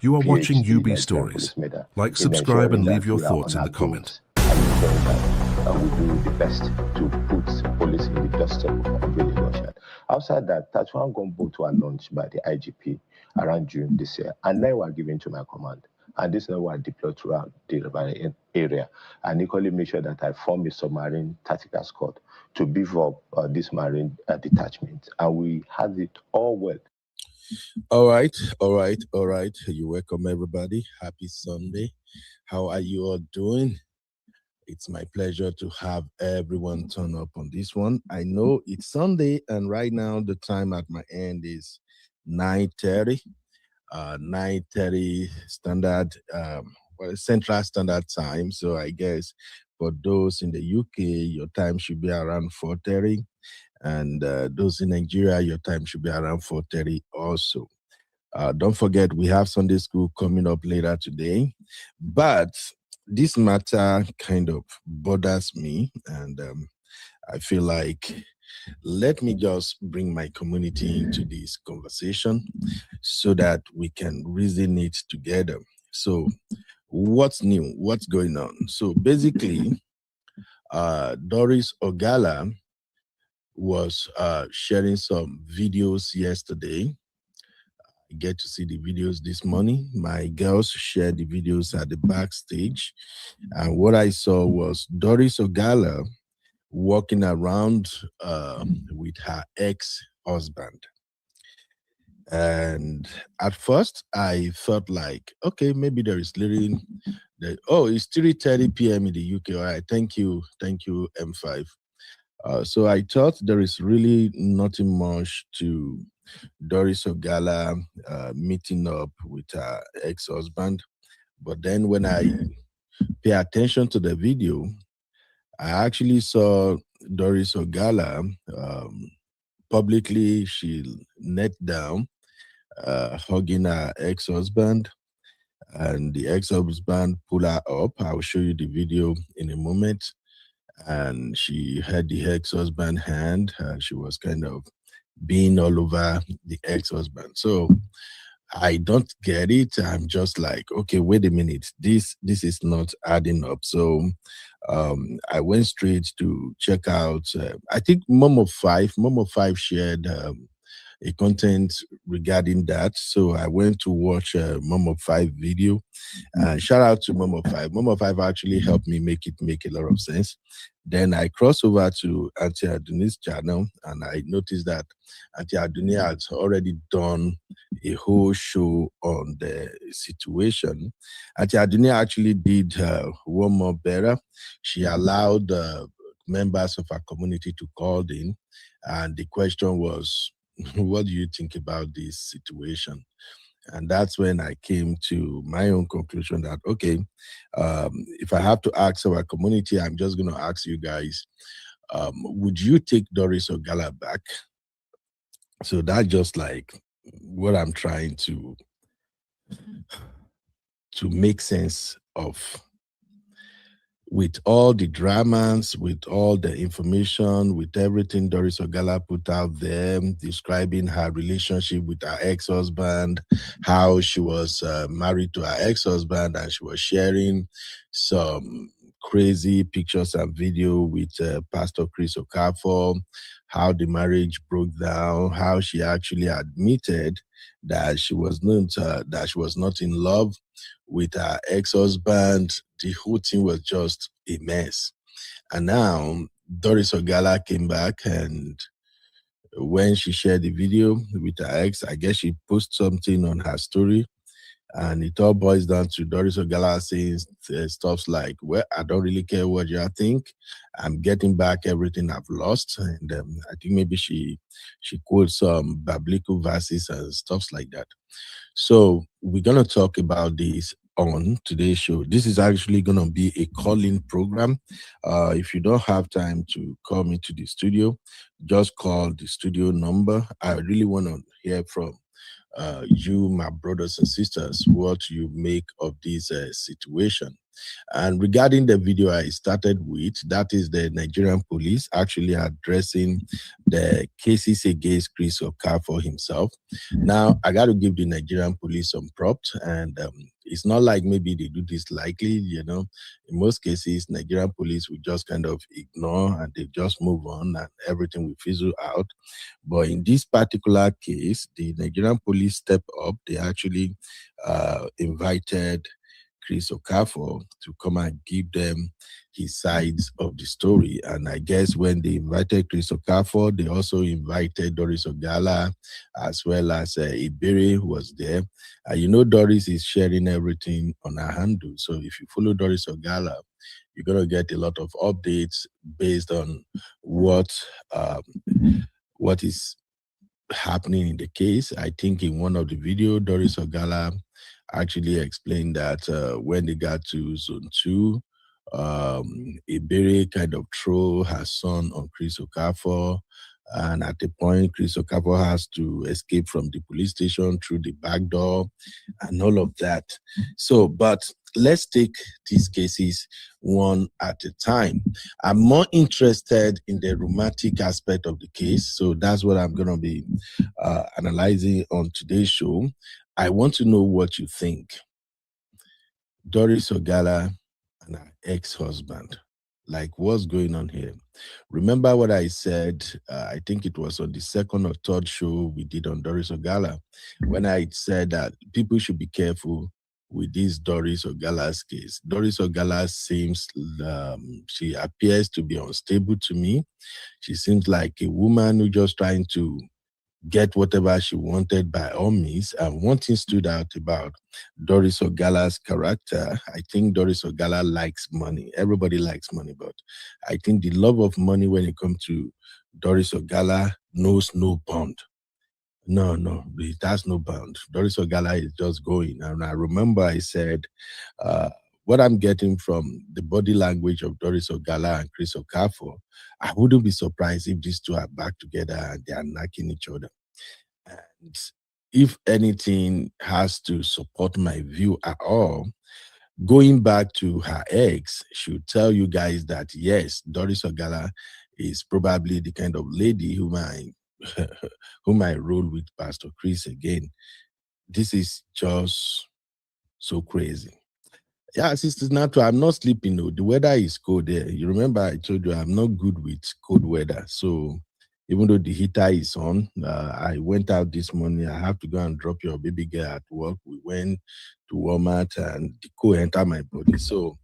You are watching PhD, UB Nigerian Stories. police medal, Like, in subscribe, and ensuring leave that your we are thoughts on in our the comments. goals and ensuring that we do the best to put police in the doorstep of every Lagosian. Outside that, 31 gunboats were launched by the IGP around June this year, and 9 were given to my command. And these 9 were deployed throughout the river area, and equally make sure that I form a submarine tactical squad to beef up this marine detachment, and we had it all well. All right. You're welcome, everybody. Happy Sunday. How are you all doing? It's my pleasure to have everyone turn up on this one. I know it's Sunday, and right now the time at my end is 9:30, 9:30 standard, Central Standard Time. So I guess for those in the UK, your time should be around 4:30, and those in Nigeria, your time should be around 4:30 also. Don't forget, we have Sunday school coming up later today, but this matter kind of bothers me, and I feel like let me just bring my community into this conversation so that we can reason it together. So, what's new? What's going on? So, basically, Doris Ogala was sharing some videos yesterday. Get to see the videos this morning. My girls shared the videos at the backstage, and what I saw was Doris Ogala walking around with her ex-husband. And at first, I thought like, okay, maybe there is literally it's 3:30 p.m. in the UK. All right, thank you, M5. So I thought there is really nothing much to Doris Ogala meeting up with her ex-husband. But then when I pay attention to the video, I actually saw Doris Ogala publicly, she knelt down, hugging her ex-husband, and the ex-husband pulled her up. I'll show you the video in a moment. And she had the ex-husband hand, and she was kind of being all over the ex-husband. So I don't get it. I'm just like, okay, wait a minute. This is not adding up. So I went straight to check out. I think Momo5 shared a content regarding that. So I went to watch Momo5 video. Shout out to Momo5. Momo5 actually helped me make a lot of sense. Then I crossed over to Auntie Aduni's channel, and I noticed that Auntie Aduni has already done a whole show on the situation. Auntie Aduni actually did one more better. She allowed members of our community to call in, and the question was, what do you think about this situation? And that's when I came to my own conclusion that, okay, if I have to ask our community, I'm just going to ask you guys, would you take Doris Ogala back? So that's just like what I'm trying to make sense of. With all the dramas, with all the information, with everything Doris Ogala put out there, describing her relationship with her ex-husband, how she was married to her ex-husband, and she was sharing some crazy pictures and video with Pastor Chris Okafor, how the marriage broke down, how she actually admitted that she was not in love with her ex-husband. The whole thing was just a mess. And now Doris Ogala came back, and when she shared the video with her ex, I guess she posted something on her story, and it all boils down to Doris Ogala saying stuff like, well, I don't really care what you think. I'm getting back everything I've lost. And I think maybe she quotes some biblical verses and stuff like that. So we're going to talk about this on today's show. This is actually going to be a call-in program. If you don't have time to call me to the studio, just call the studio number. I really want to hear from you, my brothers and sisters, what you make of this situation. And regarding the video I started with, that is the Nigerian police actually addressing the cases against Chris Okafor himself. Now, I got to give the Nigerian police some props, and it's not like maybe they do this lightly, you know. In most cases, Nigerian police will just kind of ignore and they just move on and everything will fizzle out. But in this particular case, the Nigerian police stepped up. They actually invited Chris Okafor to come and give them his sides of the story. And I guess when they invited Chris Okafor, they also invited Doris Ogala, as well as Iberi, who was there. You know, Doris is sharing everything on her handle. So if you follow Doris Ogala, you're going to get a lot of updates based on what is happening in the case. I think in one of the video, Doris Ogala actually explained that when they got to zone 2, Iberi kind of threw her son on Chris Okafor, and at the point, Chris Okafor has to escape from the police station through the back door and all of that. So, but let's take these cases one at a time. I'm more interested in the romantic aspect of the case, so that's what I'm going to be analyzing on today's show. I want to know what you think. Doris Ogala and her ex-husband. Like, what's going on here? Remember what I said, I think it was on the second or third show we did on Doris Ogala, when I said that people should be careful with this Doris Ogala's case. Doris Ogala seems, she appears to be unstable to me. She seems like a woman who just trying to get whatever she wanted by all means. And one thing stood out about Doris Ogala's character. I think Doris Ogala likes money. Everybody likes money, but I think the love of money when it comes to Doris Ogala knows no bound. No, that's no bound. Doris Ogala is just going. And I remember I said, what I'm getting from the body language of Doris Ogala and Chris Okafor, I wouldn't be surprised if these two are back together and they are knocking each other. And if anything has to support my view at all, going back to her ex should tell you guys that yes, Doris Ogala is probably the kind of lady who might roll with Pastor Chris again. This is just so crazy. Yeah, Sister Nato, I'm not sleeping though. The weather is cold there. You remember I told you I'm not good with cold weather. So even though the heater is on, I went out this morning. I have to go and drop your baby girl at work. We went to Walmart and the cold entered my body. So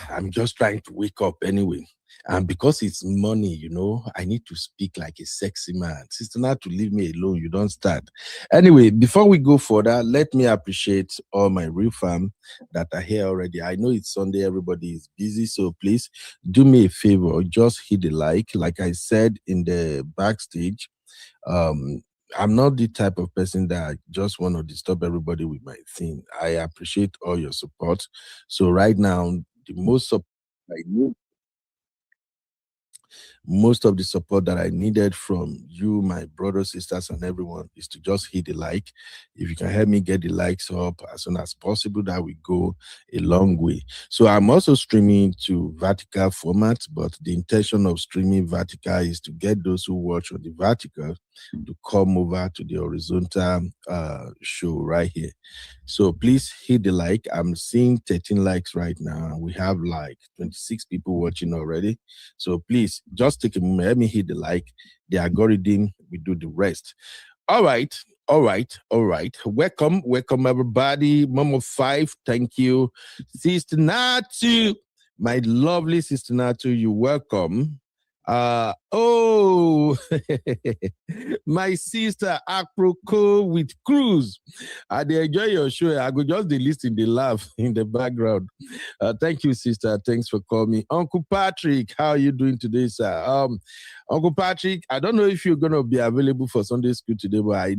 I'm just trying to wake up anyway. And because it's money, you know, I need to speak like a sexy man. Sister, not to leave me alone. You don't start. Anyway, before we go further, let me appreciate all my real fam that are here already. I know it's Sunday. Everybody is busy. So please do me a favor. Just hit the like. Like I said in the backstage, I'm not the type of person that I just want to disturb everybody with my thing. I appreciate all your support. So right now, the most support I need, most of the support that I needed from you, my brothers, sisters, and everyone is to just hit the like. If you can help me get the likes up as soon as possible, that will go a long way. So I'm also streaming to vertical format, but the intention of streaming vertical is to get those who watch on the vertical to come over to the horizontal show right here. So please hit the like. I'm seeing 13 likes right now. We have like 26 people watching already. So please just take a moment. Let me hit the like. The algorithm will do the rest. All right. Welcome everybody. Mama 5, thank you. Sister Natu, my lovely Sister Natu, you're welcome. My sister Aproko with Cruz. They enjoy your show. I go just the listen, they laugh in the background. Thank you, sister. Thanks for calling me. Uncle Patrick, how are you doing today, sir? Uncle Patrick, I don't know if you're going to be available for Sunday school today, but I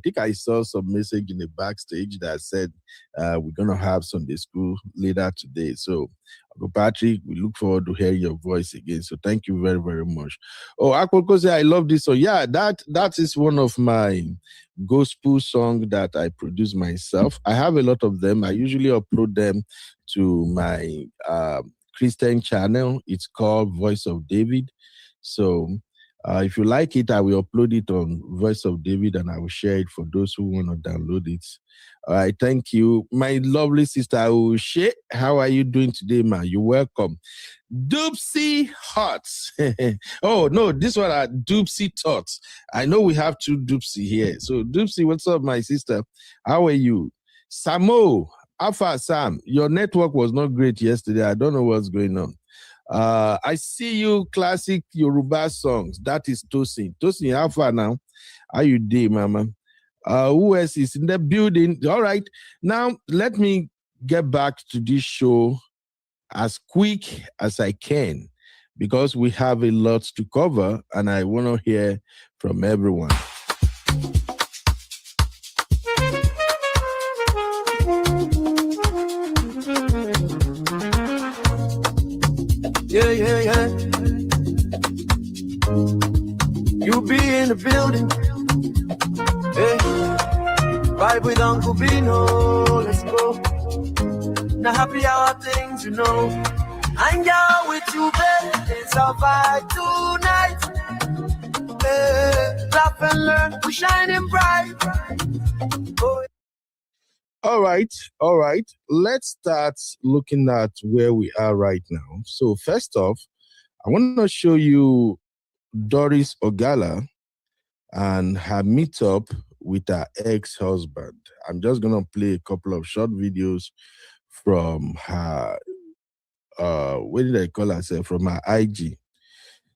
think I saw some message in the backstage that said we're going to have Sunday school later today. So, Uncle Patrick, we look forward to hearing your voice again. So, thank you very, very much. Oh, Akoko, I love this. So, yeah, that is one of my gospel songs that I produce myself. I have a lot of them. I usually upload them to my Christian channel. It's called Voice of David. So if you like it, I will upload it on Voice of David and I will share it for those who want to download it. All right, thank you. My lovely sister Oshe, how are you doing today, man? You're welcome. Doopsy Hearts. Oh, no, this one are Doopsy Thoughts. I know we have two Doopsy here. So, Doopsy, what's up, my sister? How are you? Samo, Alpha Sam, your network was not great yesterday. I don't know what's going on. I see you, classic Yoruba songs. That is Tosin. Tosin, how far now? How you doing, mama? Who else is in the building? All right. Now, let me get back to this show as quick as I can because we have a lot to cover and I want to hear from everyone. Yeah. You be in the building. Hey, vibe with Uncle Bino. Let's go. Now happy hour things, you know. Hang out with you, babe. It's our vibe tonight. Hey, laugh and learn. We're shining bright. Oh. All right. Let's start looking at where we are right now. So first off, I want to show you Doris Ogala and her meetup with her ex-husband. I'm just going to play a couple of short videos from her, what did I call herself? From her IG.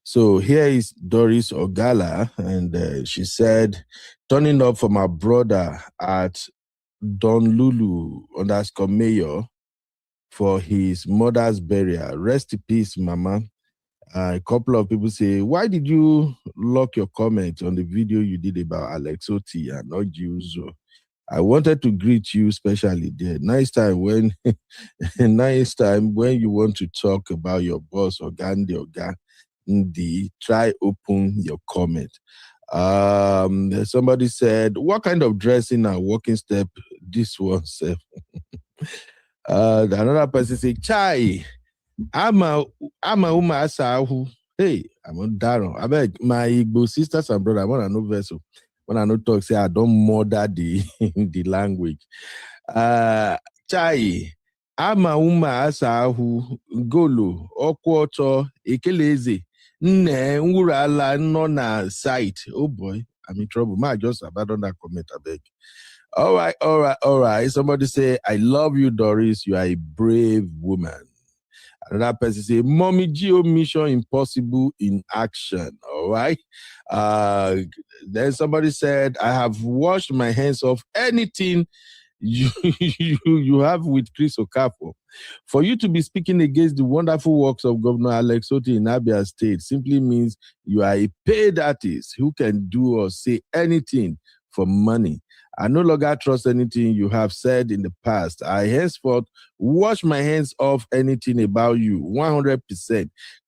So here is Doris Ogala, and she said, turning up for my brother at Don Lulu _ Mayor for his mother's burial. Rest in peace, Mama. A couple of people say, why did you lock your comment on the video you did about Alex Oti and not you? So I wanted to greet you specially there. Nice time when you want to talk about your boss or Gandhi or Gandhi, try open your comment. Somebody said, what kind of dressing and walking step this one said? Another person said, Chai, I'm a Asahu. Hey, I'm on Daron. I beg my Igbo sisters and brother, I want to know vessel. When I know talk, say I don't murder the language. Chai, ama Asahu, Golo, Okwoto, Ekeleze, Nne, Urala, Nona site. Oh boy, I'm in trouble. I just abandoned that comment, I beg. All right. Somebody say, I love you, Doris. You are a brave woman. Another person say, Mommy Geo Mission Impossible in action. All right. Then somebody said, I have washed my hands off anything you have with Chris Okafor. For you to be speaking against the wonderful works of Governor Alex Oti in Abia State simply means you are a paid artist who can do or say anything for money. I no longer trust anything you have said in the past. I henceforth wash my hands off anything about you, 100%.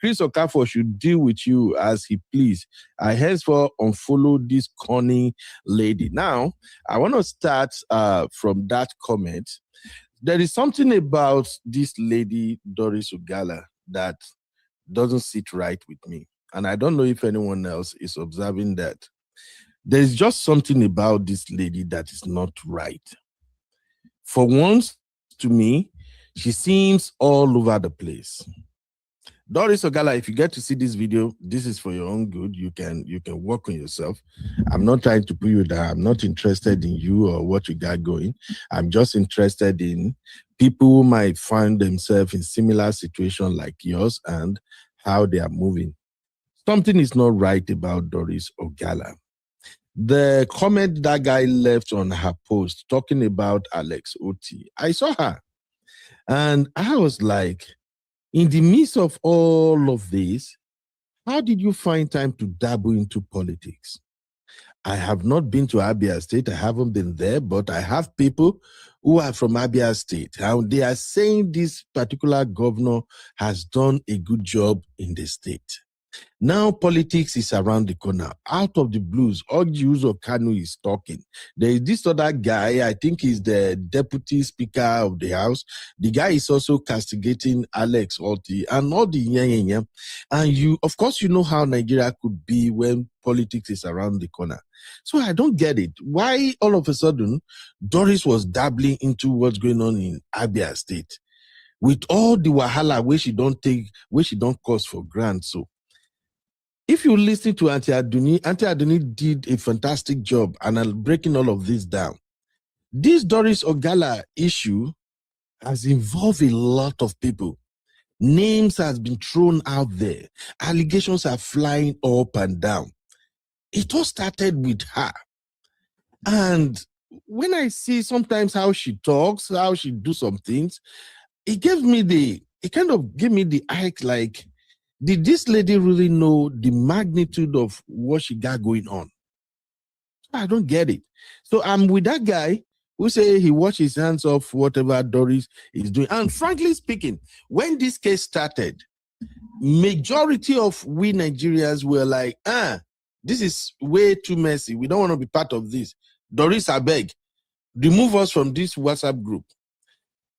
Chris Okafor should deal with you as he please. I henceforth unfollow this cunning lady. Now, I want to start from that comment. There is something about this lady, Doris Ogala, that doesn't sit right with me. And I don't know if anyone else is observing that. There's just something about this lady that is not right. For once, to me, she seems all over the place. Doris Ogala, if you get to see this video, this is for your own good. You can work on yourself. I'm not trying to put you down. I'm not interested in you or what you got going. I'm just interested in people who might find themselves in similar situation like yours and how they are moving. Something is not right about Doris Ogala. The comment that guy left on her post talking about Alex Oti, I saw her and I was like, in the midst of all of this, how did you find time to dabble into politics? I have not been to Abia State. I haven't been there, but I have people who are from Abia State. And they are saying this particular governor has done a good job in the state. Now politics is around the corner. Out of the blues, Oji Kanu is talking. There is this other guy, I think he's the deputy speaker of the house. The guy is also castigating Alex Otti and all the nyanya. And you, of course, you know how Nigeria could be when politics is around the corner. So I don't get it. Why all of a sudden Doris was dabbling into what's going on in Abia State with all the wahala where she don't cause for grant. So if you listen to Auntie Aduni did a fantastic job and breaking all of this down. This Doris Ogala issue has involved a lot of people. Names has been thrown out there. Allegations are flying up and down. It all started with her. And when I see sometimes how she talks, how she do some things, it kind of gave me the eye like, did this lady really know the magnitude of what she got going on? I don't get it. So I'm with that guy who say he washed his hands off whatever Doris is doing. And frankly speaking, when this case started, majority of we Nigerians were like, this is way too messy. We don't want to be part of this. Doris, I beg, remove us from this WhatsApp group.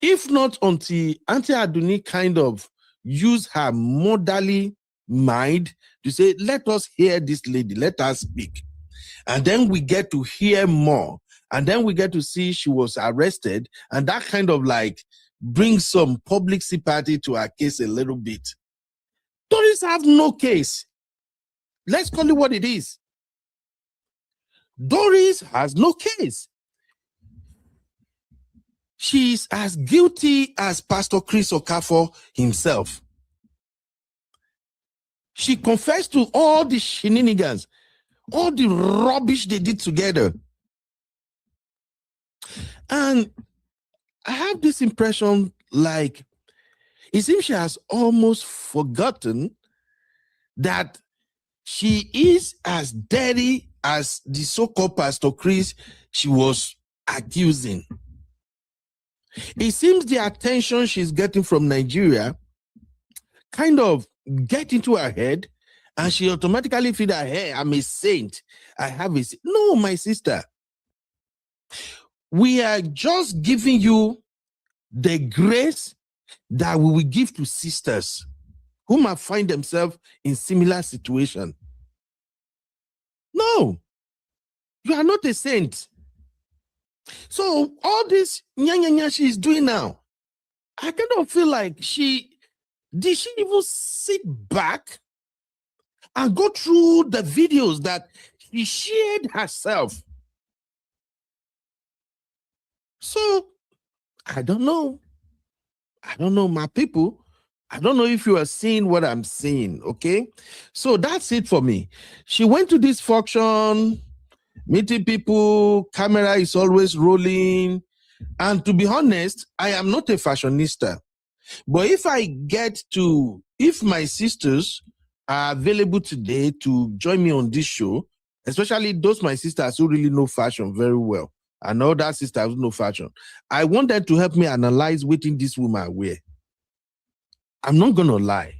If not until Auntie Aduni kind of use her motherly mind to say, let us hear this lady, let her speak. And then we get to hear more. And then we get to see she was arrested. And that kind of like brings some public sympathy to her case a little bit. Doris have no case. Let's call it what it is. Doris has no case. She's as guilty as Pastor Chris Okafor himself. She confessed to all the shenanigans, all the rubbish they did together. And I have this impression like it seems she has almost forgotten that she is as dirty as the so-called Pastor Chris she was accusing. It seems the attention she's getting from Nigeria kind of get into her head and she automatically feel that, hey, I'm a saint. I have a saint. No, my sister. We are just giving you the grace that we will give to sisters who might find themselves in similar situation. No, you are not a saint. So all this nya she is doing now, I kind of feel like did she even sit back and go through the videos that she shared herself? So I don't know. My people. I don't know if you are seeing what I'm seeing, okay? So that's it for me. She went to this function, meeting people, camera is always rolling. And to be honest, I am not a fashionista. But if my sisters are available today to join me on this show, especially those my sisters who really know fashion very well, and other sisters who know fashion, I want them to help me analyze what this woman wear. I'm not going to lie.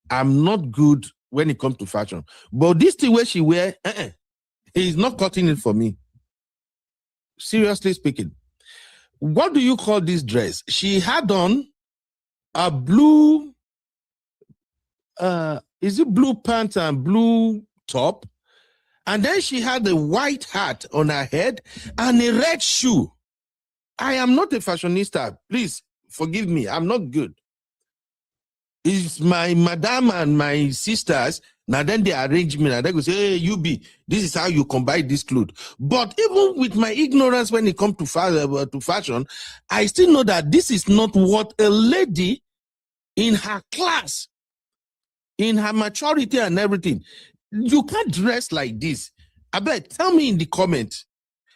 I'm not good when it comes to fashion. But this thing where she wear, is not cutting it for me. Seriously speaking. What do you call this dress? She had on a blue, is it blue pants and blue top? And then she had a white hat on her head and a red shoe. I am not a fashionista. Please forgive me. I'm not good. It's my madam and my sisters. Now then they arrange me and they go say, hey, you be, this is how you combine this clothes. But even with my ignorance when it comes to fashion, I still know that this is not what a lady in her class, in her maturity and everything, you can't dress like this. I bet, tell me in the comment.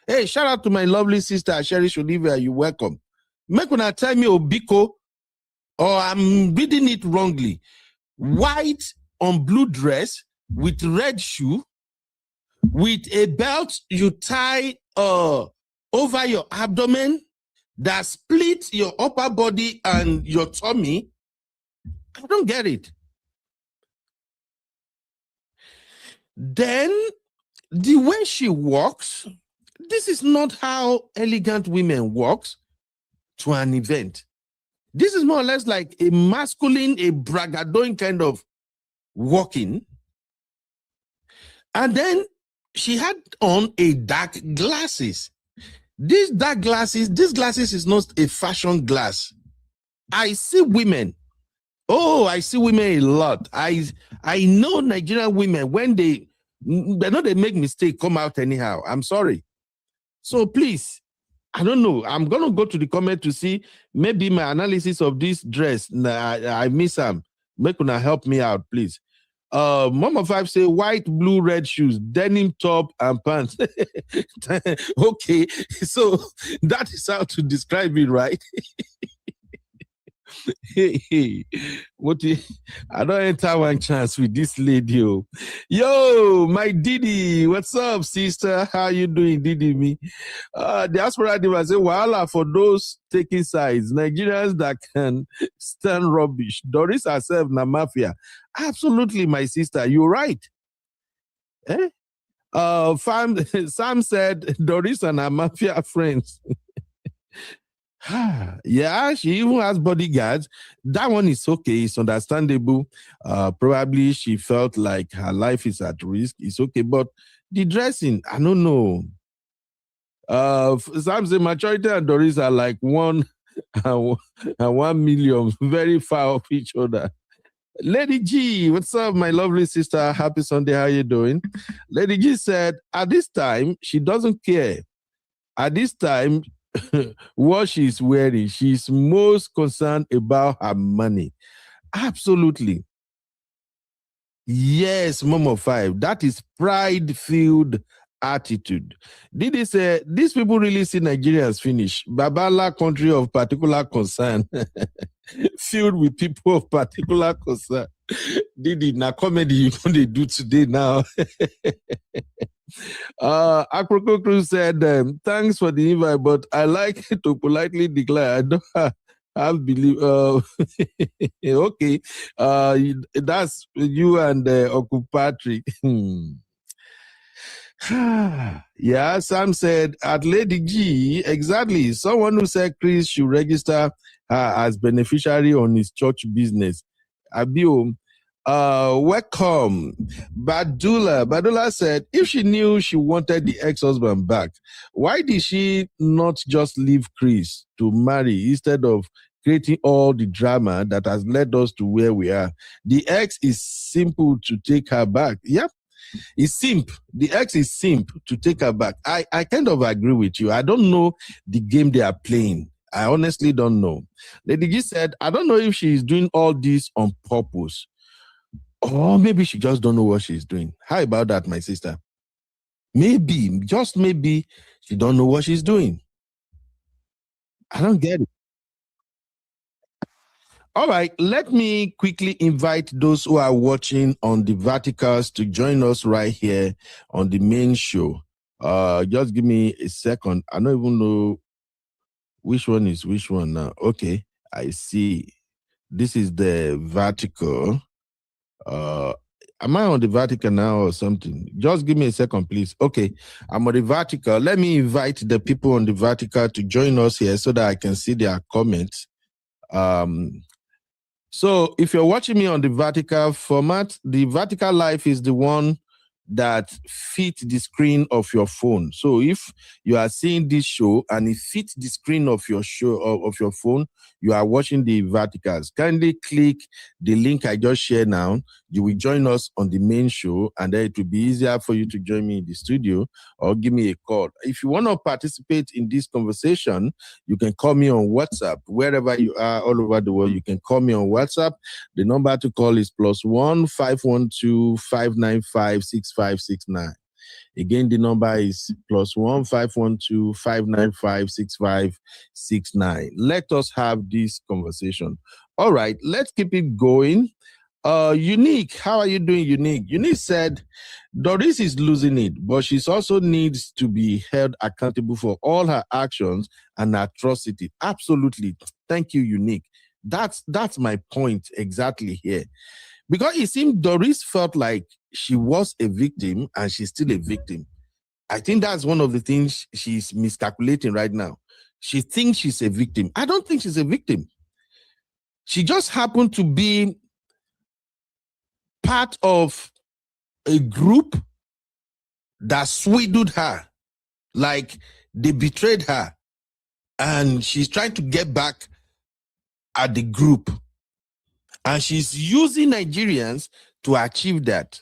Hey, shout out to my lovely sister, Cherish Olivia, you're welcome. Make when I tell me Obiko, or I'm reading it wrongly. White on blue dress with red shoe, with a belt you tie over your abdomen that splits your upper body and your tummy. I don't get it. Then the way she walks, this is not how elegant women walk to an event. This is more or less like a masculine, a braggadoing kind of walking. And then she had on a dark glasses. These dark glasses, this glasses is not a fashion glass. I see women. Oh, I see women a lot. I know Nigerian women, when they know they make mistake, come out anyhow. I'm sorry. So please, I don't know. I'm going to go to the comment to see maybe my analysis of this dress. I miss them. Make una help me out, please. Mama Five say white, blue, red shoes, denim top and pants. Okay, so that is how to describe it, right? Hey, I don't enter one chance with this lady. Yo, my Didi, what's up, sister? How you doing, Didi? Me, diaspora diva say wahala for those taking sides. Nigerians that can stand rubbish. Doris herself na mafia. Absolutely, my sister, you're right. Eh? Sam said Doris and her mafia friends. Yeah, she even has bodyguards. That one is okay. It's understandable. Probably she felt like her life is at risk. It's okay. But the dressing, I don't know. Sam said maturity and Doris are like 1 and 1 million, very far off each other. Lady G, what's up, my lovely sister? Happy Sunday. How you doing? Lady G said, at this time, she doesn't care. At this time, what she's wearing, she's most concerned about her money. Absolutely. Yes, Momo 5. That is pride-filled attitude. Did they say these people really see Nigerians finish? Babala, country of particular concern, filled with people of particular concern. Didi, na comedy you know they do today now. Akroko said, thanks for the invite, but I like to politely declare I don't have believe. Okay, that's you and Oku Patrick. Yeah, Sam said at Lady G, exactly. Someone who said Chris should register her as beneficiary on his church business. Abio, welcome. Badula said if she knew she wanted the ex-husband back, why did she not just leave Chris to marry instead of creating all the drama that has led us to where we are? The ex is simple to take her back. Yep. It's simp. The ex is simp to take her back. I kind of agree with you. I don't know the game they are playing. I honestly don't know. Lady G said, I don't know if she is doing all this on purpose. Or maybe she just don't know what she's doing. How about that, my sister? Maybe, just maybe, she don't know what she's doing. I don't get it. All right, let me quickly invite those who are watching on the verticals to join us right here on the main show. Just give me a second. I don't even know which one is which one now. Okay, I see. This is the vertical. Am I on the vertical now or something? Just give me a second, please. Okay, I'm on the vertical. Let me invite the people on the vertical to join us here so that I can see their comments. So if you're watching me on the vertical format, the vertical live is the one that fits the screen of your phone. So if you are seeing this show and it fits the screen of your show of your phone, you are watching the verticals. Kindly click the link I just shared now. You will join us on the main show, and then it will be easier for you to join me in the studio or give me a call. If you want to participate in this conversation, you can call me on WhatsApp. Wherever you are all over the world, you can call me on WhatsApp. The number to call is +1 512 595 6569. Again, the number is +1 512 595 6569. Let us have this conversation. All right, let's keep it going. Unique, how are you doing, Unique? Unique said Doris is losing it, but she also needs to be held accountable for all her actions and atrocity. Absolutely. Thank you, Unique. That's my point exactly here. Because it seemed Doris felt like she was a victim and she's still a victim. I think that's one of the things she's miscalculating right now. She thinks she's a victim. I don't think she's a victim. She just happened to be part of a group that swindled her, like they betrayed her, and she's trying to get back at the group, and she's using Nigerians to achieve that.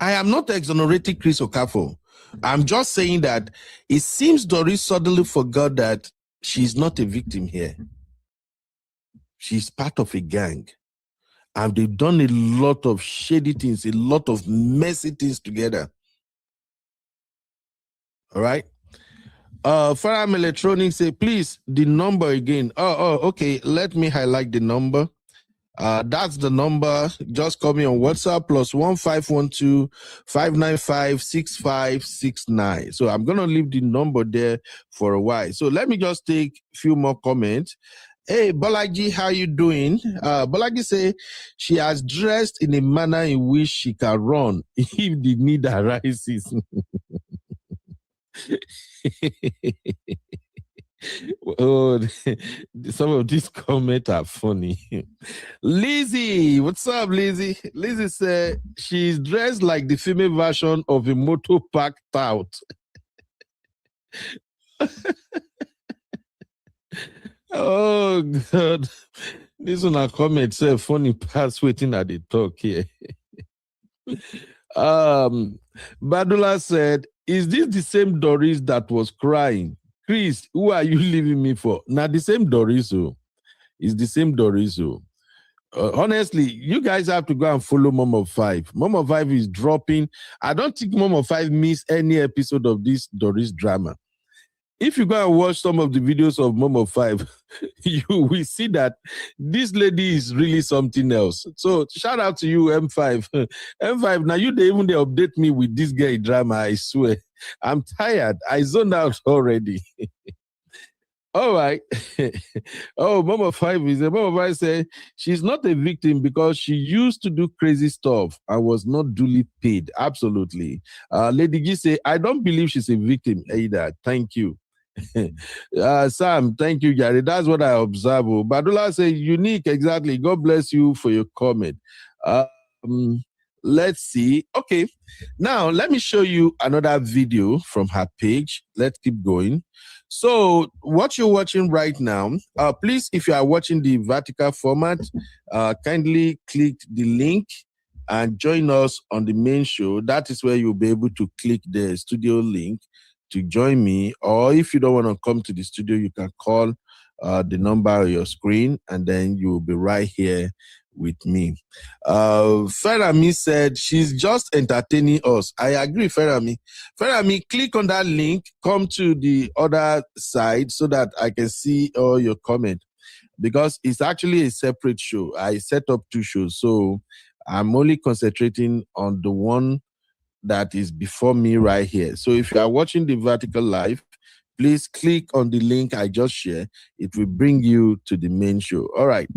I am not exonerating Chris Okafor. I'm just saying that it seems Doris suddenly forgot that she's not a victim here. She's part of a gang. And they've done a lot of shady things, a lot of messy things together. All right. Farham Electronics say, please, the number again. Okay. Let me highlight the number. That's the number. Just call me on WhatsApp +1512 595 6569. So I'm gonna leave the number there for a while. So let me just take a few more comments. Hey, Bolaji, how you doing? Bolaji say she has dressed in a manner in which she can run if the need arises. Oh, some of these comments are funny. Lizzie, what's up, Lizzie? Lizzie said she's dressed like the female version of a motor park tout. Oh God, this one a comment say funny pass waiting at the talk here. Badula said, "Is this the same Doris that was crying? Chris, who are you leaving me for?" Now the same Doris, it's the same Doris. Honestly, you guys have to go and follow Mom of Five. Mom of Five is dropping. I don't think Mom of Five missed any episode of this Doris drama. If you go and watch some of the videos of Mom of Five, you will see that this lady is really something else. So shout out to you, M5. M5, now they update me with this guy drama, I swear. I'm tired. I zoned out already. All right. Mama Five said she's not a victim because she used to do crazy stuff and was not duly paid. Absolutely. Lady G say, I don't believe she's a victim either. Thank you. Sam, thank you, Gary. That's what I observe. Badula say, unique, exactly. God bless you for your comment. Let's see. Okay. Now, let me show you another video from her page. Let's keep going. So what you're watching right now, please, if you are watching the vertical format, kindly click the link and join us on the main show. That is where you'll be able to click the studio link to join me. Or if you don't want to come to the studio, you can call the number on your screen and then you'll be right here with me. Ferami said she's just entertaining us. I agree, Ferami. Ferami, click on that link, come to the other side so that I can see all your comment, because it's actually a separate show. I set up two shows, so I'm only concentrating on the one that is before me right here. So if you are watching the vertical live, please click on the link I just shared. It will bring you to the main show. All right.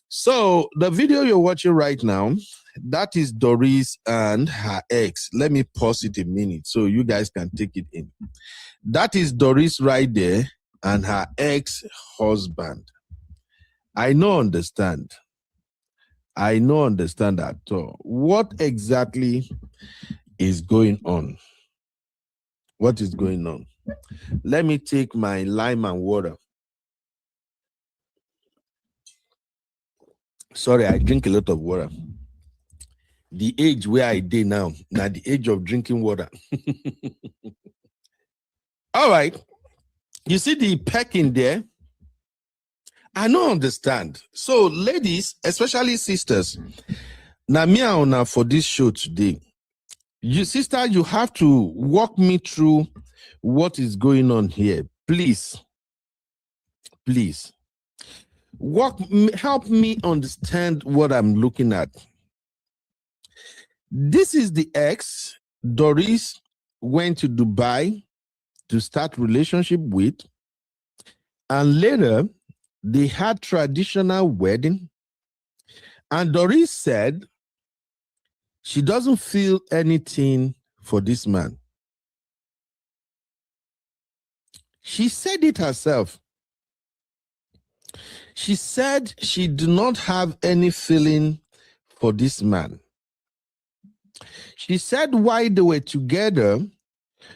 So the video you're watching right now, that is Doris and her ex. Let me pause it a minute so you guys can take it in. That is Doris right there and her ex-husband. I don't understand at all. What exactly is going on? What is going on? Let me take my lime and water. Sorry, I drink a lot of water. The age where I did now the age of drinking water. All right. You see the pecking there? I don't understand. So, ladies, especially sisters, now me and for this show today, you sister, you have to walk me through what is going on here. Please. Help me understand what I'm looking at. This is the ex Doris went to Dubai to start relationship with, and later they had traditional wedding, and Doris said she doesn't feel anything for this man. She said it herself. She said she did not have any feeling for this man. She said while they were together,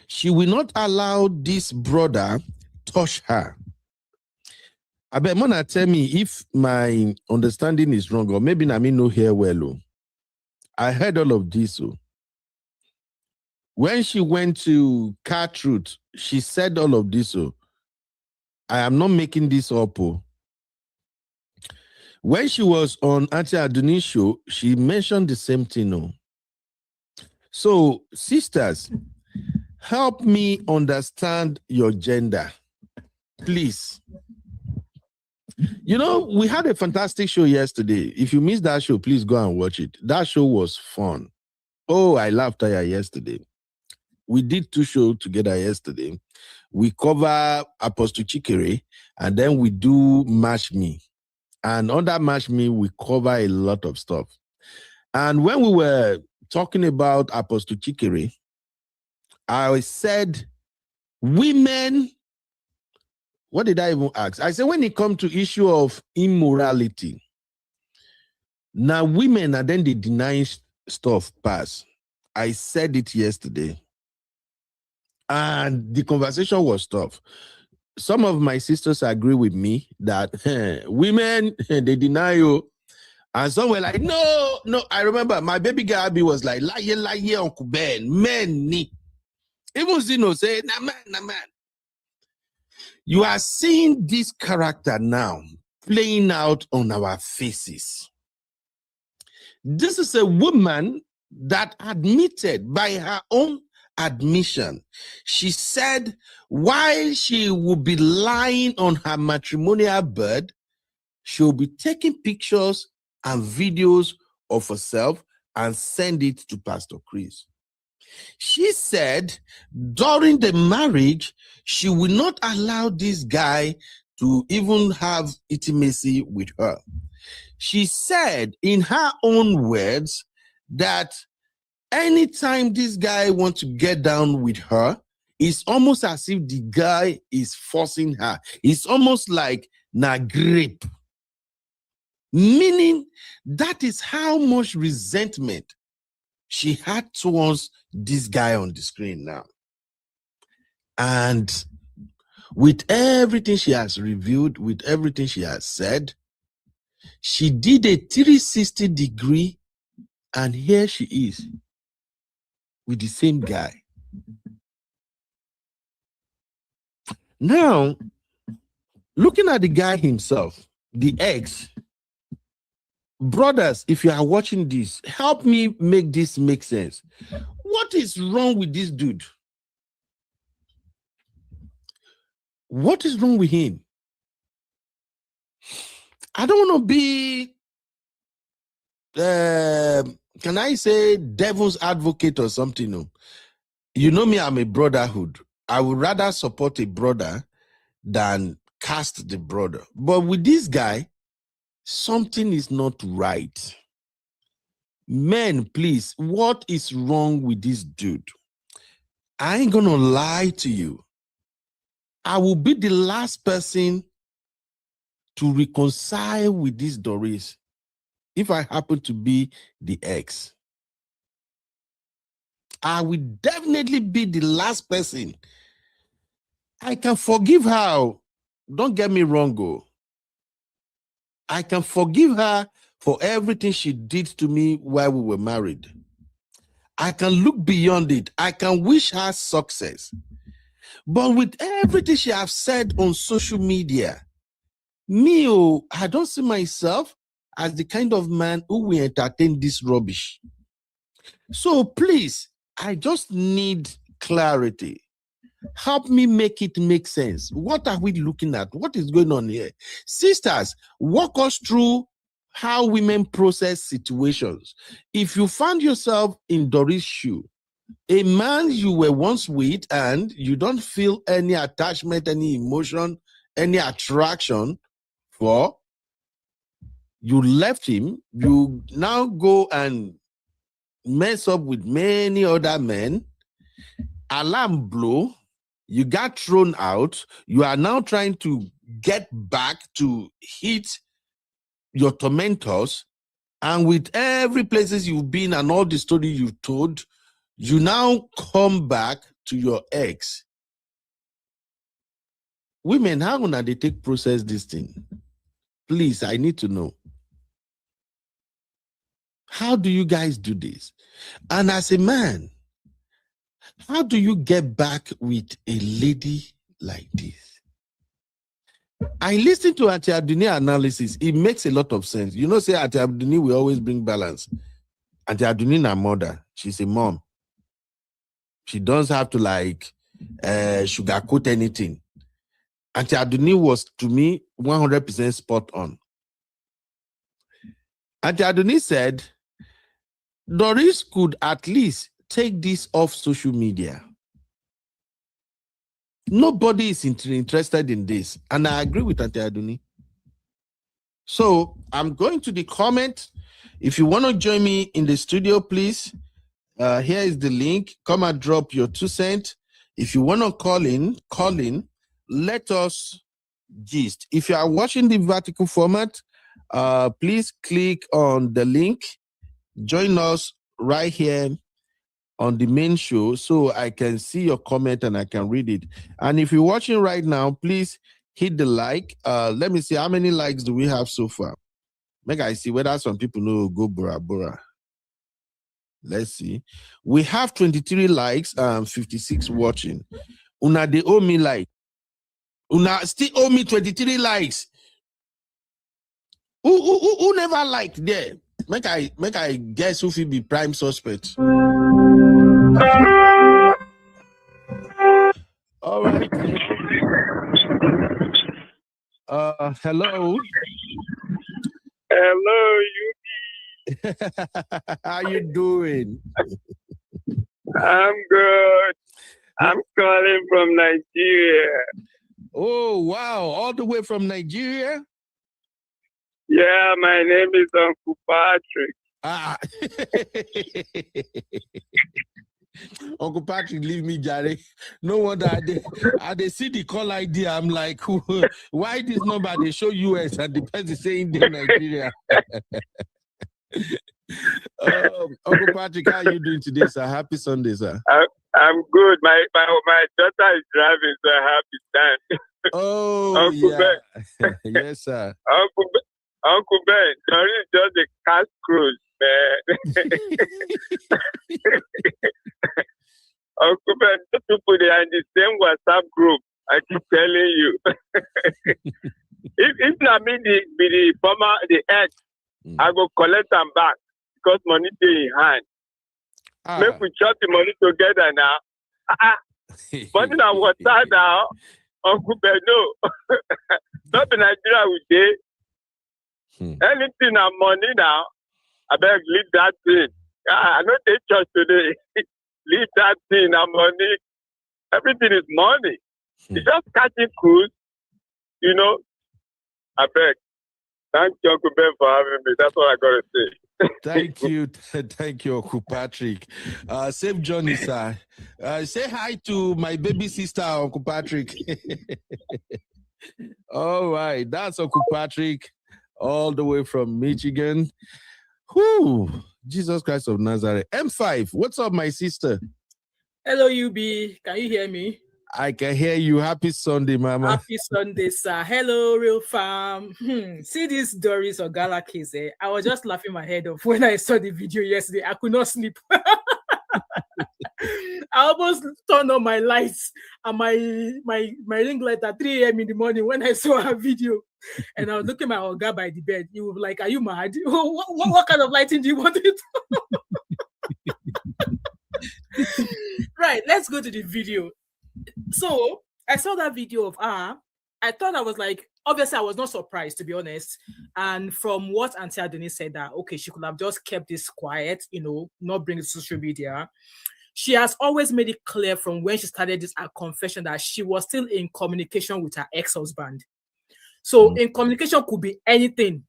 she will not allow this brother touch her. I bet Mona tell me if my understanding is wrong, or maybe I mean no hear well. I heard all of this. When she went to Car Truth, she said all of this. I am not making this up. When she was on Auntie Aduni's show, she mentioned the same thing. So, sisters, help me understand your gender, please. You know, we had a fantastic show yesterday. If you missed that show, please go and watch it. That show was fun. Oh, I laughed at yesterday. We did 2 shows together yesterday. We cover Apostle Chikere, and then we do Match Me. And on that Match Me, we cover a lot of stuff. And when we were talking about Apostle Chikere, I said, women, what did I even ask? I said, when it comes to issue of immorality, now women are then they deny stuff pass. I said it yesterday. And the conversation was tough. Some of my sisters agree with me that women, they deny you. And some were like, no. I remember my baby girl Abby was like, lie, Uncle Ben, men ni. Even Zeno say, nah man. You are seeing this character now playing out on our faces. This is a woman that admitted by her own admission. She said while she will be lying on her matrimonial bed, she'll be taking pictures and videos of herself and send it to Pastor Chris. She said during the marriage, she will not allow this guy to even have intimacy with her. She said in her own words that anytime this guy wants to get down with her, it's almost as if the guy is forcing her. It's almost like na grape. Meaning that is how much resentment she had towards this guy on the screen now. And with everything she has revealed, with everything she has said, she did a 360 degree, and here she is with the same guy. Now, looking at the guy himself, the ex, brothers, if you are watching this, help me make this make sense. What is wrong with this dude? What is wrong with him? I don't want to be, can I say devil's advocate or something? No. You know me, I'm a brotherhood. I would rather support a brother than cast the brother. But with this guy, something is not right. Men, please, what is wrong with this dude? I ain't gonna lie to you. I will be the last person to reconcile with this Doris if I happen to be the ex. I will definitely be the last person. I can forgive her. Don't get me wrong, go. I can forgive her for everything she did to me while we were married. I can look beyond it. I can wish her success. But with everything she has said on social media, I don't see myself as the kind of man who will entertain this rubbish. So please, I just need clarity. Help me make it make sense. What are we looking at? What is going on here? Sisters, walk us through how women process situations. If you found yourself in Doris' shoe, a man you were once with and you don't feel any attachment, any emotion, any attraction for, you left him, you now go and mess up with many other men, alarm blow, you got thrown out, you are now trying to get back to hit your tormentors, and with every places you've been and all the story you've told, you now come back to your ex. Women, how gonna they take process this thing? Please, I need to know. How do you guys do this? And as a man, how do you get back with a lady like this? I listened to Auntie Aduni analysis. It makes a lot of sense. You know, say Auntie Aduni will always bring balance. Auntie Aduni na mother. She's a mom. She doesn't have to like sugarcoat anything. Auntie Aduni was, to me, 100% spot on. Auntie Aduni said, Doris could at least take this off social media. Nobody is interested in this. And I agree with Auntie Aduni. So I'm going to the comment. If you want to join me in the studio, please, here is the link. Come and drop your 2 cents. If you want to call in, let us gist. If you are watching the vertical format, please click on the link. Join us right here on the main show so I can see your comment and I can read it. And if you're watching right now, please hit the like. Let me see, how many likes do we have so far? Make I see whether some people know go Bora Bora. Let's see. We have 23 likes and 56 watching. Una, they owe me like. Una still owe me 23 likes. Who never liked there? Make I guess who will be prime suspect. All right. Hello. Hello, you. How you doing? I'm good. I'm calling from Nigeria. Oh, wow. All the way from Nigeria? Yeah, my name is Uncle Patrick. Ah. Uncle Patrick, leave me, Jare. No wonder they see the call ID. I'm like, why this number? They show US and the person saying they're Nigeria. Uncle Patrick, how are you doing today, sir? Happy Sunday, sir. I'm good. My daughter is driving, so I have to stand. Oh, Uncle yeah. Yes, sir. Uncle Ben, sorry, just a cash cruise, man. Uncle Ben, those people, they are in the same WhatsApp group. I keep telling you. if not me, the ex, I go collect them back because money they in hand. Make we chop the money together now. But in our water now, Uncle Ben, no. Not in Nigeria with day. Anything and money now, I beg leave that thing. I know they church today. Leave that thing and money. Everything is money. It's just catching cruise, you know. I beg. Thank you, Uncle Ben, for having me. That's what I gotta say. Thank you, Uncle Patrick. Safe journey, sir. Say hi to my baby sister, Uncle Patrick. All right, that's Uncle Patrick, all the way from Michigan. Whew, Jesus Christ of Nazareth. M5, what's up, my sister? Hello, UB. Can you hear me? I can hear you. Happy Sunday, Mama. Happy Sunday, sir. Hello, Real Fam. See this Doris Ogala case, eh? I was just laughing my head off when I saw the video yesterday. I could not sleep. I almost turned on my lights and my ring light at 3 a.m. in the morning when I saw her video. And I was looking at my Oga by the bed. He was like, are you mad? What kind of lighting do you want it? Right, let's go to the video. So I saw that video of her. I thought I was like, obviously I was not surprised, to be honest. And from what Auntie Adonis said, that okay, she could have just kept this quiet, not bring it to social media. She has always made it clear from when she started this confession that she was still in communication with her ex-husband. So in communication could be anything.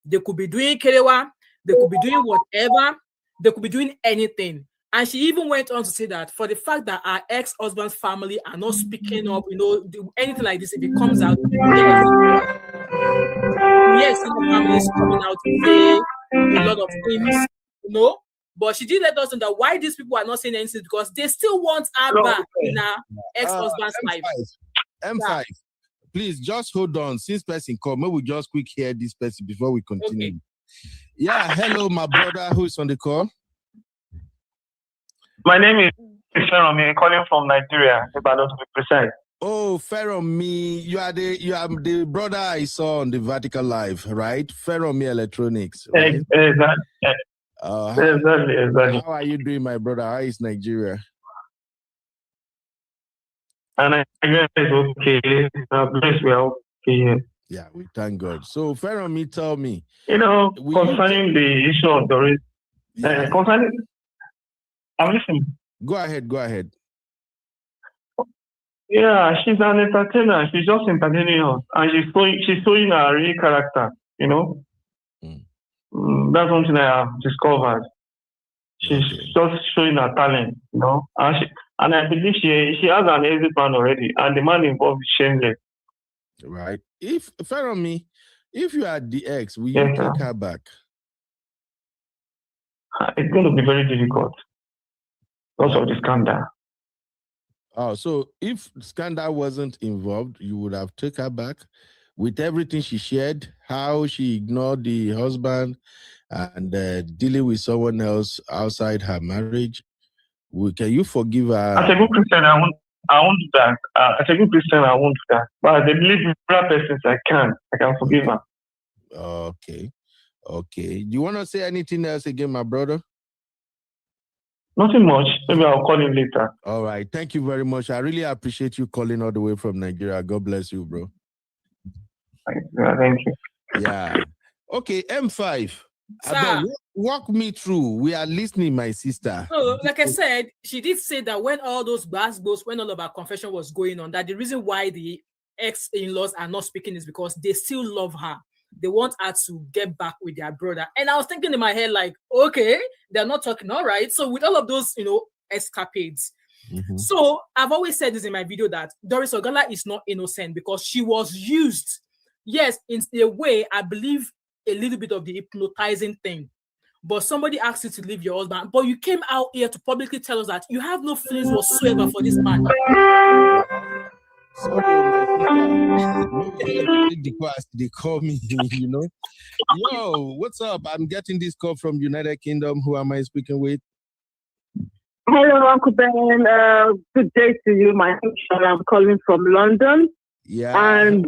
They could be doing kerewa, they could be doing whatever, they could be doing anything. And she even went on to say that for the fact that our ex-husband's family are not speaking up, anything like this, if it comes out, yes, the family is coming out to say a lot of things, But she did let us know that why these people are not saying anything, because they still want her back in her ex-husband's life. M5, please just hold on. Since person called, maybe we just quick hear this person before we continue. Okay. Yeah, hello, my brother who is on the call. My name is Feromi, calling from Nigeria, if I don't be precise. Oh, Feromi, you are the brother I saw on the Vertical Live, right? Feromi Electronics. Right? Exactly. Exactly. How are you doing, my brother? How is Nigeria? And Nigeria is okay. Bless we are okay. Yeah, we thank God. So, Feromi, tell me. Concerning the issue of Doris, I'm listening. Go ahead. Yeah, she's an entertainer. She's just entertaining us, and she's showing her real character. That's something I have discovered. She's just showing her talent, and I believe she has an exit plan already, and the man involved is shameless. Right. If you are the ex, will you take her back? It's going to be very difficult. Also, the scandal. Oh, so if scandal wasn't involved, you would have taken her back with everything she shared, how she ignored the husband and dealing with someone else outside her marriage. Can you forgive her? As a good Christian, I won't do that. As a good Christian, I won't do that. But as a believer person, I can forgive her. Okay. Do you want to say anything else again, my brother? Nothing much. Maybe I'll call him later. All right. Thank you very much. I really appreciate you calling all the way from Nigeria. God bless you, bro. Thank you. Yeah. Okay, M5. Walk me through. We are listening, my sister. So, like I said, she did say that when all those when all of our confession was going on, that the reason why the ex-in-laws are not speaking is because they still love her. They want her to get back with their brother. And I was thinking in my head, like, okay, they're not talking, all right. So with all of those, escapades. So I've always said this in my video that Doris Ogala is not innocent because she was used. Yes, in a way, I believe a little bit of the hypnotizing thing. But somebody asked you to leave your husband, but you came out here to publicly tell us that you have no feelings whatsoever for this man. Sorry, they call me, Yo, what's up? I'm getting this call from United Kingdom. Who am I speaking with? Hello, Uncle Ben. Good day to you. My name is Shola. I'm calling from London. Yeah. And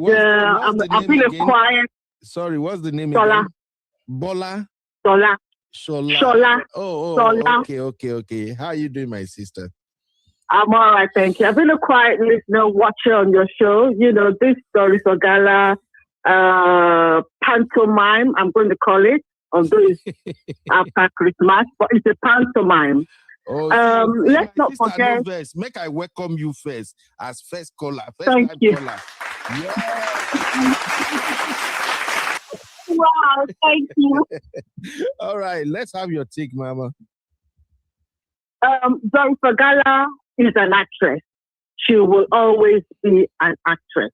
I've been a quiet. Sorry, what's the name Shola. again? Bola? Shola. Shola. Oh, Shola. Okay. How are you doing, my sister? I'm all right, thank you. I've been a quiet listener, watcher on your show. This Doris Ogala pantomime, I'm going to call it, although it's after Christmas, but it's a pantomime. Let's not forget. Make I welcome you first as first caller. Thank you. Caller. Yeah. Wow, thank you. All right, let's have your take, Mama. Doris Ogala is an actress. She will always be an actress.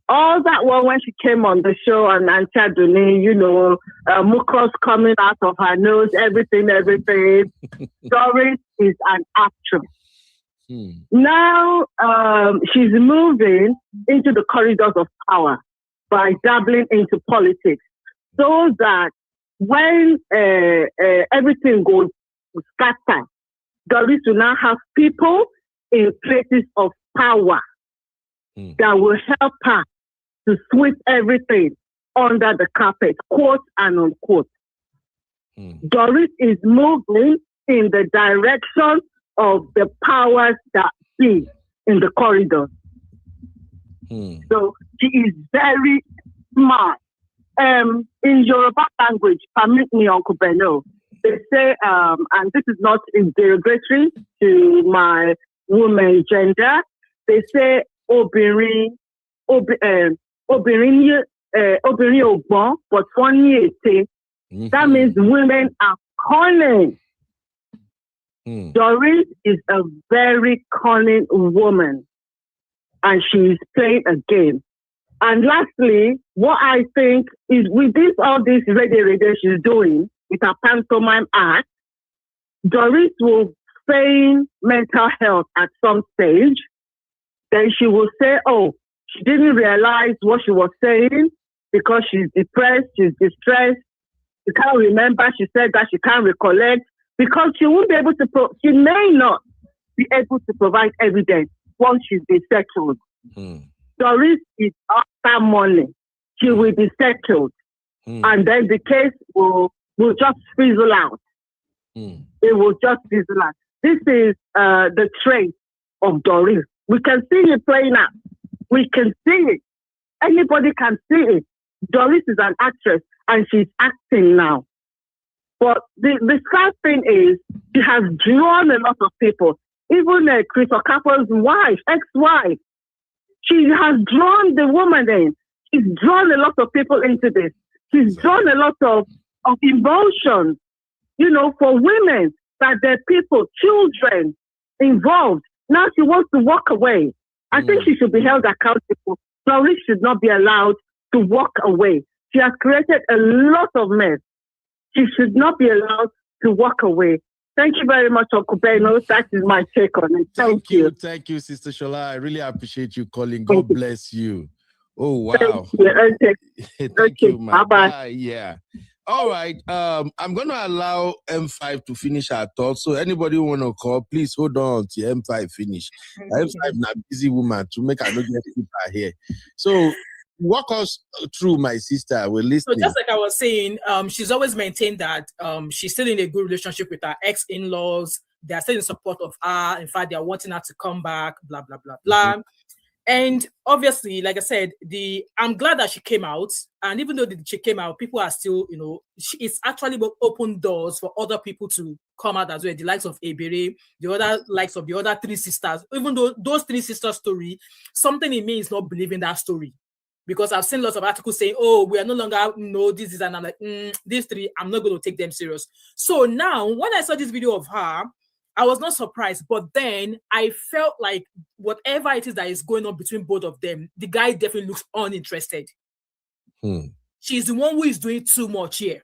All that one when she came on the show and Auntie Adoni, mucus coming out of her nose, everything. Doris is an actress. Now she's moving into the corridors of power by dabbling into politics, so that when everything goes scatter, Doris will now have people in places of power that will help her to sweep everything under the carpet, quote and unquote. Doris is moving in the direction of the powers that be. in the corridor. So she is very smart. In Yoruba language, permit me, Uncle Beno, they say, and this is not derogatory to my woman gender, they say, obìnrin ogbon, but funny ete. That means women are cunning. Doris is a very cunning woman, and she's playing a game. And lastly, what I think is with all this radio she's doing with her pantomime act, Doris will feign mental health at some stage. Then she will say, oh, she didn't realize what she was saying because she's depressed, she's distressed. She can't remember. She said that she can't recollect because she won't be able to, she may not be able to provide evidence once she's been settled. Doris is after money. She will be settled. And then the case will just fizzle out. It will just fizzle out. This is the trait of Doris. We can see it playing out. We can see it. Anybody can see it. Doris is an actress and she's acting now. But the sad thing is, she has drawn a lot of people. Even Chris Okafor's wife, ex-wife, she has drawn the woman in. She's drawn a lot of people into this. She's drawn a lot of emotions, for women, that there are people, children involved. Now she wants to walk away. I think she should be held accountable. Doris should not be allowed to walk away. She has created a lot of mess. She should not be allowed to walk away. Thank you very much, Uncle Beno. That is my take on it. Thank you. Thank you, Sister Shola. I really appreciate you calling. God bless you. Oh, wow. Thank you. Bye-bye. Yeah. All right. I'm going to allow M5 to finish our thought. So anybody who want to call, please hold on till M5 finish. M5 is a busy woman to make her not get her here. So walk us through, my sister. We're listening. So just like I was saying, she's always maintained that she's still in a good relationship with her ex-in-laws. They are still in support of her. In fact, they are wanting her to come back, blah, blah, blah, blah. And obviously, like I said, I'm glad that she came out. And even though she came out, people are still, it's actually opened doors for other people to come out as well. The likes of Ebere, the other likes of the other three sisters. Even though those three sisters' story, something in me is not believing that story. Because I've seen lots of articles saying, oh, we are no longer, this is, and I'm like, these three, I'm not going to take them serious. So now, when I saw this video of her, I was not surprised, but then I felt like whatever it is that is going on between both of them, the guy definitely looks uninterested. She's the one who is doing too much here.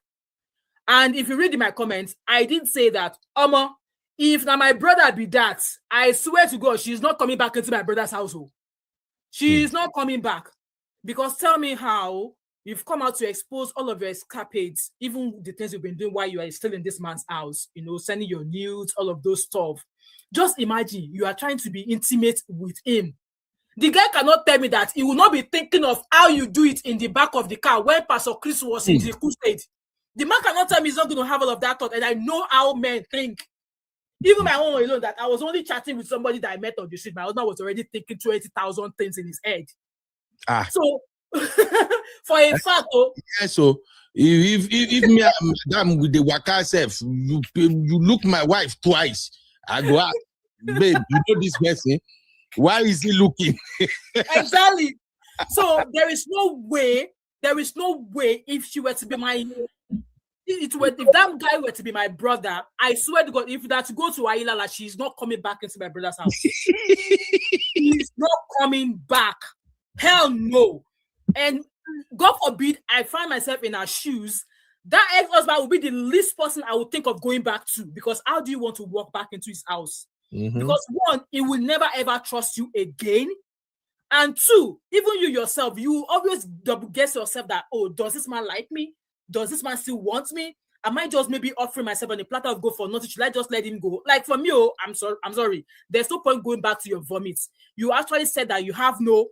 And if you read in my comments, I did say that, if now my brother be that, I swear to God, she's not coming back into my brother's household. She is not coming back. Because tell me how you've come out to expose all of your escapades, even the things you've been doing while you are still in this man's house, sending your nudes, all of those stuff. Just imagine you are trying to be intimate with him. The guy cannot tell me that he will not be thinking of how you do it in the back of the car when Pastor Chris was in the crusade. The man cannot tell me he's not going to have all of that thought, and I know how men think. Even my own alone, that I was only chatting with somebody that I met on the street. My husband was already thinking 20,000 things in his head. So, for a fact, so if me I'm with the waka self, you look my wife twice. I go out, babe, you know this person. Why is he looking? Exactly. So there is no way if she were to be if that guy were to be my brother, I swear to God, if that to go to Ailala, she's not coming back into my brother's house. He's not coming back. Hell no. And God forbid I find myself in her shoes, that ex-husband will be the least person I would think of going back to, because how do you want to walk back into his house? Because one, he will never ever trust you again. And two, even you yourself, you always double guess yourself that, oh, does this man like me? Does this man still want me? Am I just maybe offering myself on a platter of go for nothing? Should I just let him go? Like for me, I'm sorry. There's no point going back to your vomits. You actually said that you have no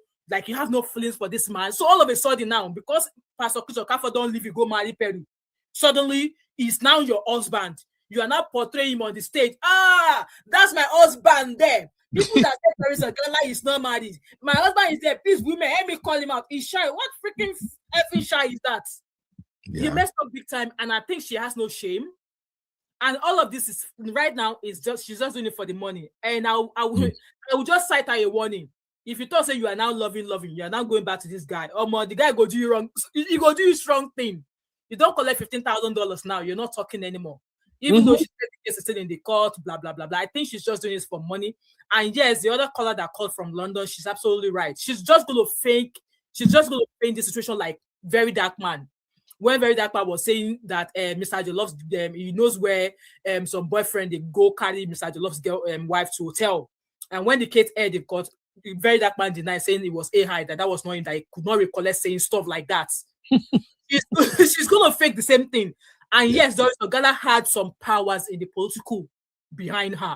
feelings for this man. So all of a sudden now, because Pastor Chris Okafor don't leave you, go marry Peru, suddenly he's now your husband. You are now portraying him on the stage. That's my husband there. People that say Doris Ogala is not married. My husband is there. Please, women, help me call him out. He's shy. What freaking effing shy is that? Yeah. He messed up big time, and I think she has no shame. And all of this is right now is just she's just doing it for the money. And I will just cite her a warning. If you thought say you are now loving, you are now going back to this guy. The guy go do you wrong. He go do you strong thing. You don't collect $15,000 now. You're not talking anymore. Even though she's still in the court, blah blah blah blah. I think she's just doing this for money. And yes, the other caller that called from London, she's absolutely right. She's just going to fake. She's just going to paint the situation like Very Dark Man. When Very Dark Man was saying that Mr. Jolloff's he knows where some boyfriend they go carry Mr. Jolloff's wife to hotel, and when the case aired, they got Very Dark Man denied, saying it was high that was not him, that he could not recollect saying stuff like that. She's gonna fake the same thing. And yes, Doris Ogala had some powers in the political behind her,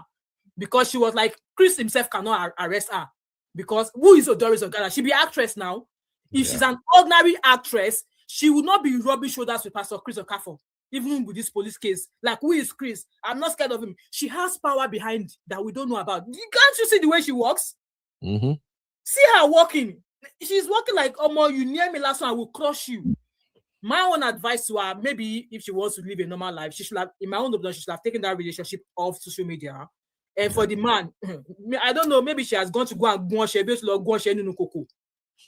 because she was like, Chris himself cannot arrest her, because who is Doris Ogala? She be actress now. If she's an ordinary actress, she would not be rubbing shoulders with Pastor Chris Okafor, even with this police case. Like, who is Chris? I'm not scared of him. She has power behind that we don't know about. Can't you see the way she walks? See her walking. She's walking like, you near me last one, I will crush you. My own advice to her, maybe if she wants to live a normal life, she should have, in my own opinion, she should have taken that relationship off social media. And for the man, I don't know, maybe she has gone to go and go on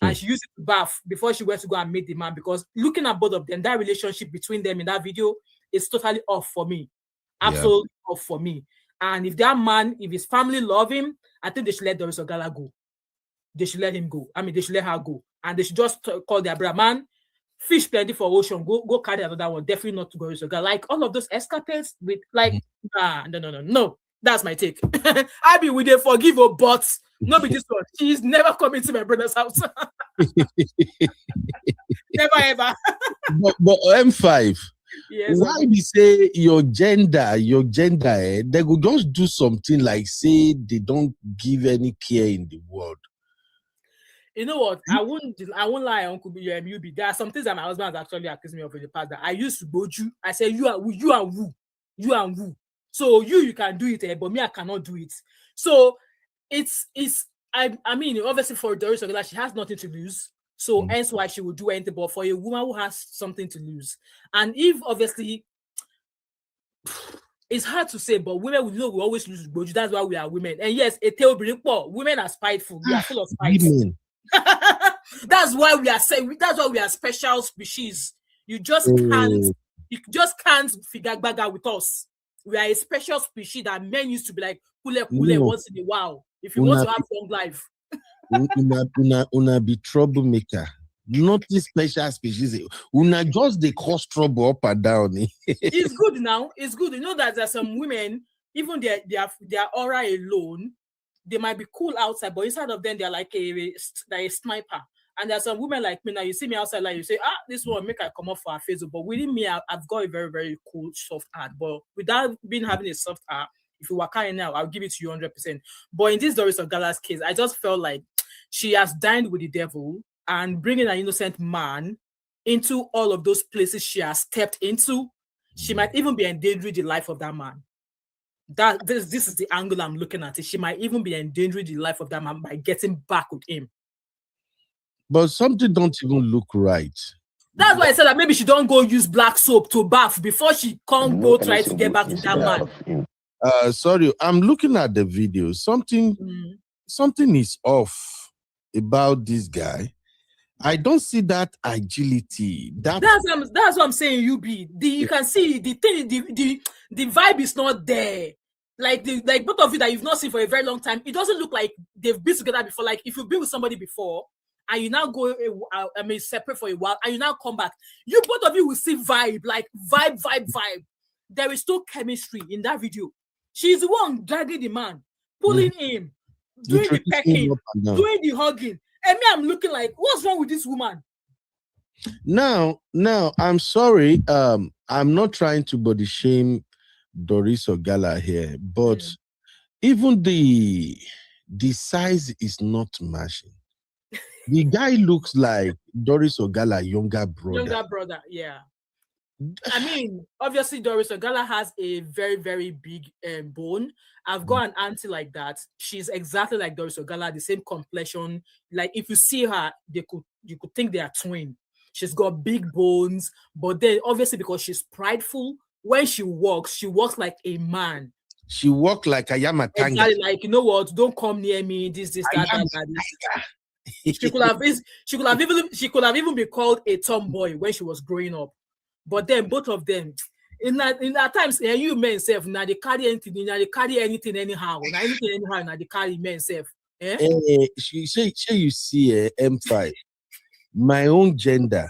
and she used it to bath before she went to go and meet the man, because looking at both of them, that relationship between them in that video is totally off for me. Absolutely off for me. And if that man, if his family love him, I think they should let Doris Ogala go. They should let him go. I mean, they should let her go. And they should just call their brother, man, fish plenty for ocean, go carry another one. Definitely not to Doris Ogala. Like all of those escapades with no. That's my take. I be with a forgive her, but not be this one. She's never coming to my brother's house. Never ever. but M5. Yes, why we say your gender, they could just do something like say they don't give any care in the world. You know what? I won't lie, Uncle UB. There are some things that my husband has actually accused me of in the past that I used to go you. I said, you and who. So you can do it, but me, I cannot do it. So I mean, obviously for Doris Ogala, she has nothing to lose. So hence why she would do anything. But for a woman who has something to lose, and if obviously it's hard to say, but women we always lose. That's why we are women. And yes, women are spiteful. We are full of spite. That's why we are saying. That's why we are special species. You just can't figure baga with us. We are a special species that men used to be like kule once in a while. If you want to have long life. Una be troublemaker. Not this special species. Una just they cause trouble up and down. It's good now. It's good. You know that there's some women, even their aura alone, they might be cool outside, but inside of them they're like a sniper. And there's some women like me now. You see me outside, like you say, this one make I come up for our face. But within me, I've got a very, very cool soft heart. But without having a soft heart, if you were carrying now, I'll give it to you 100%. But in this Doris Ogala's case, I just felt like she has dined with the devil and bringing an innocent man into all of those places she has stepped into. She might even be endangering the life of that man. This is the angle I'm looking at it. She might even be endangering the life of that man by getting back with him. But something don't even look right. That's why I said that maybe she don't go use black soap to bath before she can't go try to get back with that man. Sorry, I'm looking at the video. Something is off about this guy. I don't see that agility. That's what I'm saying. You can see the thing. The vibe is not there. Like both of you that you've not seen for a very long time. It doesn't look like they've been together before. Like if you've been with somebody before and you now go, separate for a while and you now come back, you both of you will see vibe. There is no chemistry in that video. She's the one dragging the man, pulling him, doing the pecking, doing the hugging. And me, I'm looking like, what's wrong with this woman? Now, I'm sorry. I'm not trying to body shame Doris Ogala here, but even the size is not matching. The guy looks like Doris Ogala younger brother. Yeah. I mean, obviously, Doris Ogala has a very, very big bone. I've got an auntie like that. She's exactly like Doris Ogala, the same complexion. Like if you see her, you could think they are twin. She's got big bones, but then obviously because she's prideful, when she walks like a man. She walked like a Yamatanga. Exactly, like, you know what? Don't come near me. This, that. She could have even been called a tomboy when she was growing up. But then both of them, in that times, you men self now they carry anything, they carry anything anyhow. Now anything anyhow, now they carry men self. You see M5. My own gender.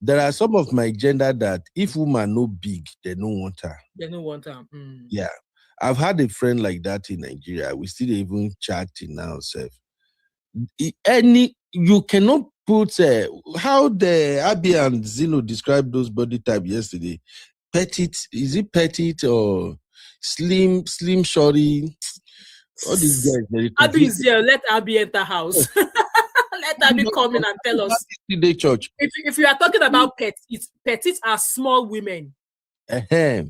There are some of my gender that if woman no big, they don't want her. They don't want her. Yeah. I've had a friend like that in Nigeria. We still even chatting now, self. You cannot put how the Abby and Zeno described those body type yesterday. Petite, is it petite or slim, shorty? All these guys. Abby is here. Let Abby enter house. Let Abby come in and tell us. Church. If you are talking about petite are small women. They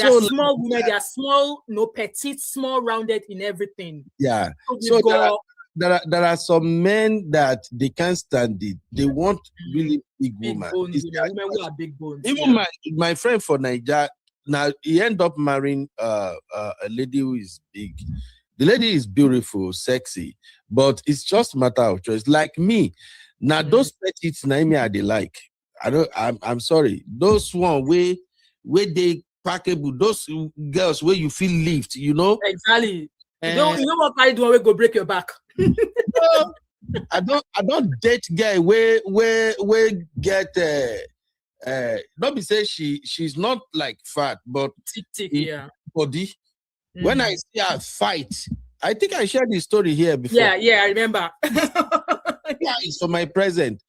are small women. They are small, petite, small, rounded in everything. Yeah. So there are some men that they can't stand it. They want really big women. Women who are big bones. Even my friend for Nigeria, now he ended up marrying a lady who is big. The lady is beautiful, sexy, but it's just a matter of choice. Like me, now those petites, Naomi are they like. I'm sorry. Those one where they packable, those girls where you feel lift, you know. Exactly. You know what I do when we go break your back. No, I don't date guy where get don't be say she's not like fat, but thick, body. When I see her fight, I think I shared this story here before. Yeah, I remember. Yeah, it's for my present.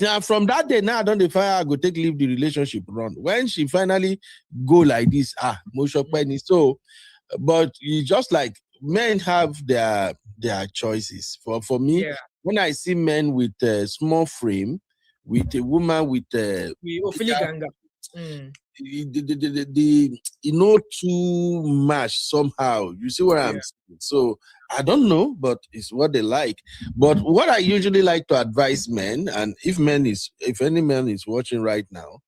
Now from that day, now I don't fire. I go take leave the relationship run. When she finally go like this, motion penny. So, but you just like men have their For me, when I see men with a small frame, with a woman with the too much somehow. You see what I'm saying? So I don't know, but it's what they like. But what I usually like to advise men, and if any man is watching right now,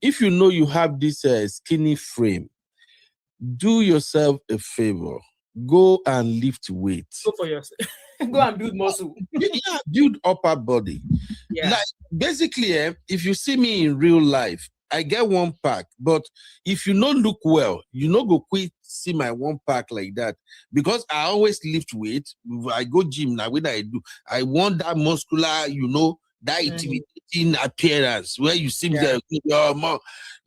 if you know you have this skinny frame, do yourself a favor. Go and lift weight. Go for yourself. Go and build muscle. Yeah, build upper body. Yeah. Like basically, if you see me in real life, I get one pack, but if you don't look well, you no go quit see my one pack like that, because I always lift weight. I go gym now. What I do, I want that muscular, that intimidating appearance where you see me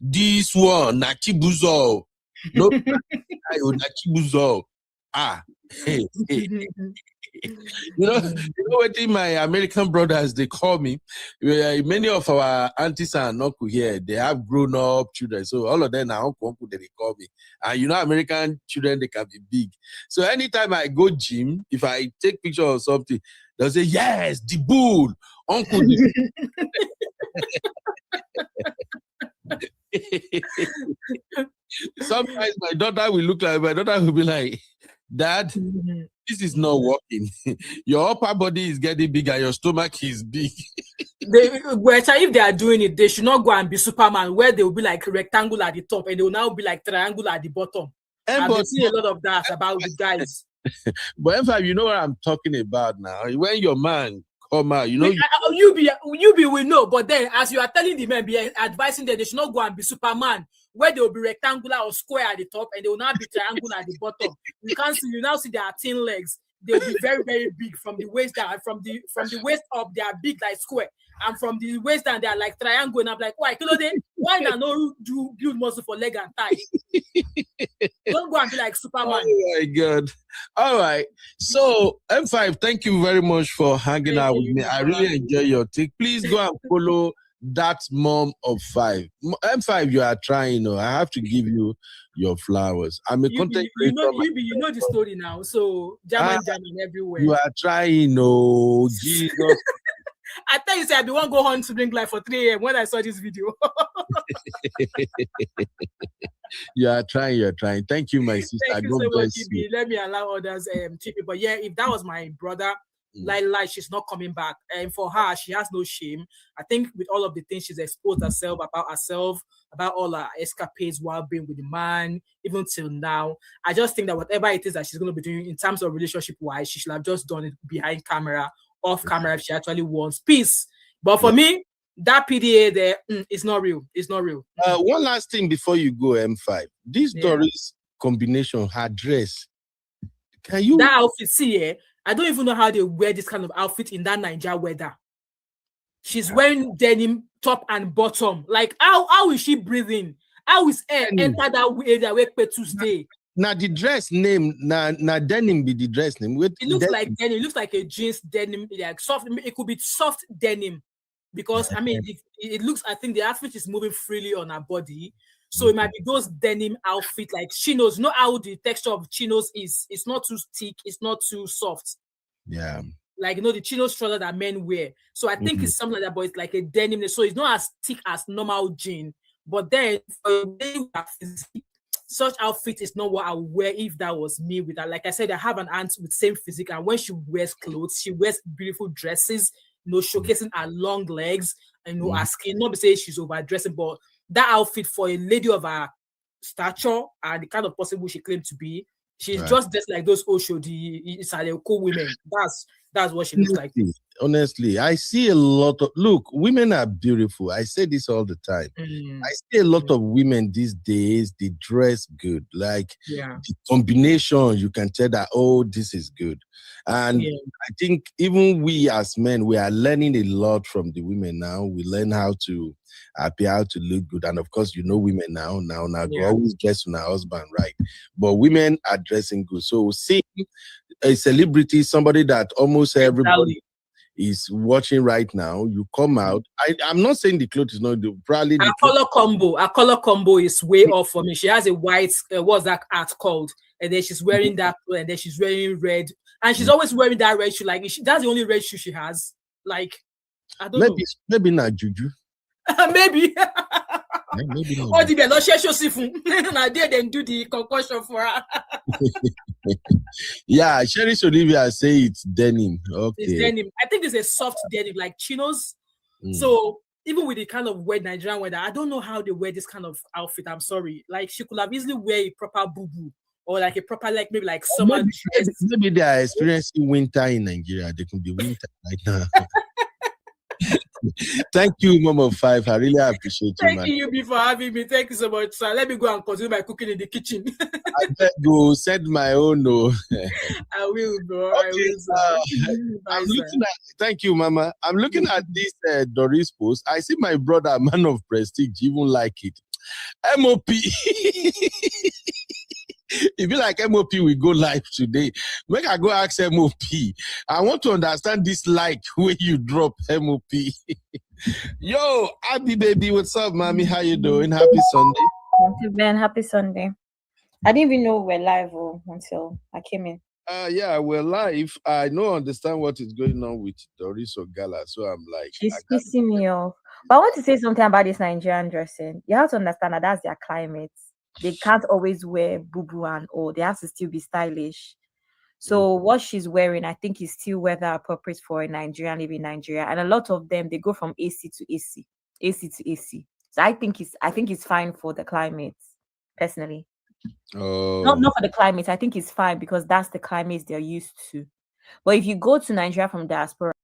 this one nachibuzo, no, nachibuzo. Hey. You know what my American brothers, they call me. Many of our aunties and uncle here, they have grown up children. So all of them are uncle, they call me. And American children, they can be big. So anytime I go gym, if I take picture or something, they'll say, yes, the bull, uncle. Sometimes my daughter will be like, Dad, this is not working. Your upper body is getting bigger, your stomach is big. If they are doing it, they should not go and be Superman, where they will be like rectangle at the top and they will now be like triangle at the bottom. And I see a lot of that about the guys. But in fact, you know what I'm talking about now. When your man come out, you will know. But then, as you are telling the men, be advising them, they should not go and be Superman, where they will be rectangular or square at the top and they will not be triangular at the bottom. You now see their thin legs. They will be very, very big from the waist down. From the waist up, they are big like square. And from the waist down, they are like triangle. And I'm like, why not do build muscle for leg and thigh? Don't go and be like Superman. Oh my God. All right. So M5, thank you very much for hanging out with me. I really enjoy your take. Please go and follow that mom of 5. M5, you are trying. I have to give you your flowers. I'm a content creator. You know the story now. So German everywhere. You are trying. Jesus. I tell you, I've been one go on to drink life for 3 a.m. when I saw this video. You are trying. Thank you, my sister. Thank you God so much, bless Ibi. you. Let me allow others tip it. But yeah, if that was my brother, like she's not coming back. And for her, she has no shame. I think with all of the things she's exposed herself, about all her escapades while being with the man, even till now, I just think that whatever it is that she's going to be doing in terms of relationship-wise, she should have just done it behind camera, off camera, if she actually wants peace. But for me, that PDA there is not real. It's not real. One last thing before you go, M5. This Doris combination, her dress. Can you... That outfit, see, I don't even know how they wear this kind of outfit in that Niger weather. She's wearing denim top and bottom. Like, how is she breathing? How is air enter that area where Tuesday? Now the dress name, now denim be the dress name. It looks like denim. It looks like a jeans denim, like soft. It could be soft denim, because I mean, it looks. I think the outfit is moving freely on her body, so it might be those denim outfit like chinos. You know how the texture of chinos is? It's not too thick. It's not too soft. Yeah. Like, you know, the chinos trouser that men wear. So I think it's something like that, but it's like a denim. So it's not as thick as normal jean. But then such outfit is not what I would wear if that was me with her. Like I said, I have an aunt with same physique, and when she wears clothes, she wears beautiful dresses, you know, showcasing her long legs and, you know, her skin. Not to say she's overdressing, but that outfit for a lady of her stature and the kind of person who she claimed to be, she's just like those Oshodi, it's a cool women. That's what she looks like. Honestly, I see a lot of women are beautiful. I say this all the time. I see a lot of women these days, they dress good. Like the combination, you can tell that, oh, this is good. And I think even we as men, we are learning a lot from the women now. We learn how to appear, how to look good. And of course, you know, women now go always dress on her husband, right? But women are dressing good. So seeing a celebrity, somebody that almost everybody is watching right now, you come out. I'm not saying the clothes is not probably the color combo is way off for me. She has a white what's that art called, and then she's wearing that, and then she's wearing red, and she's always wearing that red shoe. Like that's the only red shoe she has. Like I don't know. Maybe not juju. Maybe. Maybe not. Or did they not share now they then do the concussion for her. Yeah, Cherish Olivia say it's denim. Okay. It's denim. I think it's a soft denim, like chinos. So even with the kind of wet Nigerian weather, I don't know how they wear this kind of outfit. I'm sorry. Like she could have easily wear a proper boo-boo or like a proper maybe like summer dress. Maybe they are experiencing winter in Nigeria. They could be winter right now. Thank you, Mom of Five. I really appreciate you. Thank you for having me. Thank you so much, sir. Let me go and continue my cooking in the kitchen. I better go set my own. No. I will, bro. Okay, I will. I'm looking at. Thank you, Mama. I'm looking at this Doris post. I see my brother, man of prestige, even like it. MOP. If you like MOP, we go live today. Make I go ask MOP. I want to understand this like where you drop MOP. Yo, Abby baby, what's up, mommy? How you doing? Happy Sunday. Thank you, Ben. Happy Sunday. I didn't even know we're live until I came in. Yeah, we're live. I don't understand what is going on with Doris Ogala, so I'm like, she's pissing me off. But I want to say something about this Nigerian dressing. You have to understand that that's their climate. They can't always wear boo-boo and all. They have to still be stylish. So what she's wearing, I think, is still weather appropriate for a Nigerian living in Nigeria. And a lot of them, they go from AC to AC, AC to AC. So I think it's fine for the climate, personally. Oh. Not for the climate. I think it's fine because that's the climate they're used to. But if you go to Nigeria from diaspora,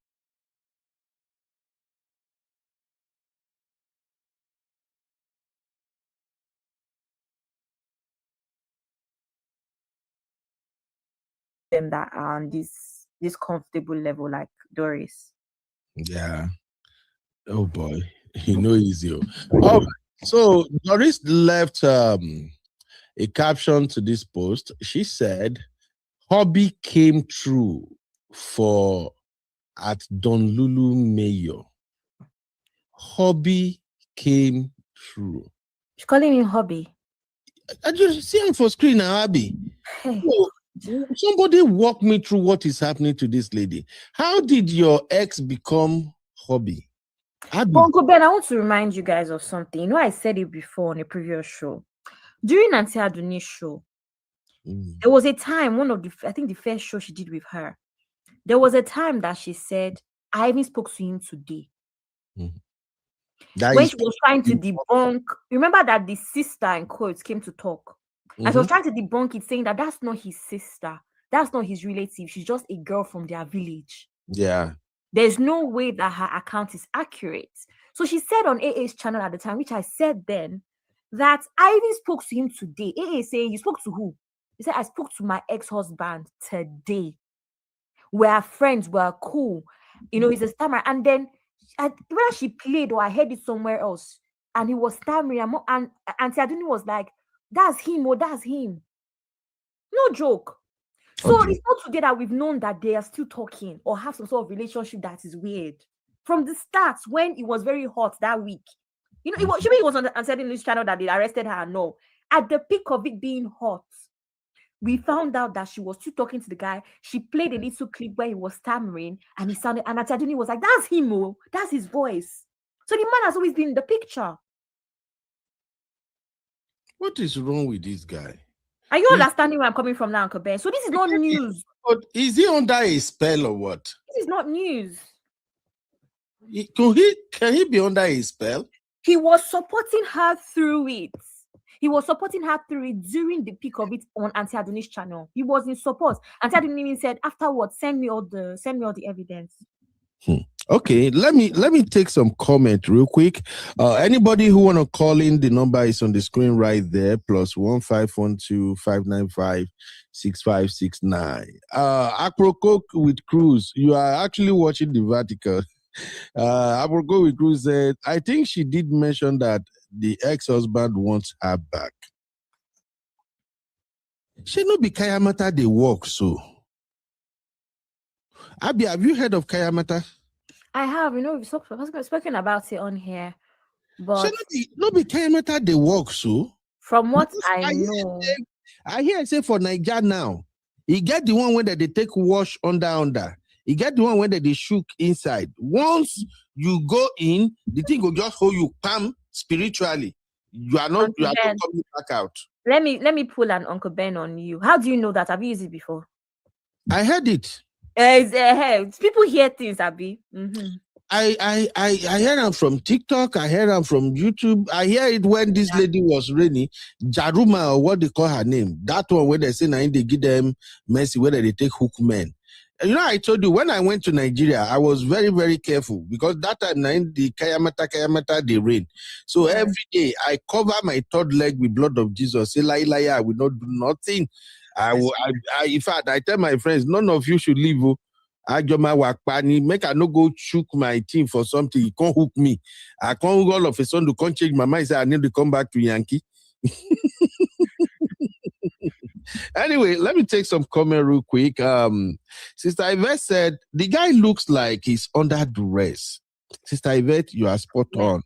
them that are on this comfortable level, like Doris. Yeah. Oh boy, you know easy. Oh, so Doris left a caption to this post. She said, "Hobby came true for at Don Lulu Mayor. Hobby came true." She's calling me hobby. I just see him for screen now, Abby. Hey. So, somebody walk me through what is happening to this lady. How did your ex become hobby? But Uncle Ben, I want to remind you guys of something. You know, I said it before on a previous show. During Auntie Aduni's show, there was a time, I think the first show she did with her, there was a time that she said, I even spoke to him today. When she was trying to debunk, remember that the sister in quotes came to talk. And she was trying to debunk it, saying that that's not his sister. That's not his relative. She's just a girl from their village. Yeah. There's no way that her account is accurate. So she said on AA's channel at the time, which I said then, that I even spoke to him today. AA saying, you spoke to who? He said, I spoke to my ex-husband today. We're friends, we're cool. You know, he's a stammerer. And then whether she played or I heard it somewhere else, and he was stammering, and Auntie Aduni was like, that's him, or that's him. No joke. So it's not today that we've known that they are still talking or have some sort of relationship that is weird. From the start, when it was very hot that week, you know, it was on the Auntie Aduni's channel that they arrested her. No, at the peak of it being hot, we found out that she was still talking to the guy. She played a little clip where he was stammering, and he sounded, and Auntie Aduni was like, that's him, oh, that's his voice. So the man has always been in the picture. What is wrong with this guy? Are you understanding where I'm coming from now, Uncle Ben? So this is not news. Is he under a spell or what? This is not news. Can he be under a spell? He was supporting her through it. He was supporting her through it during the peak of it on Auntie Aduni's channel. He was in support. Auntie Aduni even said, afterwards, send me all the evidence. Okay, let me take some comment real quick. Anybody who want to call in, the number is on the screen right there, +1512 595 6569. Aproko with Cruz, you are actually watching the Vatican. Aproko with Cruz said, I think she did mention that the ex-husband wants her back. She no be Kayamata they work so. Abi, have you heard of Kayamata? I have, you know, we've spoken about it on here. But no be Kayamata they work so. From what I know. I hear say for Nigeria now, you get the one where they take wash under. You get the one where they shook inside. Once you go in, the thing will just hold you palm spiritually. You are not coming back out. Let me pull an Uncle Ben on you. How do you know that? Have you used it before? I heard it. People hear things, Abby. I hear them from TikTok. I hear them from YouTube. I hear it when this lady was raining, Jaruma, or what they call her name. That one where they say now they give them mercy, whether they take hook men. You know, I told you when I went to Nigeria, I was very, very careful because that time the Kayamata, they rain. So every day I cover my third leg with blood of Jesus. Say, I will not do nothing. In fact, I tell my friends, none of you should leave. Make I no go choke my team for something. You can't hook me. I can't all of a sudden to can't change my mind. Say I need to come back to Yankee. Anyway, let me take some comment real quick. Sister Yvette said the guy looks like he's under duress. Sister Yvette, you are spot on.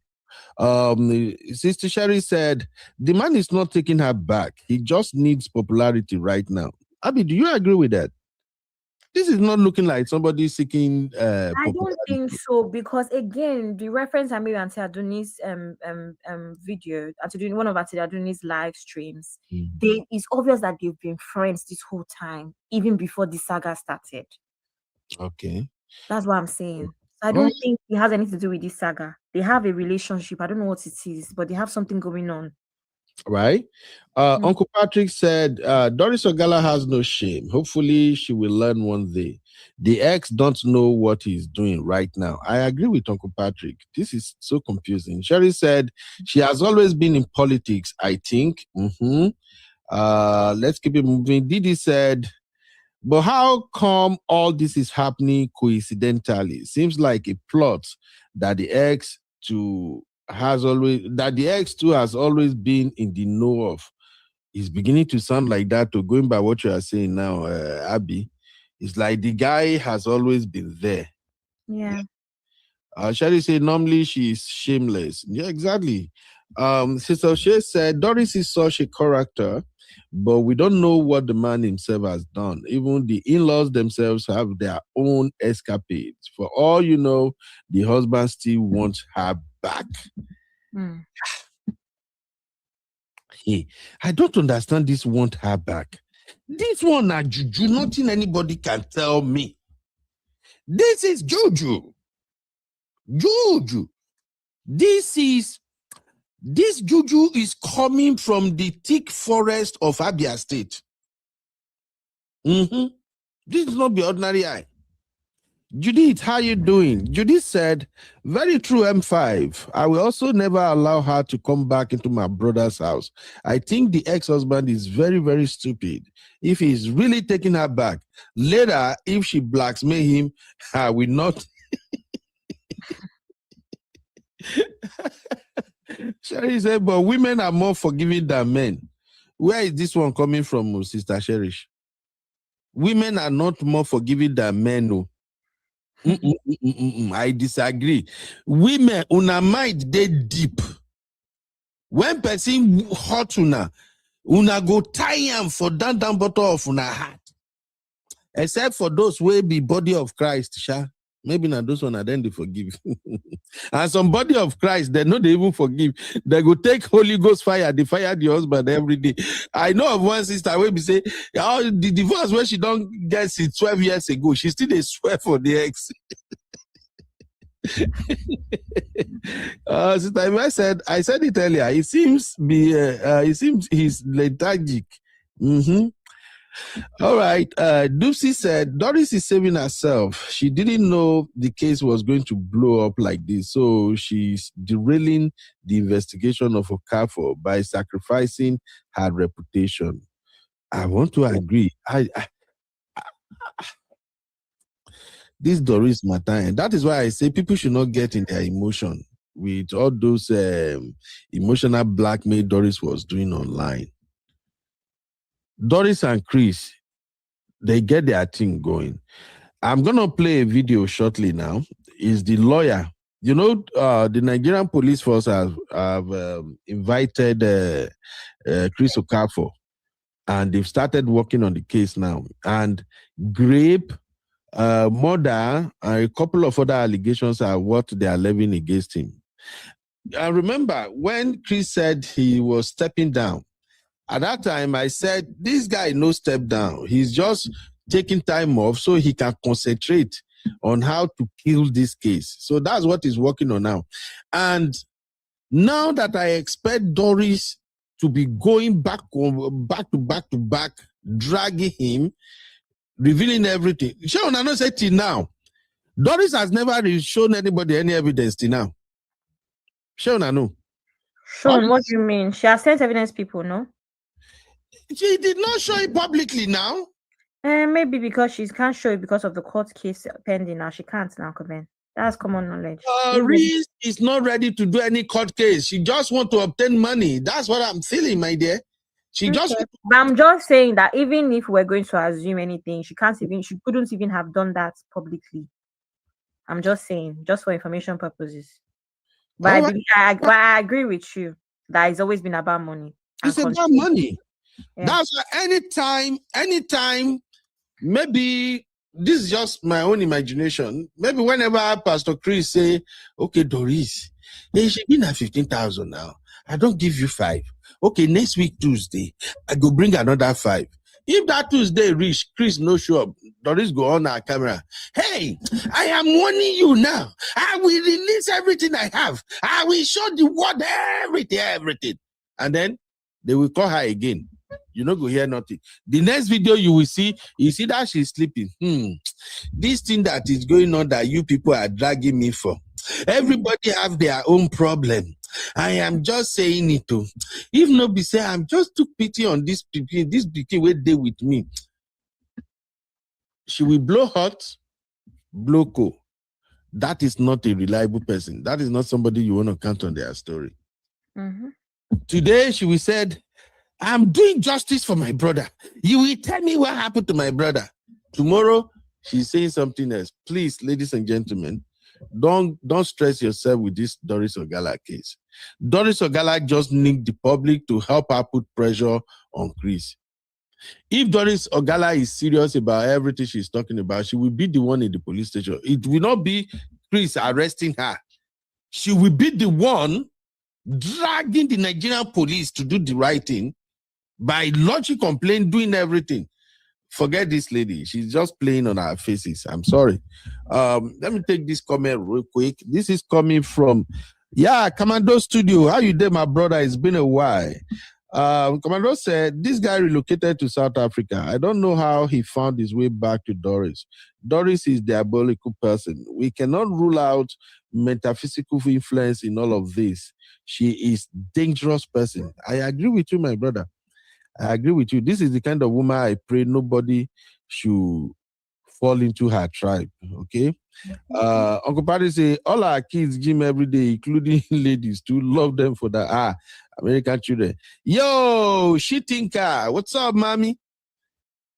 Sister Sherry said the man is not taking her back. He just needs popularity right now. Abby, do you agree with that? This is not looking like somebody seeking I don't think so, because again, the reference I made on Auntie Aduni's video, one of Auntie Aduni's live streams, it's obvious that they've been friends this whole time, even before the saga started. Okay. That's what I'm saying. I don't think it has anything to do with this saga. They have a relationship. I don't know what it is, but they have something going on. Right. Uncle Patrick said, Doris Ogala has no shame. Hopefully she will learn one day. The ex don't know what he's doing right now. I agree with Uncle Patrick. This is so confusing. Sherry said she has always been in politics, I think. Let's keep it moving. Didi said, but how come all this is happening coincidentally? Seems like a plot that the ex too has always been in the know of. It's beginning to sound like that. To going by what you are saying now, Abby, it's like the guy has always been there. Yeah. Sherry said normally she's shameless. Yeah, exactly. Sister O'Shea said Doris is such a character, but we don't know what the man himself has done. Even the in-laws themselves have their own escapades. For all you know, the husband still wants her back. Hey, I don't understand this want her back. This one na juju, nothing anybody can tell me. This is juju. Juju. This juju is coming from the thick forest of Abia State. This is not the ordinary eye. Judith, how you doing? Judith said, very true, M5. I will also never allow her to come back into my brother's house. I think the ex-husband is very, very stupid. If he's really taking her back, later, if she blackmail him, I will not. Sherry said, but women are more forgiving than men. Where is this one coming from, Sister Cherish? Women are not more forgiving than men, no. I disagree. Women, una mind they deep. When person hot una go tie am for down bottle of una heart. Except for those who be body of Christ, sha. Maybe not those one, then they forgive. And some body of Christ, they know they even forgive. They go take Holy Ghost fire, they fire the husband every day. I know of one sister where we say, oh, the divorce where she don't get it 12 years ago, she still they swear for the ex. Sister, I said it earlier. It seems he's lethargic. All right. Dupsy said Doris is saving herself. She didn't know the case was going to blow up like this, so she's derailing the investigation of Okafor by sacrificing her reputation. I want to agree. This Doris Martin, that is why I say people should not get in their emotion with all those emotional blackmail Doris was doing online. Doris and Chris, they get their thing going. I'm going to play a video shortly now. Is the lawyer. You know, the Nigerian police force have invited Chris Okafor, and they've started working on the case now. And rape, murder, and a couple of other allegations are what they are levying against him. I remember when Chris said he was stepping down, at that time, I said, this guy no step down. He's just taking time off so he can concentrate on how to kill this case. So that's what he's working on now. And now that I expect Doris to be going back to back, dragging him, revealing everything. Shaun, I know say till now, Doris has never shown anybody any evidence till now. Shaun, I know. Shaun, what do you mean? She has sent evidence people, no? She did not show it publicly now. Maybe because she can't show it because of the court case pending now. She can't now, comment. That's common knowledge. Reese is not ready to do any court case. She just wants to obtain money. That's what I'm feeling, my dear. But I'm just saying that even if we're going to assume anything, she couldn't even have done that publicly. I'm just saying, just for information purposes. But I agree with you that it's always been about money. It's about money. Yeah. That's why anytime, maybe this is just my own imagination. Maybe whenever Pastor Chris say, okay, Doris, they should be at 15,000 now. I don't give you 5. Okay, next week, Tuesday, I go bring another 5. If that Tuesday reach, Chris no show up, Doris go on our camera. Hey, I am warning you now. I will release everything I have. I will show the world everything. And then they will call her again. You no go hear nothing. The next video you will see that she's sleeping. This thing that is going on that you people are dragging me for. Everybody have their own problem. I am just saying it too. If not be say, I'm just took pity on this pikin where they with me. She will blow hot, blow cold. That is not a reliable person. That is not somebody you want to count on their story. Today she will said, I'm doing justice for my brother. You will tell me what happened to my brother. Tomorrow, she's saying something else. Please, ladies and gentlemen, Don't stress yourself with this Doris Ogala case. Doris Ogala just need the public to help her put pressure on Chris. If Doris Ogala is serious about everything she's talking about, she will be the one in the police station. It will not be Chris arresting her. She will be the one dragging the Nigerian police to do the right thing by lodging complaint, doing everything. Forget this lady. She's just playing on our faces. I'm sorry. Let me take this comment real quick. This is coming from, Commando Studio. How you doing, my brother? It's been a while. Commando said, this guy relocated to South Africa. I don't know how he found his way back to Doris. Doris is a diabolical person. We cannot rule out metaphysical influence in all of this. She is dangerous person. I agree with you, my brother. I agree with you. This is the kind of woman I pray nobody should fall into her tribe. Okay. Uncle Patty say all our kids gym every day, including ladies, to love them for that. American children. Yo, Shitinka, what's up, mommy?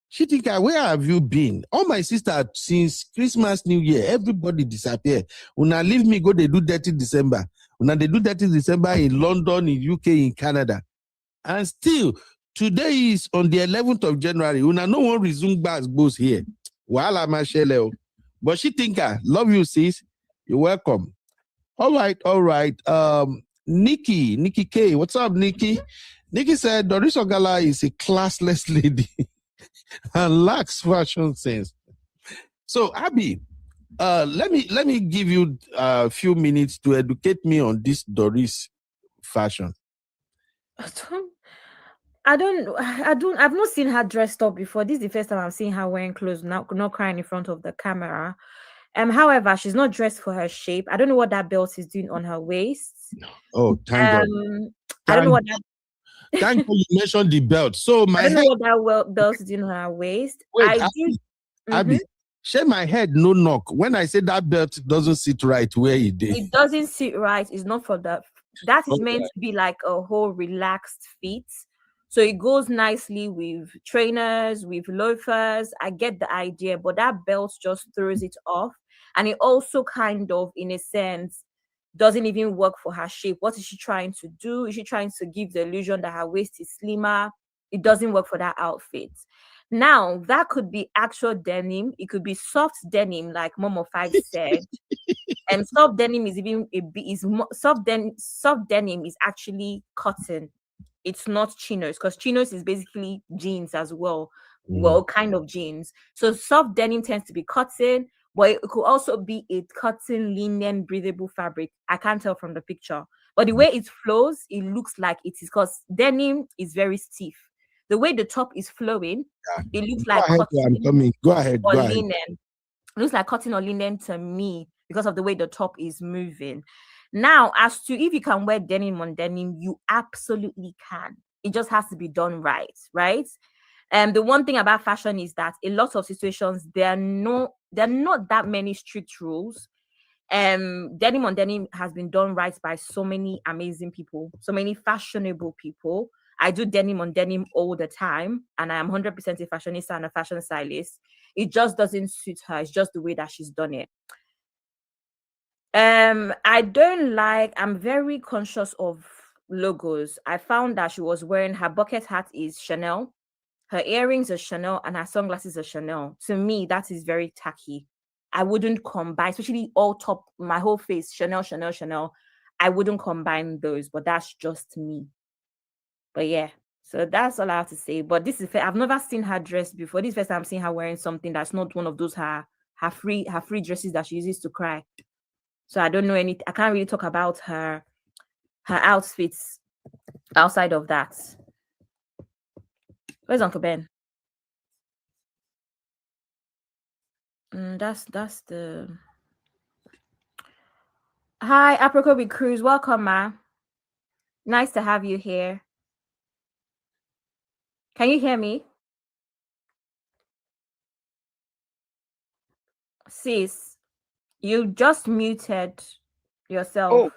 Shitinka, where have you been? All my sisters since Christmas, New Year, everybody disappear. When I leave me, go they do 30 December. When they do 30 December in London, in UK, in Canada, and still. Today is on the 11th of January. No one resume both here. While I'm a but she think love you, sis. You're welcome. All right. Nikki K. What's up, Nikki? Nikki said Doris Ogala is a classless lady and lacks fashion sense. So Abby, let me give you a few minutes to educate me on this Doris fashion. I've not seen her dressed up before. This is the first time I'm seeing her wearing clothes, not crying in front of the camera. However, she's not dressed for her shape. I don't know what that belt is doing on her waist. Oh, thank God. I don't know what that. Thank you mentioned the belt. So I don't know what that belt is doing on her waist. Wait, Abby, share my head, no knock. When I say that belt doesn't sit right where it is. It doesn't sit right. It's not for that. That is meant to be like a whole relaxed fit. So it goes nicely with trainers, with loafers. I get the idea, but that belt just throws it off. And it also kind of, in a sense, doesn't even work for her shape. What is she trying to do? Is she trying to give the illusion that her waist is slimmer? It doesn't work for that outfit. Now, that could be actual denim. It could be soft denim, like Momo 5 said. And soft denim is soft denim is actually cotton. It's not chinos, because chinos is basically jeans as well. Well, kind of jeans. So soft denim tends to be cotton, but it could also be a cotton, linen, breathable fabric. I can't tell from the picture, but the way it flows, it looks like it is, because denim is very stiff. The way the top is flowing, it looks like cotton. Go ahead. Linen. It looks like cotton or linen to me because of the way the top is moving. Now, as to if you can wear denim on denim, you absolutely can. It just has to be done right? The one thing about fashion is that a lot of situations, there are not that many strict rules. Denim on denim has been done right by so many amazing people, so many fashionable people. I do denim on denim all the time, and I am 100% a fashionista and a fashion stylist. It just doesn't suit her. It's just the way that she's done it. I'm very conscious of logos. I found that she was wearing, her bucket hat is Chanel, her earrings are Chanel, and her sunglasses are Chanel. To me, that is very tacky. I wouldn't combine, especially all top, my whole face, Chanel. I wouldn't combine those, but that's just me. But yeah, so that's all I have to say. But this is I've never seen her dressed before. This is the first time I'm seeing her wearing something that's not one of those her free dresses that she uses to cry. So I don't know anything. I can't really talk about her outfits outside of that. Where's Uncle Ben? That's the. Hi, Apricot Cruz. Welcome, ma. Nice to have you here. Can you hear me? Sis, you just muted yourself. Oh,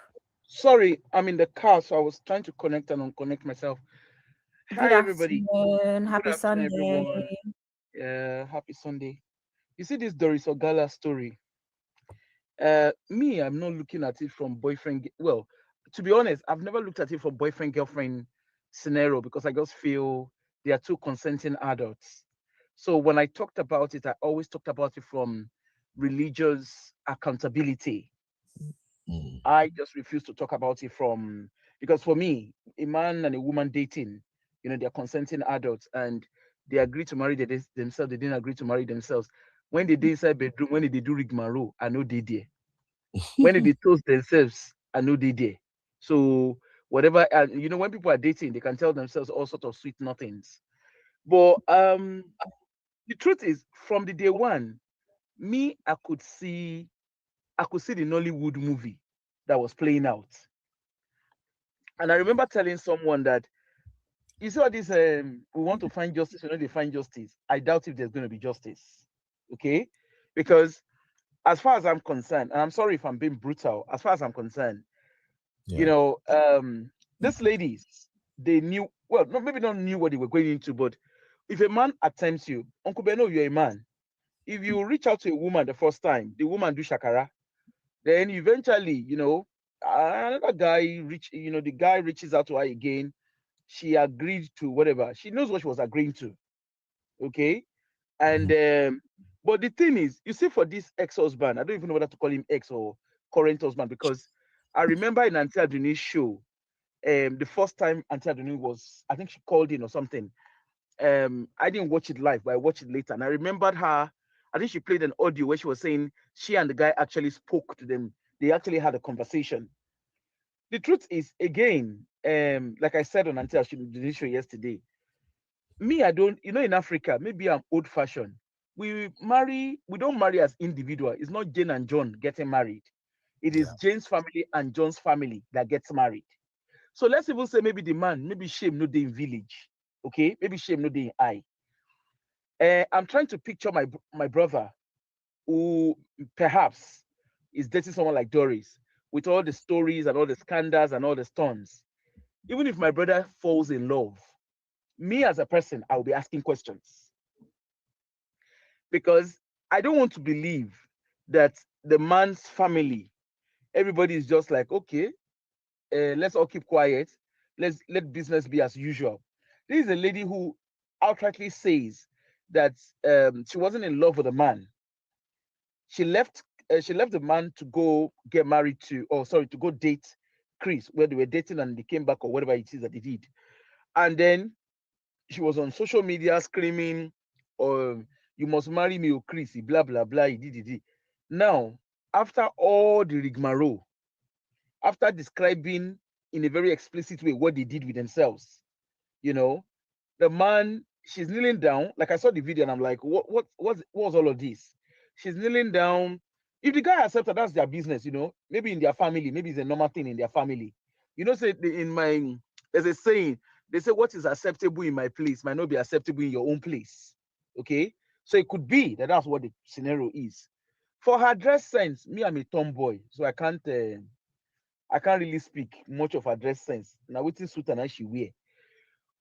sorry. I'm in the car, so I was trying to connect and unconnect myself. Hi, everybody. Happy Sunday. Everyone. Happy Sunday. You see this Doris Ogala story? Me, I'm not looking at it from boyfriend. Well, to be honest, I've never looked at it from boyfriend girlfriend scenario because I just feel they are two consenting adults. So when I talked about it, I always talked about it from religious accountability. I just refuse to talk about it from, because for me, a man and a woman dating, they're consenting adults and they agree to marry themselves. They didn't agree to marry themselves. When they did inside bedroom, when they do rigmarole, I know they there. When they toast themselves, I know they there. So whatever, when people are dating, they can tell themselves all sorts of sweet nothings. But the truth is, from the day one, me, I could see the Nollywood movie that was playing out. And I remember telling someone that, you see what this, we want to find justice, they find justice. I doubt if there's going to be justice. Okay? Because as far as I'm concerned, and I'm sorry if I'm being brutal, as far as I'm concerned, these ladies, they knew, well, maybe not knew what they were going into, but if a man attempts you, Uncle Beno, you're a man. If you reach out to a woman the first time, the woman do shakara, then eventually, another guy the guy reaches out to her again. She agreed to whatever. She knows what she was agreeing to. Okay. And but the thing is, you see, for this ex-husband, I don't even know whether to call him ex or current husband, because I remember in Auntie Aduni's show, the first time Auntie Aduni was, I think she called in or something. I didn't watch it live, but I watched it later. And I remembered her, I think she played an audio where she was saying she and the guy actually spoke to them. They actually had a conversation. The truth is, again, like I said on Auntie Aduni's show yesterday, me, I don't, in Africa, maybe I'm old fashioned. We don't marry as individual. It's not Jane and John getting married. It is Jane's family and John's family that gets married. So let's even say maybe the man, maybe shame no day in village. Okay, maybe shame no day in I. I'm trying to picture my brother who perhaps is dating someone like Doris with all the stories and all the scandals and all the storms. Even if my brother falls in love, me as a person, I'll be asking questions. Because I don't want to believe that the man's family, everybody is just like, okay, let's all keep quiet. Let business be as usual. This is a lady who outrightly says that she wasn't in love with a man. She left the man to go get married to, to go date Chris, where they were dating and they came back or whatever it is that they did. And then she was on social media screaming, you must marry me, oh Chris, blah, blah, blah, he did. Now, after all the rigmarole, after describing in a very explicit way what they did with themselves, the man, she's kneeling down. Like I saw the video and I'm like, what was all of this? She's kneeling down. If the guy accepted, that's their business, maybe in their family, maybe it's a normal thing in their family. Say there's a saying, they say what is acceptable in my place might not be acceptable in your own place. Okay. So it could be that that's what the scenario is. For her dress sense, me, I'm a tomboy, so I can't really speak much of her dress sense. Now, waiting suit and she wear.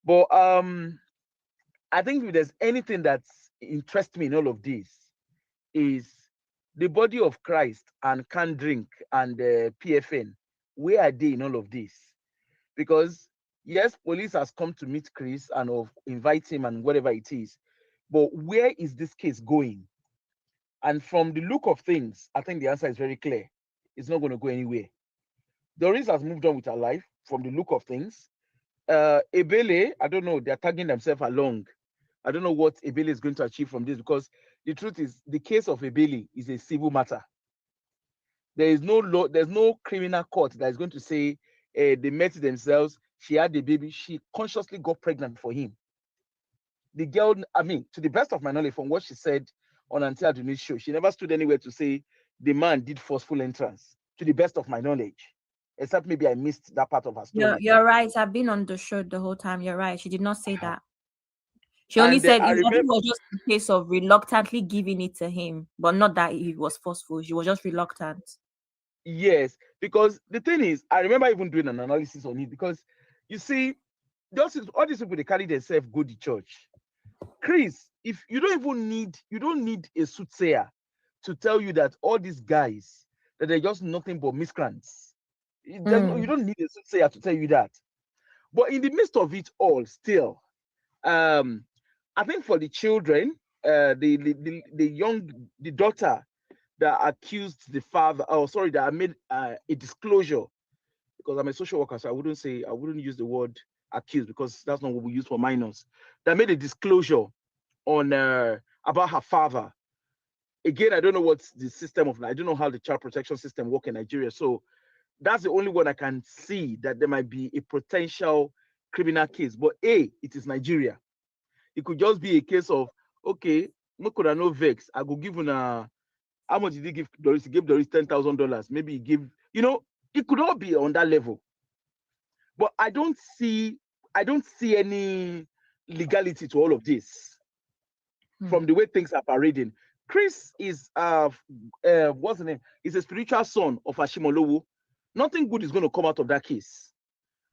But I think if there's anything that interests me in all of this, is the body of Christ and Can Drink and PFN. Where are they in all of this? Because yes, police has come to meet Chris and invite him and whatever it is. But where is this case going? And from the look of things, I think the answer is very clear. It's not going to go anywhere. Doris has moved on with her life from the look of things. Ebele, I don't know, they're tagging themselves along. I don't know what Ebele is going to achieve from this, because the truth is, the case of Ebele is a civil matter. There is no law, there's no criminal court that is going to say they met themselves, she had the baby, she consciously got pregnant for him. The girl, to the best of my knowledge, from what she said on Auntie Aduni's show, she never stood anywhere to say the man did forceful entrance, to the best of my knowledge. Except maybe I missed that part of her story. You're right. I've been on the show the whole time. You're right. She did not say that. She only said it was just a case of reluctantly giving it to him, but not that he was forceful. She was just reluctant. Yes, because the thing is, I remember even doing an analysis on it, because you see, all these people, they carry themselves, go to church. Chris, if you don't need a soothsayer to tell you that all these guys that they're just nothing but miscreants. You don't need a soothsayer to tell you that. But in the midst of it all, still, I think for the children, the daughter that accused the father, that made a disclosure, because I'm a social worker, so I wouldn't use the word accused, because that's not what we use for minors. That made a disclosure on about her father. Again, I don't know what's the system of, I don't know how the child protection system work in Nigeria. So that's the only one I can see that there might be a potential criminal case. But it is Nigeria. It could just be a case of, okay, no vex. I go give how much did he give Doris? He gave Doris $10,000. Maybe he give, it could all be on that level. But I don't see any legality to all of this from the way things are parading. Chris is what's the name? He's a spiritual son of Ashimolowo. Nothing good is going to come out of that case.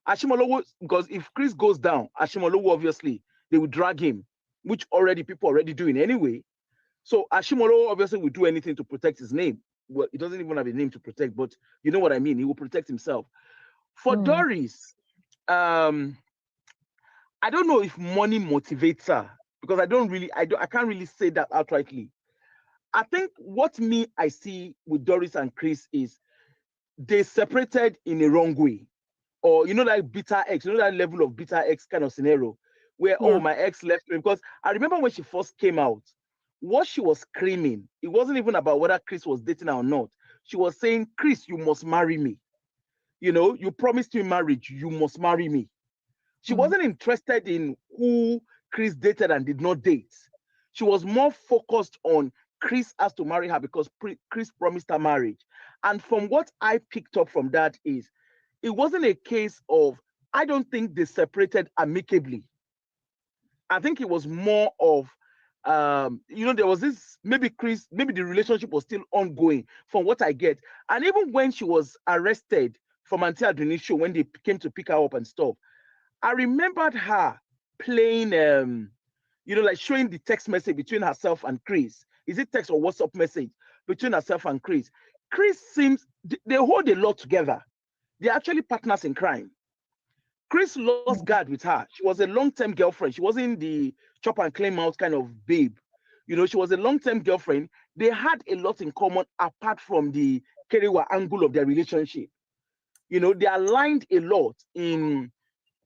Ashimolowo, because if Chris goes down, Ashimolowo, obviously, they will drag him, which people already doing anyway. So Ashimolowo obviously will do anything to protect his name. Well, he doesn't even have a name to protect, but you know what I mean. He will protect himself. For Doris, I don't know if money motivates her, because I can't really say that outrightly. I think what I see with Doris and Chris is they separated in a wrong way. Or, like bitter ex, that level of bitter ex kind of scenario where, my ex left me. Because I remember when she first came out, what she was screaming, it wasn't even about whether Chris was dating her or not. She was saying, Chris, you must marry me. You promised me marriage, you must marry me. She wasn't interested in who Chris dated and did not date. She was more focused on Chris has to marry her because Chris promised her marriage. And from what I picked up from that is, it wasn't a case of, I don't think they separated amicably. I think it was more of, there was this, maybe the relationship was still ongoing from what I get. And even when she was arrested from Auntie Aduni's show, when they came to pick her up and stuff, I remembered her playing, like showing the text message between herself and Chris. Is it text or WhatsApp message between herself and Chris? Chris seems, they hold a lot together. They're actually partners in crime. Chris lost guard with her. She was a long-term girlfriend. She wasn't the chop and claim out kind of babe. She was a long-term girlfriend. They had a lot in common apart from the Kerewa angle of their relationship. They aligned a lot in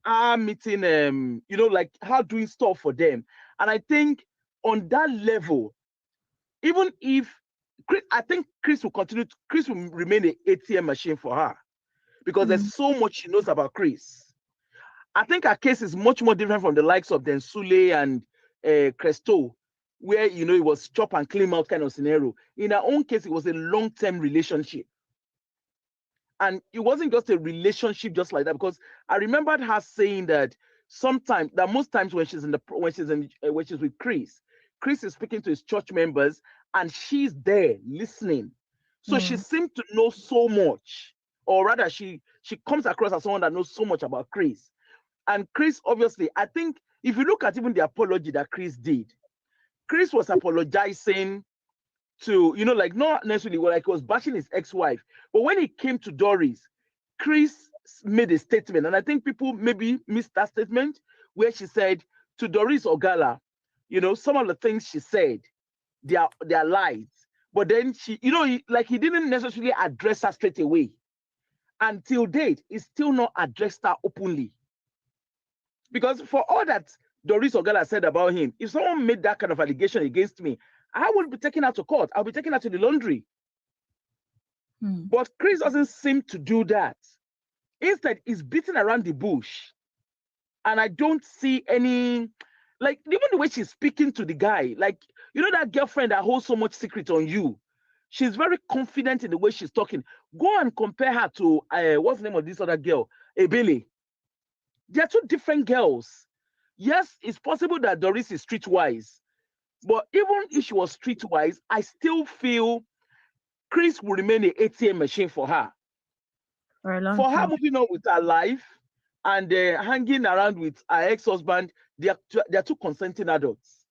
our meeting, like her doing stuff for them. And I think on that level, even if I think Chris will remain an ATM machine for her, because there's so much she knows about Chris. I think her case is much more different from the likes of Densule and Cresto, where it was chop and clean out kind of scenario. In her own case, it was a long-term relationship. And it wasn't just a relationship just like that, because I remembered her saying that most times when she's with Chris is speaking to his church members and she's there listening. So she seemed to know so much, or rather she comes across as someone that knows so much about Chris. And Chris, obviously, I think if you look at even the apology that Chris did, Chris was apologizing to, like not necessarily like he was bashing his ex-wife, but when it came to Doris, Chris made a statement, and I think people maybe missed that statement where she said to Doris Ogala, some of the things she said, they are lies. But then she, he didn't necessarily address her straight away. Until date, he still not addressed her openly. Because for all that Doris Ogala said about him, if someone made that kind of allegation against me, I would be taken out to court. I'll be taken out to the laundry. But Chris doesn't seem to do that. Instead, he's beating around the bush. And I don't see any, like, even the way she's speaking to the guy, like, that girlfriend that holds so much secret on you, she's very confident in the way she's talking. Go and compare her to, what's the name of this other girl? Ebele. They're two different girls. Yes, it's possible that Doris is streetwise. But even if she was streetwise, I still feel Chris will remain an ATM machine for her. For her moving on with her life and hanging around with her ex-husband, they are two consenting adults.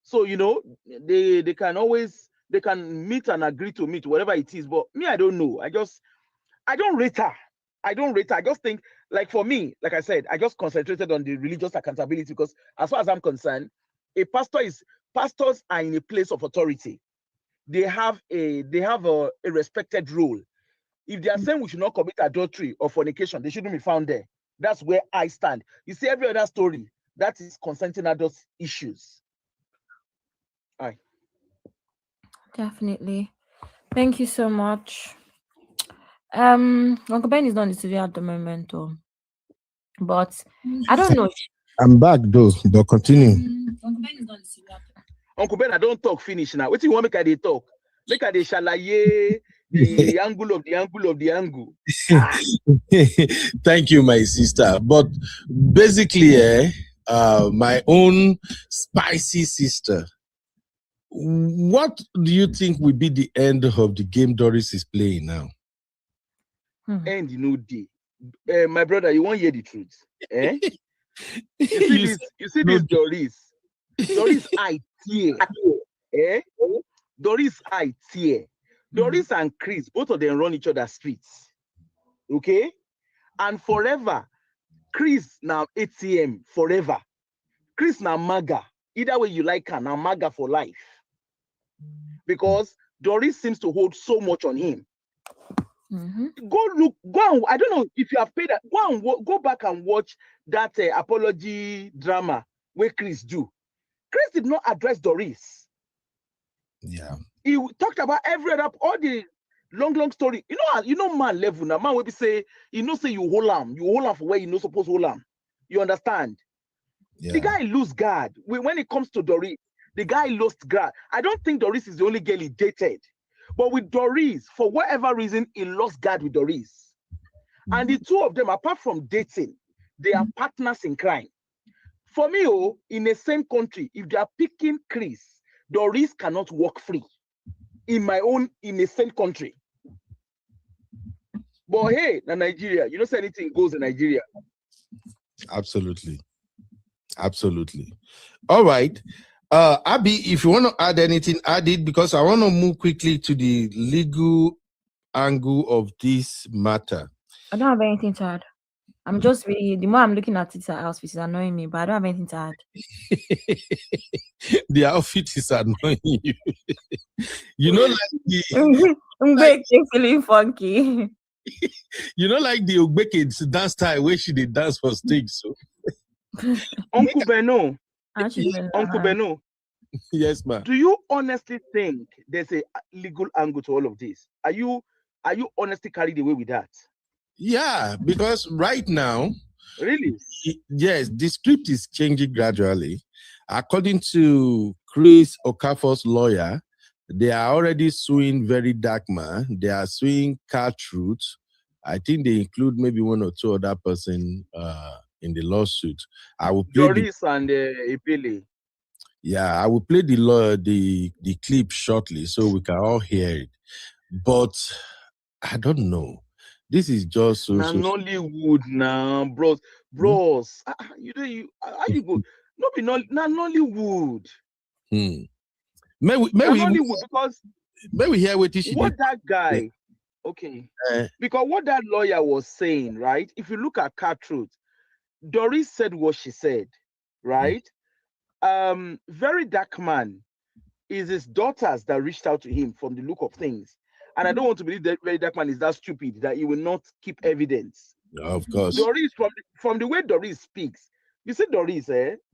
So, they can always they can meet and agree to meet, whatever it is. But me, I don't know. I don't rate her. I don't rate her. I just think, like for me, like I said, I just concentrated on the religious accountability because as far as I'm concerned, pastors are in a place of authority. They have a respected role. If they are saying we should not commit adultery or fornication, they shouldn't be found there. That's where I stand. You see, every other story, that is consenting adults issues. Aye. Definitely. Thank you so much. Uncle Ben is not in the studio at the moment, though. But I don't know. I'm back though, but continue. Uncle Ben is not in the studio. Uncle Ben, I don't talk finish now. What do you want make I talk? Make I shalaye the angle of the angle of the angle. Thank you, my sister. But basically, my own spicy sister. What do you think will be the end of the game Doris is playing now? End, day. My brother, you won't hear the truth. Eh? You see this Doris. Doris I tear. Eh? Doris I tear. Doris and Chris, both of them run each other's streets. Okay? And forever, Chris now ATM forever. Chris now MAGA. Either way you like her, now MAGA for life. Because Doris seems to hold so much on him. Go and, I don't know if you have paid that. Go back and watch that apology drama where Chris do. Chris did not address Doris. Yeah. He talked about all the long story. You know man level now. Man will be say, say you hold on for where you not supposed to hold on. You understand? Yeah. The guy lose guard. When it comes to Doris, the guy lost guard. I don't think Doris is the only girl he dated. But with Doris, for whatever reason, he lost guard with Doris. And the two of them, apart from dating, they are partners in crime. For me, in the same country, if they are picking Chris, Doris cannot walk free. In the same country. But hey, in Nigeria, you don't say anything goes in Nigeria. Absolutely. All right. Abby, if you want to add anything, add it, because I want to move quickly to the legal angle of this matter. I don't have anything to add. I'm just really, the more I'm looking at it, outfit is annoying me, but I don't have anything to add. The outfit is annoying you. You know, like feeling funky. You know, like the Ogbeke dance style where she did dance for stage. So, Uncle Beno. Uncle Beno. Yes, ma'am. Do you honestly think there's a legal angle to all of this? Are you honestly carried away with that? Yeah, because right now, really, yes, the script is changing gradually. According to Chris Okafor's lawyer, they are already suing Very Dark Man. They are suing Car Truth. I think they include maybe one or two other person in the lawsuit. I will play Doris and Epele. Yeah, I will play the clip shortly so we can all hear it. But I don't know. This is just so Nollywood now, bros. How you go? Nollywood. May we hear what that guy? Okay, because what that lawyer was saying, right? If you look at Car Truth, Doris said what she said, right? Very Dark Man is his daughters that reached out to him from the look of things. And I don't want to believe that Very Dark Man is that stupid that he will not keep evidence. Of course. Doris, from the way Doris speaks, you see Doris,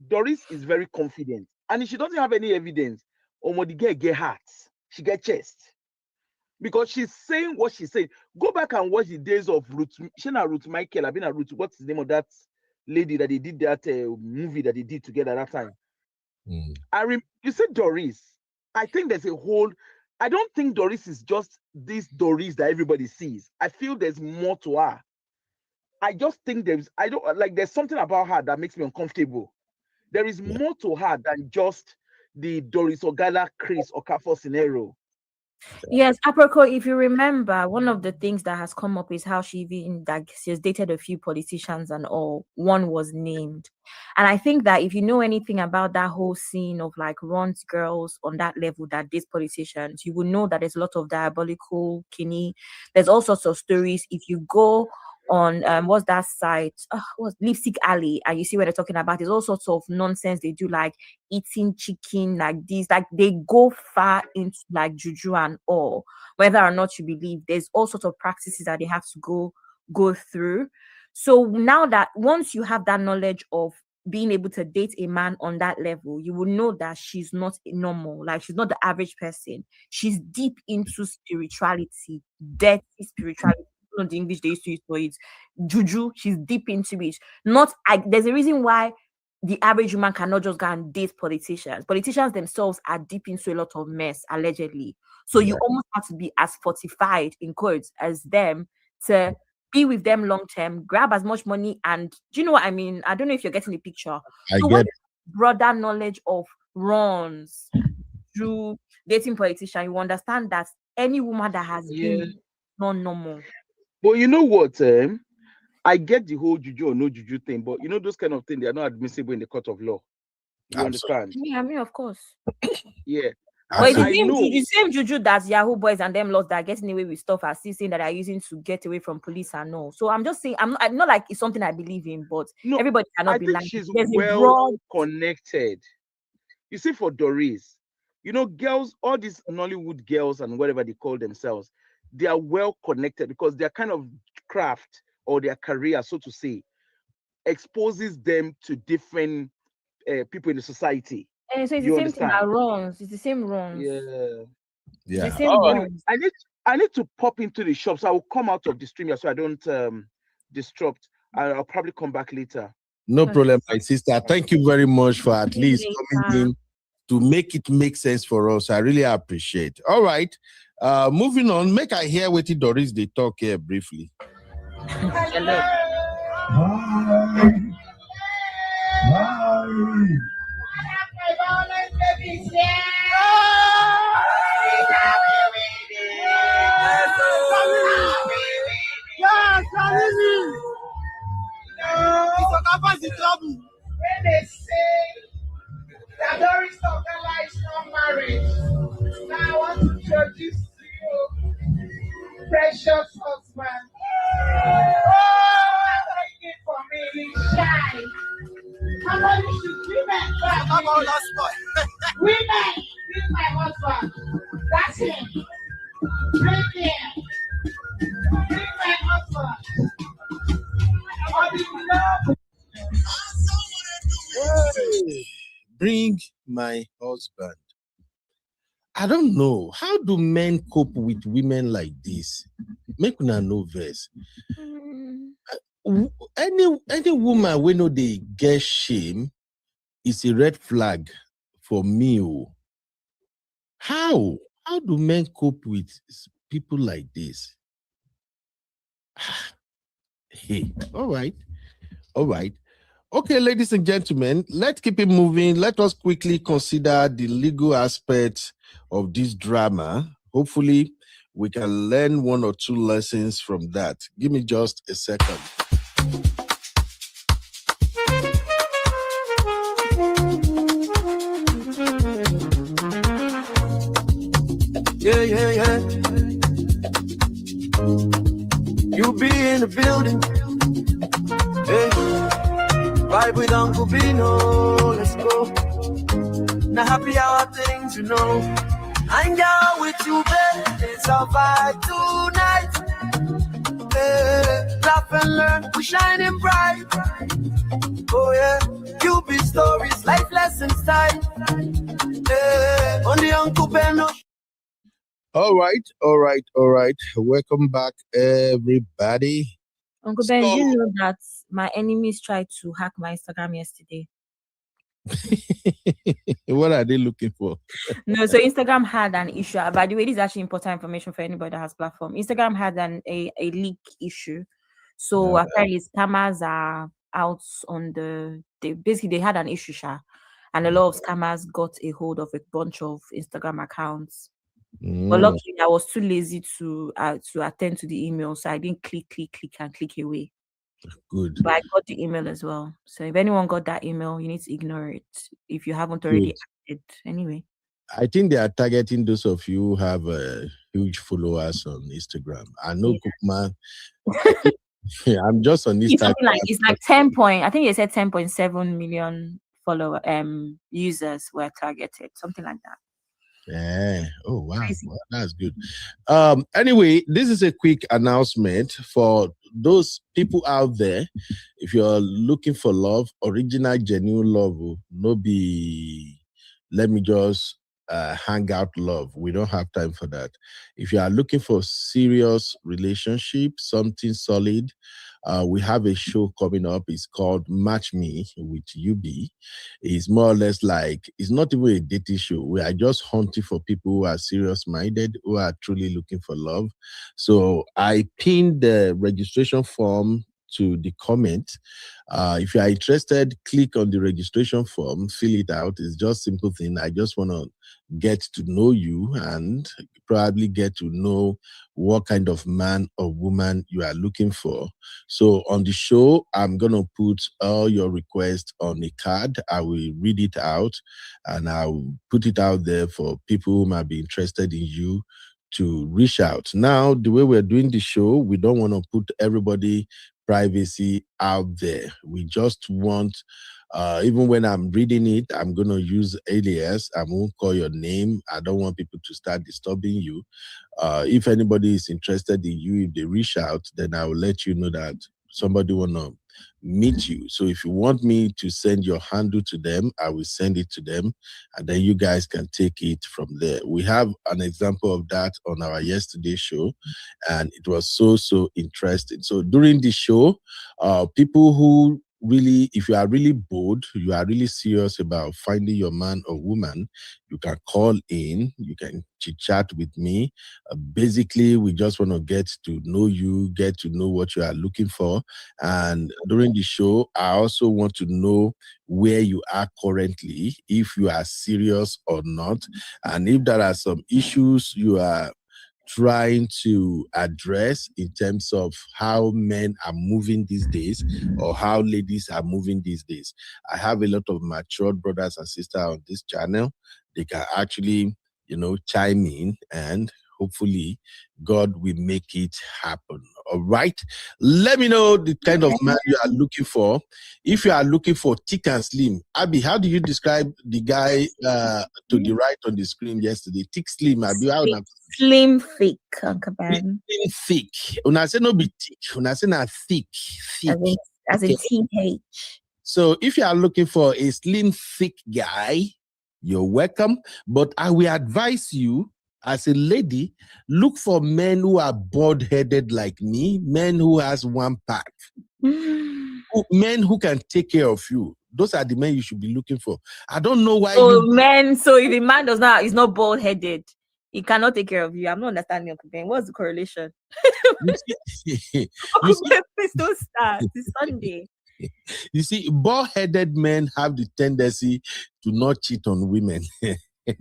Doris is very confident. And if she doesn't have any evidence, the girl get heart. She get chest. Because she's saying what she's saying. Go back and watch the days of Ruth. She not Ruth Michael. I've been at Ruth. What's the name of that lady that they did that movie that they did together that time? You said Doris. I think there's a whole. I don't think Doris is just this Doris that everybody sees. I feel there's more to her. I just think there's something about her that makes me uncomfortable. There is more to her than just the Doris Ogala, Chris Okafor scenario. Yes, apropos, if you remember, one of the things that has come up is how she has dated a few politicians and all. One was named. And I think that if you know anything about that whole scene of like runs girls on that level that these politicians, you will know that there's a lot of diabolical kidney. There's all sorts of stories. If you go on what's that site? What's Lipstick Alley, and you see what they're talking about. There's all sorts of nonsense they do, like eating chicken, like this, like they go far into like juju and all. Whether or not you believe, there's all sorts of practices that they have to go through. So now that once you have that knowledge of being able to date a man on that level, you will know that she's not normal, like she's not the average person. She's deep into spirituality, dirty spirituality. Not the English they used to use for it. Juju, she's deep into it. There's a reason why the average woman cannot just go and date politicians. Politicians themselves are deep into a lot of mess, allegedly. So you almost have to be as fortified in quotes as them to be with them long term, grab as much money, and do you know what I mean? I don't know if you're getting the picture. So when broader knowledge of runs through dating politician, you understand that any woman that has been not normal. But you know what? I get the whole juju or no juju thing, but you know those kind of things, they are not admissible in the court of law. You understand? Yeah, I mean, of course. Yeah. But the same juju that Yahoo boys and them lots that are getting away with stuff are still saying that are using to get away from police and all. So I'm just saying, I'm not like it's something I believe in, but everybody cannot be like. She's well connected. You see, for Doris, you know, girls, all these Nollywood girls and whatever they call themselves, they are well connected because their kind of craft or their career, so to say, exposes them to different people in the society. And so it's the same thing that runs. It's the same runs. Yeah. The same runs. I need to pop into the shop, so I will come out of the stream so I don't disrupt. I'll probably come back later. No problem, my sister. Thank you very much for at least coming in to make it make sense for us. I really appreciate. All right. Moving on, make I hear what Doris they talk here briefly. Hello. When they say that Doris Ogala is not married, now I want to introduce to you precious husband. For me, he's shy. Somebody should women back. Women, this is my husband. That's him. Bring him. Bring my husband. Bring my husband. I don't know. How do men cope with women like this? Make una no verse. Any woman we know they get shame is a red flag for me. How do men cope with people like this? Hey, all right. Okay, ladies and gentlemen, let's keep it moving. Let us quickly consider the legal aspects of this drama. Hopefully, we can learn one or two lessons from that. Give me just a second. Yeah. You be in the building. Hey. Vibe with Uncle Bino, let's go. Now happy hour things, you know. Hang out with you, babe. It's our vibe tonight. Hey, laugh and learn, we shining bright. Oh yeah, you be stories, life lessons time. Hey, on the Uncle Bino. All right. Welcome back, everybody. Uncle Ben, you know that my enemies tried to hack my Instagram yesterday. What are they looking for? No, so Instagram had an issue. By the way, this is actually important information for anybody that has platform. Instagram had a leak issue. So apparently scammers are out on they had an issue, and a lot of scammers got a hold of a bunch of Instagram accounts. But luckily, I was too lazy to attend to the email, so I didn't click away. Good. But I got the email as well. So if anyone got that email, you need to ignore it if you haven't already acted. Anyway. I think they are targeting those of you who have huge followers on Instagram. I know, Cookman. I'm just on Instagram. It's like 10 point. I think they said 10.7 million follower users were targeted, something like that. Yeah. Oh wow. Well, that's good. Anyway, this is a quick announcement for those people out there. If you're looking for love, original, genuine love, no be. Let me just hang out love. We don't have time for that. If you are looking for serious relationship, something solid, we have a show coming up. It's called Match Me with UB. It's more or less like, it's not even a dating show. We are just hunting for people who are serious-minded, who are truly looking for love. So I pinned the registration form to the comment. If you are interested, click on the registration form, fill it out. It's just simple thing. I just want to get to know you and probably get to know what kind of man or woman you are looking for. So on the show, I'm going to put all your requests on a card. I will read it out and I'll put it out there for people who might be interested in you to reach out. Now, the way we're doing the show, we don't want to put everybody privacy out there. We just want, even when I'm reading it, I'm going to use alias. I won't call your name. I don't want people to start disturbing you. If anybody is interested in you, if they reach out, then I will let you know that somebody want to meet you. So if you want me to send your handle to them, I will send it to them, and then you guys can take it from there. We have an example of that on our yesterday show, and it was so interesting. So during the show, people who really, if you are really bold, you are really serious about finding your man or woman, you can call in, you can chit-chat with me. Basically, we just want to get to know you, get to know what you are looking for. And during the show, I also want to know where you are currently, if you are serious or not. And if there are some issues you are trying to address in terms of how men are moving these days or how ladies are moving these days. I have a lot of matured brothers and sisters on this channel. They can actually, chime in, and hopefully God will make it happen. All right. Let me know the kind of man you are looking for. If you are looking for thick and slim, Abby, how do you describe the guy to the right on the screen yesterday? Thick, slim, Abby. Slim, thick, Uncle Ben. Slim, thick. When I say no be thick, when I say not thick. As in TH. So if you are looking for a slim, thick guy, you're welcome. But I will advise you, as a lady, look for men who are bald-headed like me, men who has one pack, men who can take care of you. Those are the men you should be looking for. I don't know why. So if a man is not bald-headed, he cannot take care of you. I'm not understanding. What's the correlation? Please don't start. It's Sunday. You see, bald-headed men have the tendency to not cheat on women.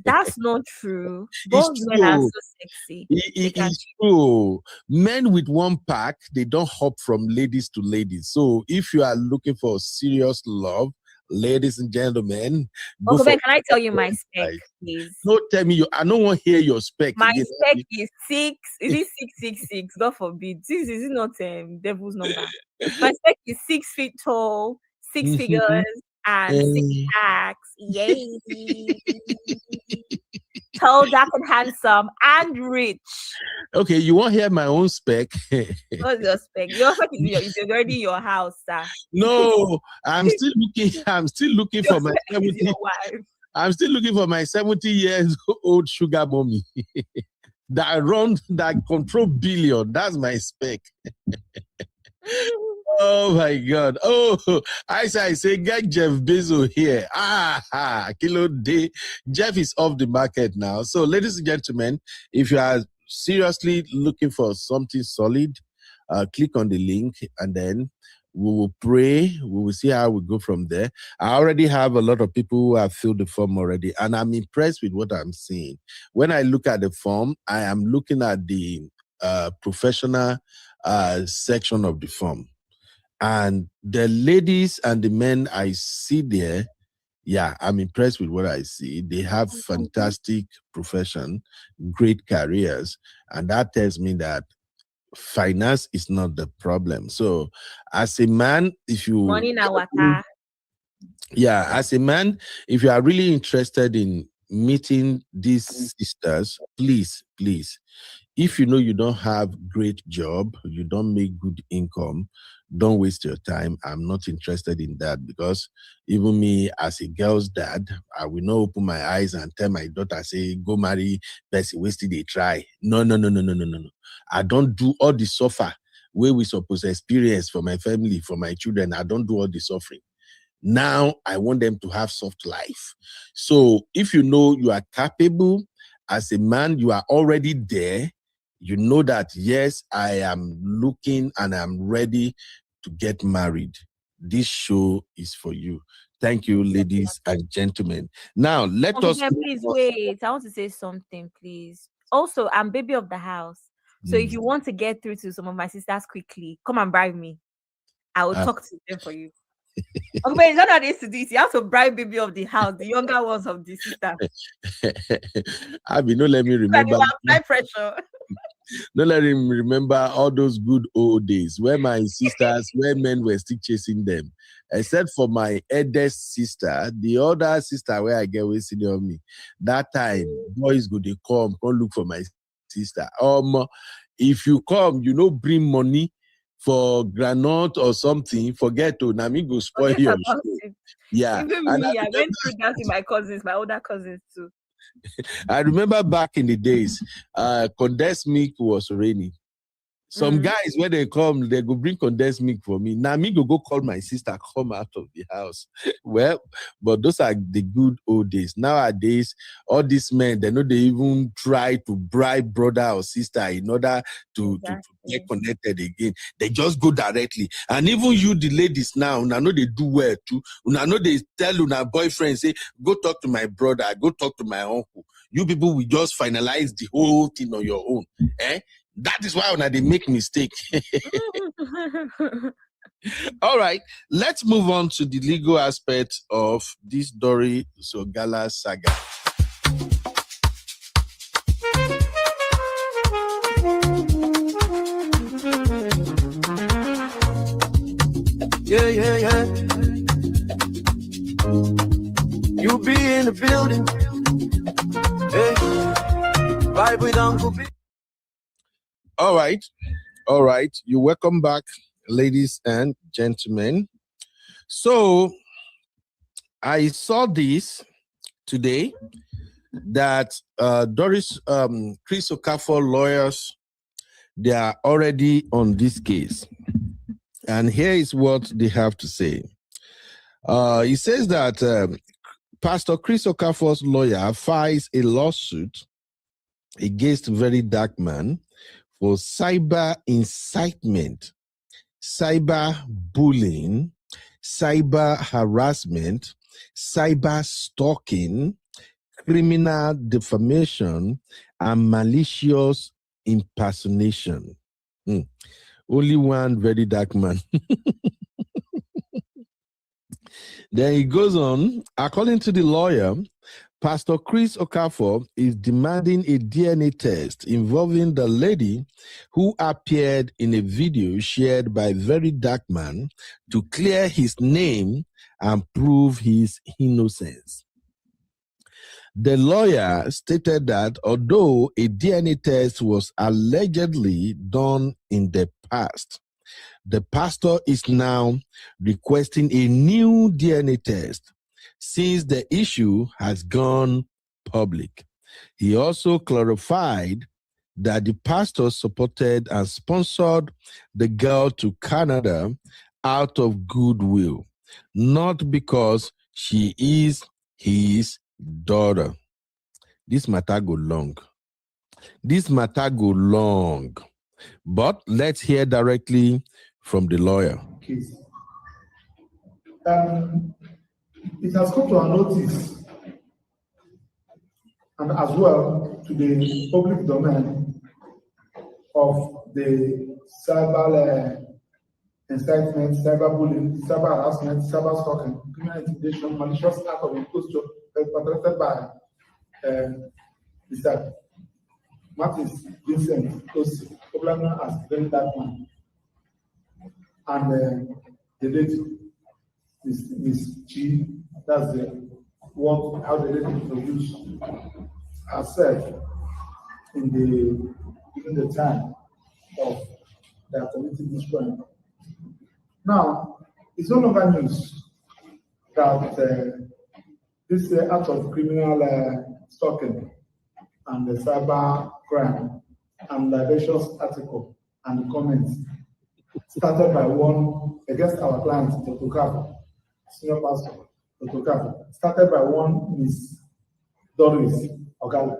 That's not true. Both men are so sexy. It's true. Men with one pack, they don't hop from ladies to ladies. So if you are looking for serious love, ladies and gentlemen, can I tell you my spec, please? No, tell me I don't want to hear your spec. My spec is 6. Is it 666? God forbid. This is not devil's number. My spec is 6 feet tall, 6 figures, and 6 packs. Yay! Tall, dark, and handsome, and rich. Okay, you want to hear my own spec? What's your spec? Your spec is already your house, sir. No, I'm still looking for my 70. I'm still looking for my 70 years old sugar mommy that control billion. That's my spec. Oh my God. Oh, I say, get Jeff Bezos here. Kilo day. Jeff is off the market now. So, ladies and gentlemen, if you are seriously looking for something solid, click on the link, and then We will pray. We will see how we go from there. I already have a lot of people who have filled the form already, and I'm impressed with what I'm seeing. When I look at the form, I am looking at the professional section of the form. And the ladies and the men I see there, yeah, I'm impressed with what I see. They have fantastic profession, great careers, and that tells me that finance is not the problem. So as a man, if you money now water. Yeah, as a man, if you are really interested in meeting these sisters, please, if you know you don't have great job, you don't make good income, don't waste your time. I'm not interested in that, because even me as a girl's dad, I will not open my eyes and tell my daughter, say, go marry person, wasted they try. No. I don't do all the suffer where we supposed to experience for my family, for my children. I don't do all the suffering. Now I want them to have soft life. So if you know you are capable as a man, you are already there, you know that, yes, I am looking and I'm ready to get married. This show is for you. Thank you, ladies and gentlemen. Now, let us... Please wait. I want to say something, please. Also, I'm baby of the house. So if you want to get through to some of my sisters quickly, come and bribe me. I will talk to them for you. Okay, it's not how they used to do it. You have to bribe baby of the house, the younger ones of the sister. Abby, no, let me remember. Apply pressure. Don't let him remember all those good old days where my sisters, where men were still chasing them. Except for my eldest sister, the other sister where I get with senior on me. That time, boys go, they come look for my sister. If you come, bring money for granite or something, forget to Nami go spoil your show. Yeah. Even me, I went through that with my cousins, my older cousins too. I remember back in the days, condensed milk was raining. Some guys, when they come, they go bring condensed milk for me. Now me go call my sister, come out of the house. Well, but those are the good old days. Nowadays, all these men, they even try to bribe brother or sister in order to get connected again. They just go directly. And even you, the ladies now, I know they do well too. I know they tell una boyfriend, say, go talk to my brother, go talk to my uncle. You people will just finalize the whole thing on your own. That is why they make mistake. All right, let's move on to the legal aspect of this Doris Ogala saga. Yeah. You be in the building. Hey, vibe with Uncle B. All right. You're welcome back, ladies and gentlemen. So I saw this today that Doris, Chris Okafor lawyers, they are already on this case. And here is what they have to say. He says that Pastor Chris Okafor's lawyer files a lawsuit against Very Dark Man for cyber incitement, cyber bullying, cyber harassment, cyber stalking, criminal defamation, and malicious impersonation. Only one Very Dark Man. Then he goes on, according to the lawyer, Pastor Chris Okafor is demanding a DNA test involving the lady who appeared in a video shared by Very Dark Man to clear his name and prove his innocence. The lawyer stated that although a DNA test was allegedly done in the past, the pastor is now requesting a new DNA test since the issue has gone public. He also clarified that the pastor supported and sponsored the girl to Canada out of goodwill, not because she is his daughter. This matter go long. But let's hear directly from the lawyer. Case. It has come to our notice and as well to the public domain of the cyber incitement, cyberbullying, cyber harassment, cyber stalking, criminal intimidation, malicious act of imposture perpetrated by Mr. Martins Vincent Osi, popularly known as Very Dark Man, and the lady, Miss G, that's how the lady introduced herself during the time of their committing this crime. Now, it's no longer news that this act of criminal stalking and the cyber crime and libelous article and comments started by one against our client, Dr. Kafu, senior pastor, Dr. Kafu, started by one Miss Doris, Ogala,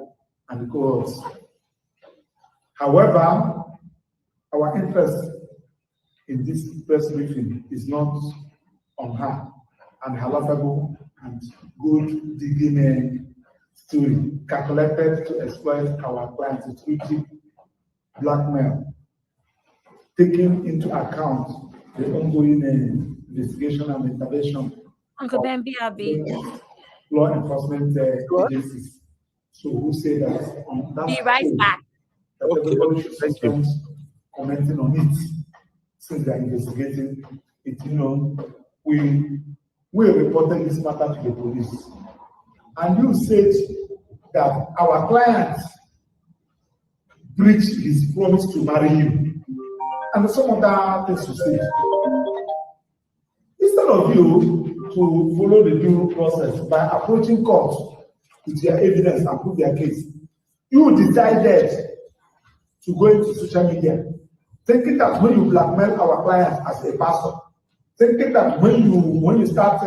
and the cohorts. However, our interest in this press briefing is not on her and her laughable and good digging story calculated to exploit our clients through deep blackmail, taking into account the ongoing investigation and intervention of law enforcement agencies. So who say that on that be right back. That everybody should suspend commenting on it since they are investigating it. We reported this matter to the police, and you said that our client breached his promise to marry you, and some other things to say. Instead of you to follow the due process by approaching court with their evidence and prove their case, you decided to go into social media, thinking that when you blackmail our client as a pastor, thinking that when you start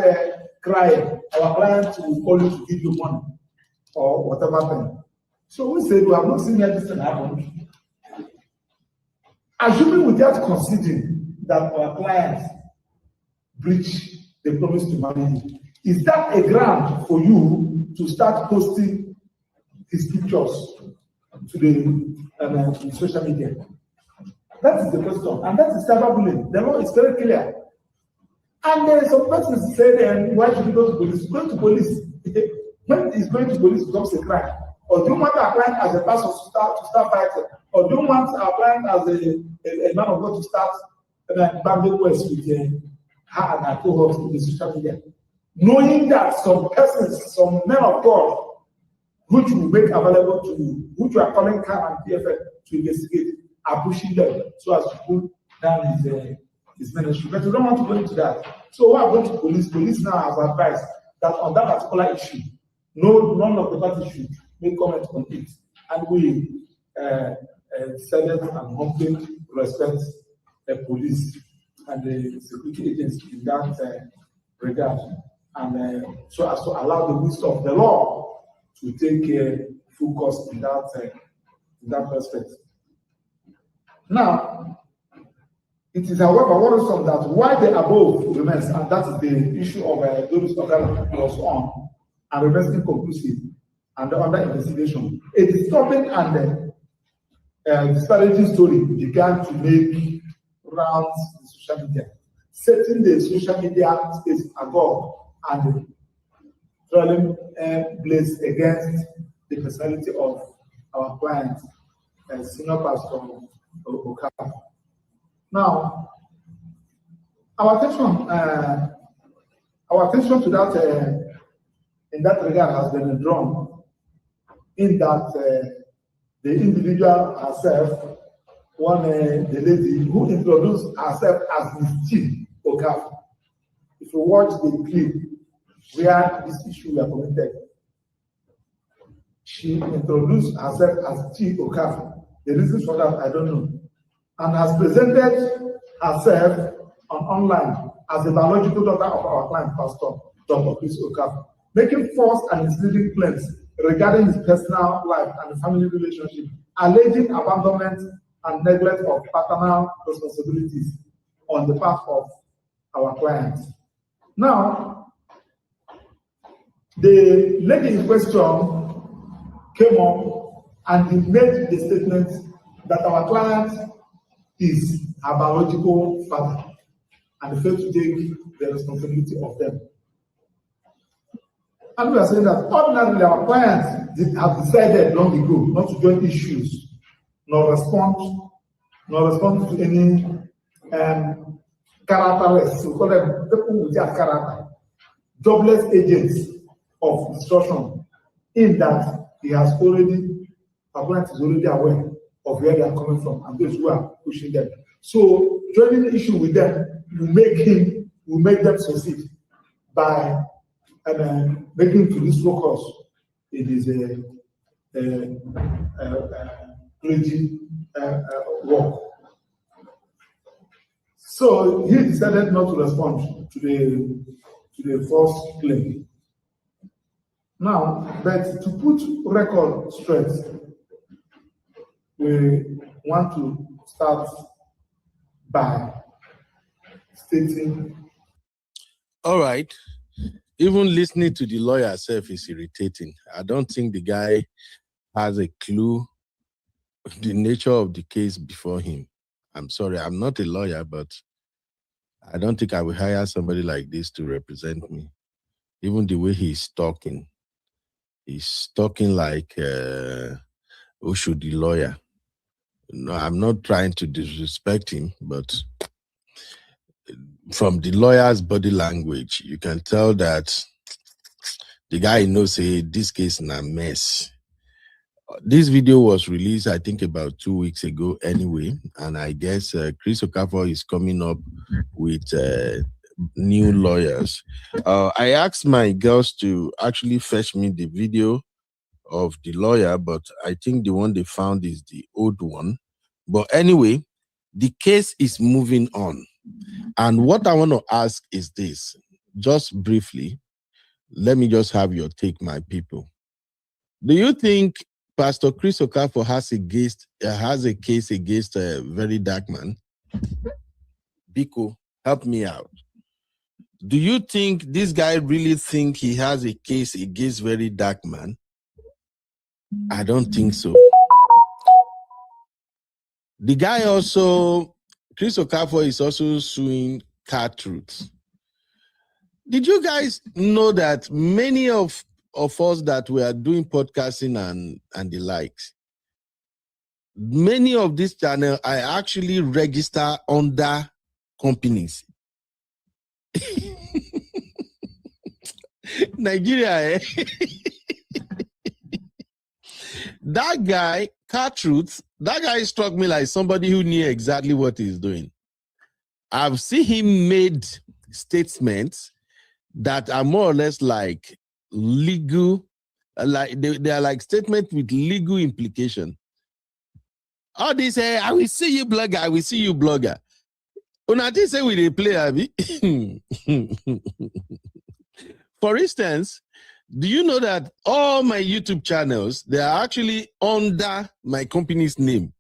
crying, our client will call you to give you money or whatever thing. So we said we have not seen anything happen. Assuming without considering that our client breach the promise to marry you, is that a ground for you to start posting his pictures to the social media? That is the question, and that is cyberbullying. The law is very clear. And some persons say, why should you go to police? Go to police. When is going to police becomes a crime. Or do you want our client as a pastor to start fighting? Or do you want our client as a man of God to start banding words with her and her cohorts in the social media? Knowing that some persons, some men of God, which will make available to you, which you are calling CAM and PFF to investigate, are pushing them so as to put down his ministry. But we don't want to go into that. So we are going to police. Police now has advised that on that particular issue, none of the parties should make comment on it. And we decided and humbly respect the police and the security agency in that regard. And so as to allow the wisdom of the law to take full course in that perspective. Now, it is, however, worrisome that while the above remains, and that is the issue of Doris Ogala was on, and remains inconclusive and under investigation, a disturbing and disparaging story began to make rounds in social media, setting the social media space agog and throwing blaze against the personality of our client, Senior Pastor Ogala. Now, our attention to that in that regard has been drawn in that the individual herself, the lady who introduced herself as Miss G. Okafor. If you watch the clip where this issue was committed, she introduced herself as G. Okafor. The reasons for that, I don't know. And has presented herself online as the biological daughter of our client, Pastor Dr. Chris Okafor, making false and misleading claims regarding his personal life and family relationship, alleging abandonment and neglect of paternal responsibilities on the part of our clients. Now, the lady in question came up and he made the statement that our client is a biological father and failed to take the responsibility of them. And we are saying that ordinarily our clients have decided long ago not to join issues, nor respond to any characteristics. We call them people with their character, jobless agents of destruction, in that our client is already aware of where they are coming from and those who are pushing them. So joining the issue with them will make them succeed by making to this focus. It is a clergy work. So he decided not to respond to the first claim. Now, but to put record straight, we want to start by stating. All right. Even listening to the lawyer itself is irritating. I don't think the guy has a clue the nature of the case before him. I'm sorry, I'm not a lawyer, but I don't think I will hire somebody like this to represent me. Even the way he's talking like Osho the lawyer. No, I'm not trying to disrespect him, but from the lawyer's body language, you can tell that the guy knows this case is a mess. This video was released, I think, about 2 weeks ago anyway, and I guess Chris Okafor is coming up with new lawyers. I asked my girls to actually fetch me the video of the lawyer, but I think the one they found is the old one. But anyway, the case is moving on. And what I want to ask is this, just briefly, let me just have your take, my people. Do you think Pastor Chris Okafor has a case against a very dark man? Biko, help me out. Do you think this guy really think he has a case against very dark man? I don't think so. The guy also, Chris Okafor is also suing Car-Truth. Did you guys know that many of us that were doing podcasting and the likes, many of these channels, I actually register under companies. Nigeria, eh? That guy, Car-Truth, that guy struck me like somebody who knew exactly what he's doing. I've seen him made statements that are more or less like legal, like they are like statements with legal implication. All they say, I will see you, blogger, I will see you, blogger. Unati say we dey play, Abi. For instance, do you know that all my YouTube channels, they are actually under my company's name?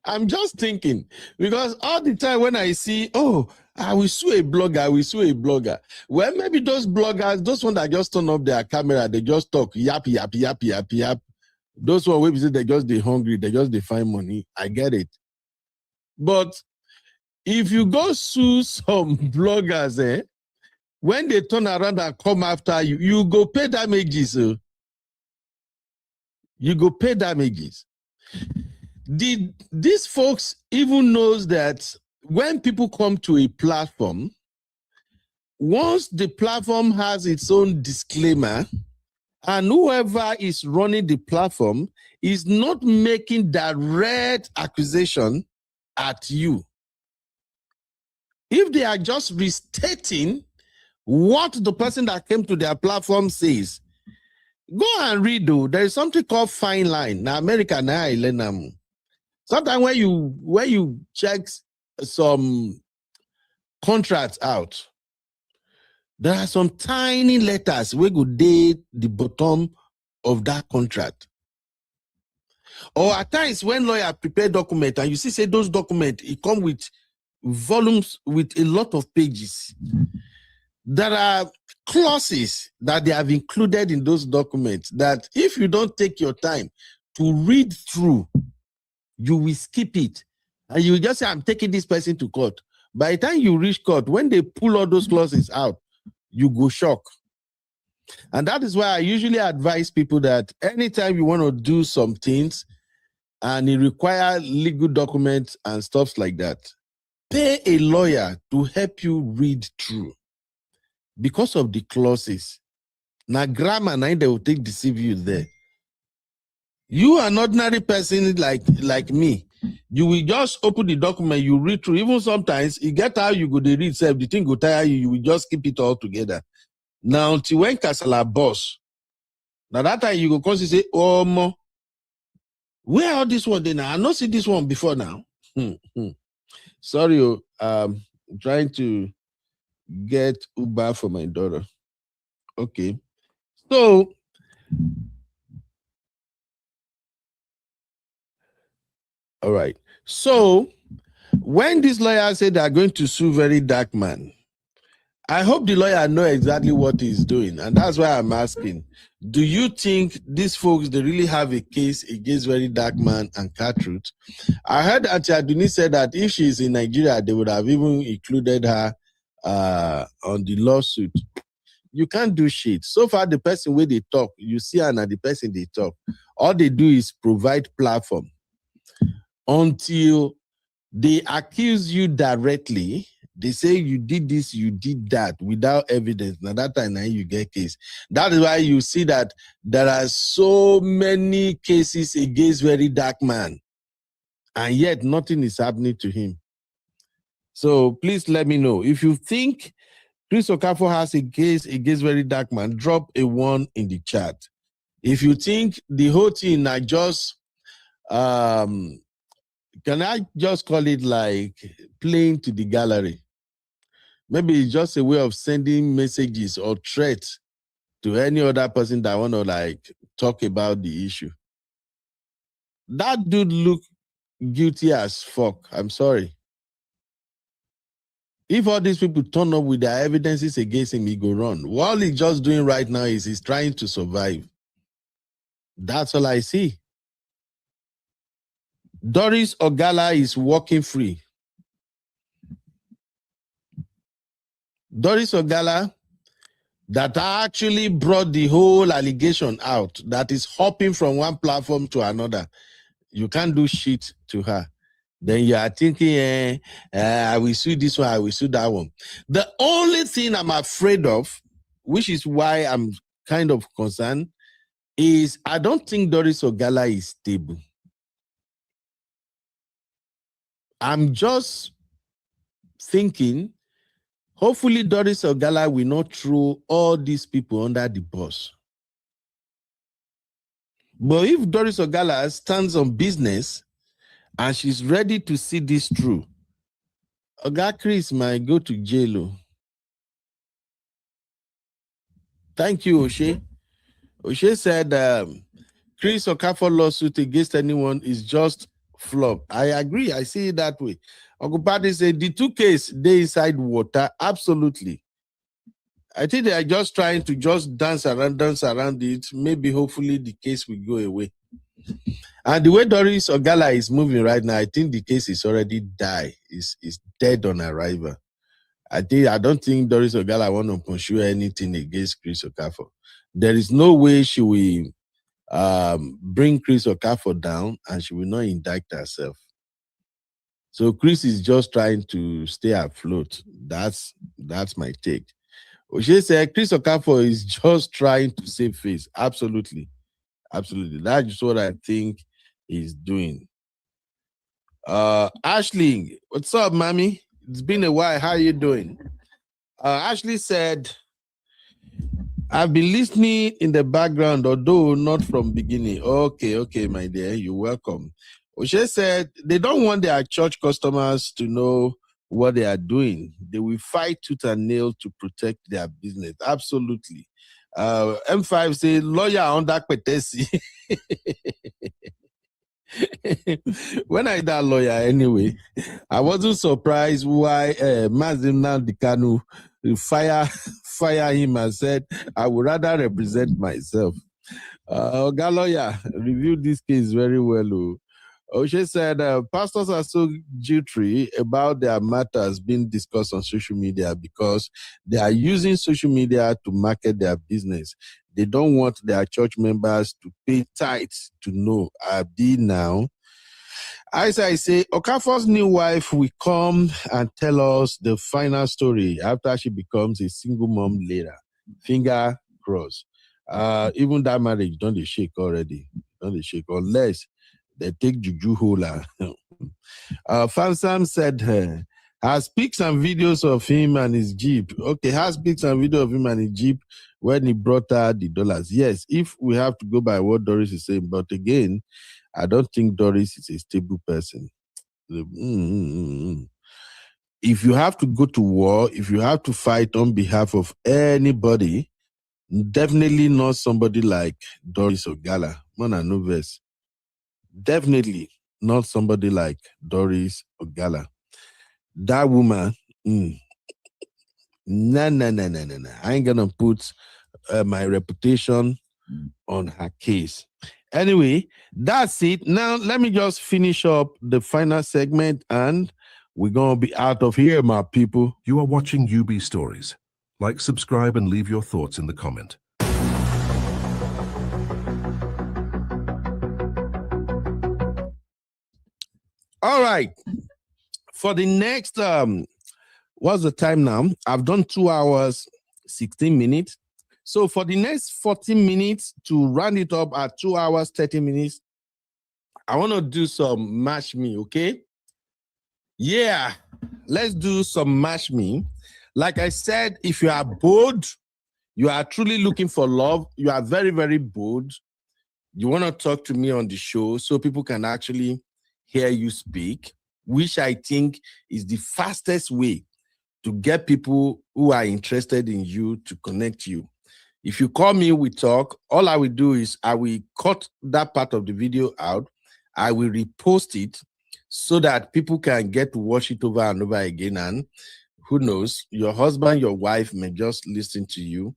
I'm just thinking, because all the time when I see, oh, I will sue a blogger, I will sue a blogger. Well, maybe those bloggers, those ones that just turn up their camera, they just talk, yap, yap, yap, yap, yap. Those ones, they just they hungry, they just they find money. I get it. But if you go sue some bloggers, when they turn around and come after you, you go pay damages. You go pay damages. Did these folks even knows that when people come to a platform, once the platform has its own disclaimer, and whoever is running the platform is not making direct accusation at you. If they are just restating what the person that came to their platform says, go and read, though. There is something called fine line. Now, America, now I learn them. Sometimes when you check some contracts out, there are some tiny letters where go date the bottom of that contract. Or at times when lawyer prepare document and you see say those documents, it come with volumes with a lot of pages. There are clauses that they have included in those documents that if you don't take your time to read through, you will skip it. And you just say, I'm taking this person to court. By the time you reach court, when they pull all those clauses out, you go shock. And that is why I usually advise people that anytime you want to do some things and it requires legal documents and stuff like that, pay a lawyer to help you read through because of the clauses. Now, grammar, now they will take deceive you there. You are an ordinary person like me. You will just open the document, you read through. Even sometimes, you get how you go to read, self, the thing go tire you, you will just keep it all together. Now, till when Kasala boss, now that time you go come say, oh, mo, where are this one then? I not see this one before now. Sorry, I'm trying to get Uber for my daughter. Okay. So, all right. So, when this lawyer said they are going to sue Very Dark Man, I hope the lawyer know exactly what he's doing. And that's why I'm asking, do you think these folks, they really have a case against Very Dark Man and Cartruth? I heard Auntie Aduni said that if she's in Nigeria, they would have even included her on the lawsuit. You can't do shit. So far, the person where they talk, you see her and the person they talk. All they do is provide platform until they accuse you directly. They say you did this, you did that without evidence. Now that time now you get case. That is why you see that there are so many cases against Very Dark Man, and yet nothing is happening to him. So please let me know. If you think Chris Okafor has a case against Very Dark Man, drop a 1 in the chat. If you think the whole thing are just can I just call it like playing to the gallery? Maybe it's just a way of sending messages or threats to any other person that want to like talk about the issue. That dude look guilty as fuck. I'm sorry. If all these people turn up with their evidences against him, he go run. What he's just doing right now is he's trying to survive. That's all I see. Doris Ogala is walking free. Doris Ogala, that actually brought the whole allegation out, that is hopping from one platform to another. You can't do shit to her. Then you are thinking, I will sue this one, I will sue that one. The only thing I'm afraid of, which is why I'm kind of concerned, is I don't think Doris Ogala is stable. I'm just thinking, hopefully Doris Ogala will not throw all these people under the bus. But if Doris Ogala stands on business and she's ready to see this through, Oga Chris might go to jail. Thank you, Oshe. Oshe said Chris Okafor lawsuit against anyone is just flop. I agree. I see it that way. Okupati said the two cases, they inside water. Absolutely. I think they are just trying to just dance around it. Maybe hopefully the case will go away. And the way Doris Ogala is moving right now, I think the case is already died. Is dead on arrival. I don't think Doris Ogala want to pursue anything against Chris Okafor. There is no way she will bring Chris Okafor down and she will not indict herself. So Chris is just trying to stay afloat. That's my take. Oshe said Chris Okafor is just trying to save face. Absolutely. Absolutely. That's what I think he's doing. Ashley, what's up, mommy? It's been a while. How are you doing? Ashley said, I've been listening in the background, although not from beginning. Okay, my dear. You're welcome. Oshe said they don't want their church customers to know what they are doing. They will fight tooth and nail to protect their business. Absolutely. M5 say lawyer under Petesi. When I that lawyer anyway, I wasn't surprised why Mazim Nandikanu fire him and said, I would rather represent myself. Ogala lawyer reviewed this case very well. Oshe said pastors are so jittery about their matters being discussed on social media because they are using social media to market their business. They don't want their church members to pay tithes to know. Abi now. As I say, Okafor's new wife will come and tell us the final story after she becomes a single mom later. Finger crossed. Even that marriage, don't they shake already? Don't they shake? Unless they take Juju Hula. Fansam said, has pics and videos of him and his Jeep. Okay, has pics and video of him and his Jeep when he brought her the dollars. Yes, if we have to go by what Doris is saying, but again, I don't think Doris is a stable person. If you have to go to war, if you have to fight on behalf of anybody, definitely not somebody like Doris Ogala. Mona Noves. Definitely not somebody like Doris Ogala. That woman, nah. I ain't gonna put my reputation on her case. Anyway, that's it. Now, let me just finish up the final segment and we're going to be out of here, my people. You are watching UB Stories. Like, subscribe, and leave your thoughts in the comment. All right. For the next, what's the time now? I've done 2 hours, 16 minutes. So for the next 14 minutes to round it up at 2 hours, 30 minutes, I want to do some match me, okay? Yeah, let's do some match me. Like I said, if you are bold, you are truly looking for love, you are very, very bold, you want to talk to me on the show so people can actually hear you speak, which I think is the fastest way to get people who are interested in you to connect you. If you call me, we talk. All I will do is I will cut that part of the video out. I will repost it so that people can get to watch it over and over again. And who knows, your husband, your wife may just listen to you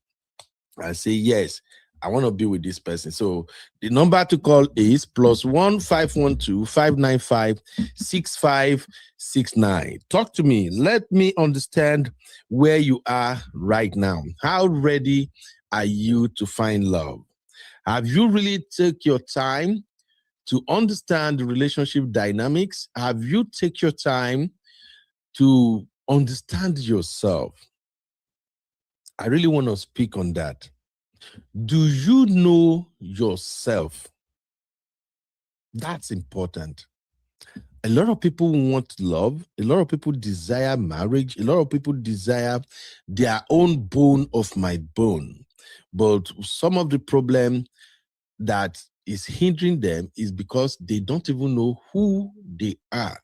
and say, yes, I want to be with this person. So the number to call is +1 512 595 6569. Talk to me. Let me understand where you are right now. How ready are you to find love? Have you really took your time to understand the relationship dynamics? Have you take your time to understand yourself? I really want to speak on that. Do you know yourself? That's important. A lot of people want love. A lot of people desire marriage. A lot of people desire their own bone of my bone. But some of the problem that is hindering them is because they don't even know who they are.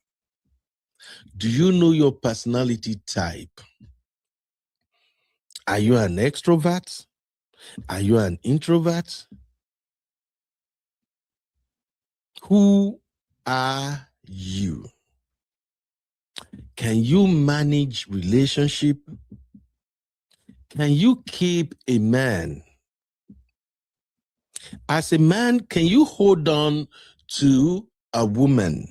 Do you know your personality type? Are you an extrovert? Are you an introvert? Who are you? Can you manage relationship? Can you keep a man? As a man, can you hold on to a woman?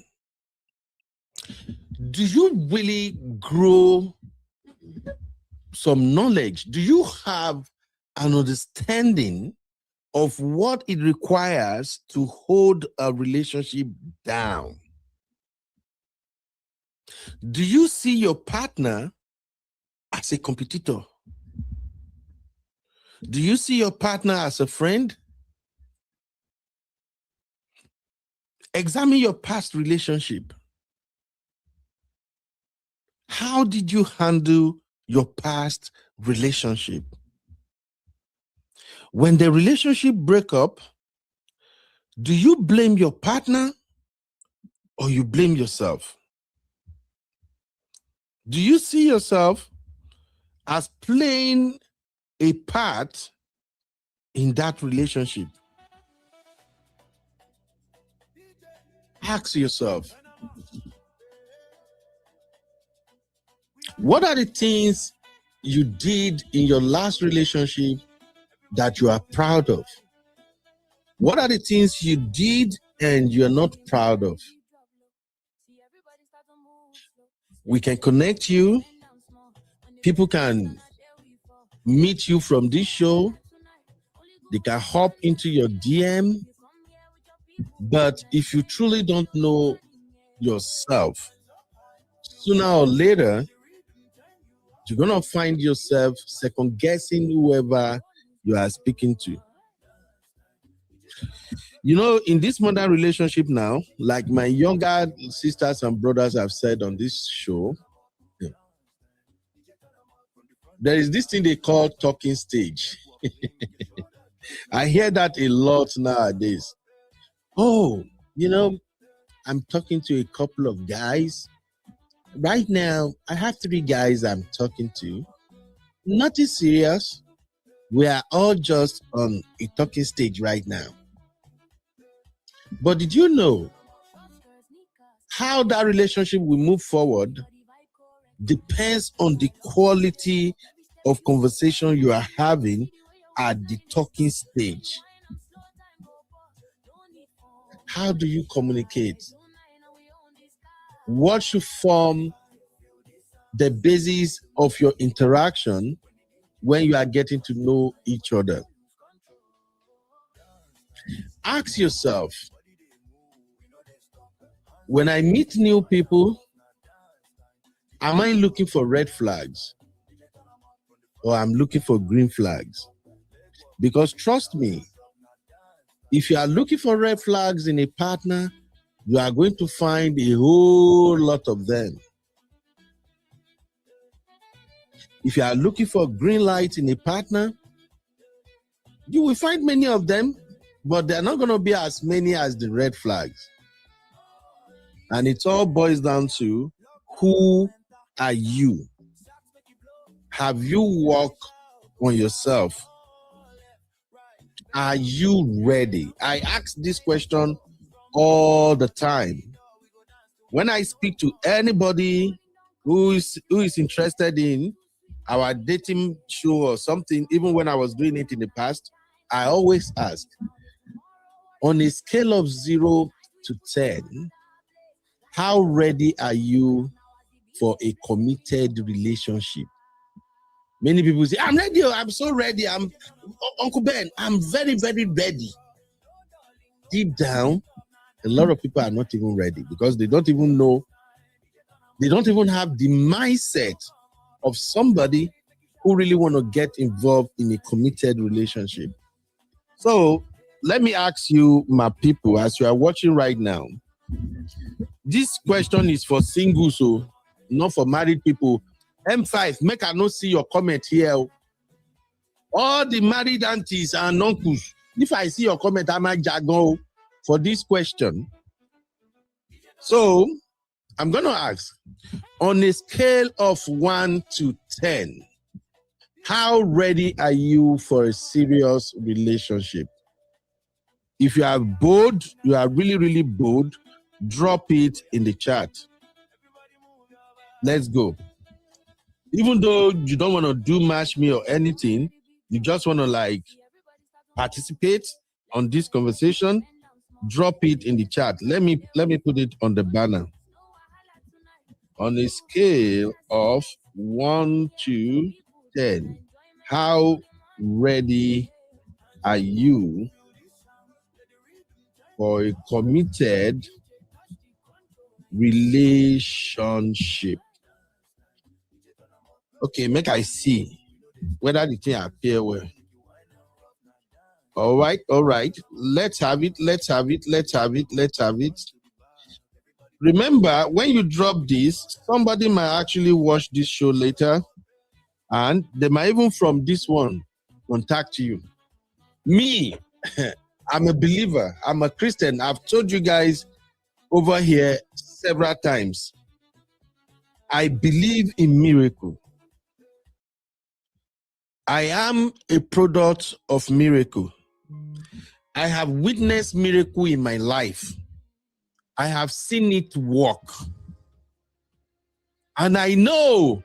Do you really grow some knowledge? Do you have an understanding of what it requires to hold a relationship down? Do you see your partner as a competitor? Do you see your partner as a friend? Examine your past relationship. How did you handle your past relationship? When the relationship break up, do you blame your partner or you blame yourself? Do you see yourself as playing a part in that relationship? ask yourself, what are the things you did in your last relationship that you are proud of? What are the things you did and you're not proud of? We can connect you. People can meet you from this show. They can hop into your DM. But if you truly don't know yourself, sooner or later, you're going to find yourself second guessing whoever you are speaking to. You know, in this modern relationship now, like my younger sisters and brothers have said on this show, there is this thing they call talking stage. I hear that a lot nowadays. Oh, you know, I'm talking to a couple of guys. Right now, I have 3 guys I'm talking to. Nothing serious. We are all just on a talking stage right now. But did you know how that relationship will move forward depends on the quality of conversation you are having at the talking stage? How do you communicate? What should form the basis of your interaction when you are getting to know each other? Ask yourself, when I meet new people, am I looking for red flags or I'm looking for green flags? Because trust me, if you are looking for red flags in a partner, you are going to find a whole lot of them. If you are looking for green lights in a partner, you will find many of them, but they're not going to be as many as the red flags. And it all boils down to, who are you? Have you worked on yourself? Are you ready? I ask this question all the time. When I speak to anybody who is interested in our dating show or something, even when I was doing it in the past, I always ask, on a scale of 0 to 10, how ready are you for a committed relationship? Many people say, I'm ready, I'm so ready, Uncle Ben, I'm very, very ready. Deep down, a lot of people are not even ready because they don't even know, they don't even have the mindset of somebody who really want to get involved in a committed relationship. So let me ask you, my people, as you are watching right now, this question is for singles, so not for married people. M5, make I not see your comment here. All the married aunties and uncles, if I see your comment, I might go for this question. So I'm going to ask, on a scale of 1 to 10, how ready are you for a serious relationship? If you are bold, you are really, really bold, drop it in the chat. Let's go. Even though you don't want to do match me or anything, you just want to like participate on this conversation, drop it in the chat. Let me put it on the banner. On a scale of 1 to 10, how ready are you for a committed relationship? Okay, make I see whether the thing appear well. All right. Let's have it. Remember, when you drop this, somebody might actually watch this show later, and they might even from this one contact you. Me, I'm a believer. I'm a Christian. I've told you guys over here several times. I believe in miracle. I am a product of miracle. I have witnessed miracle in my life. I have seen it work. And I know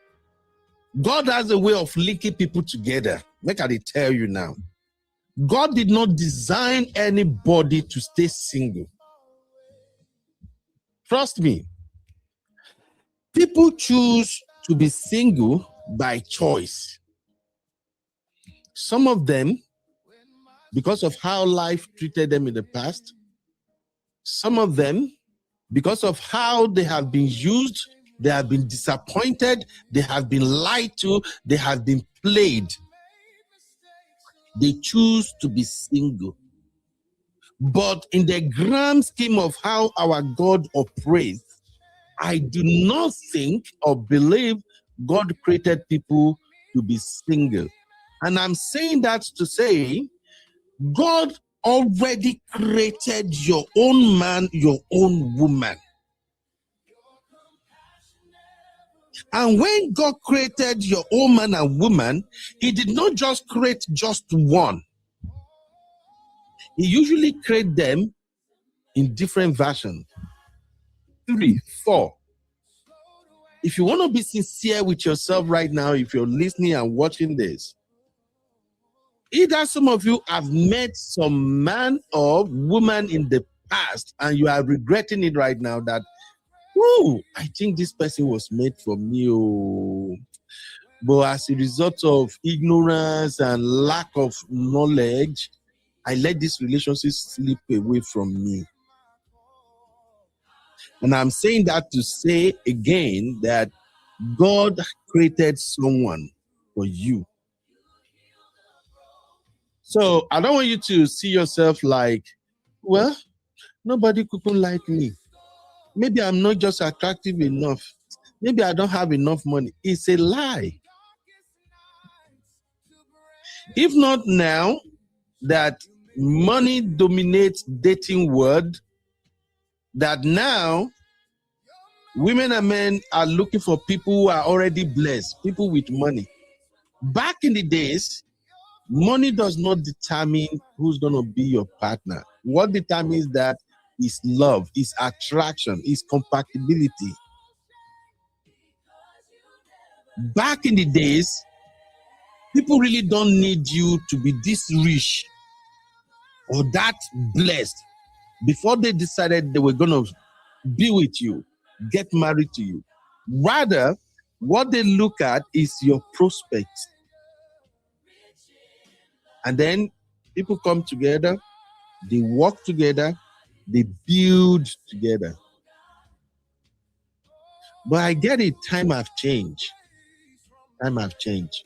God has a way of linking people together. Make I tell you now. God did not design anybody to stay single. Trust me. People choose to be single by choice. Some of them, because of how life treated them in the past. Some of them, because of how they have been used, they have been disappointed, they have been lied to, they have been played. They choose to be single. But in the grand scheme of how our God operates, I do not think or believe God created people to be single. And I'm saying that to say, God already created your own man, your own woman. And when God created your own man and woman, he did not just create just one. He usually creates them in different versions. 3, 4. If you want to be sincere with yourself right now, if you're listening and watching this, either some of you have met some man or woman in the past and you are regretting it right now that, oh, I think this person was made for me. Oh. But as a result of ignorance and lack of knowledge, I let this relationship slip away from me. And I'm saying that to say again that God created someone for you. So I don't want you to see yourself like, well, nobody could like me. Maybe I'm not just attractive enough. Maybe I don't have enough money. It's a lie. If not now that money dominates dating world, that now women and men are looking for people who are already blessed, people with money. Back in the days, money does not determine who's going to be your partner. What determines that is love, is attraction, is compatibility. Back in the days, people really don't need you to be this rich or that blessed before they decided they were going to be with you, get married to you. Rather, what they look at is your prospects. And then people come together, they work together, they build together. But I get it, time have changed. Time have changed.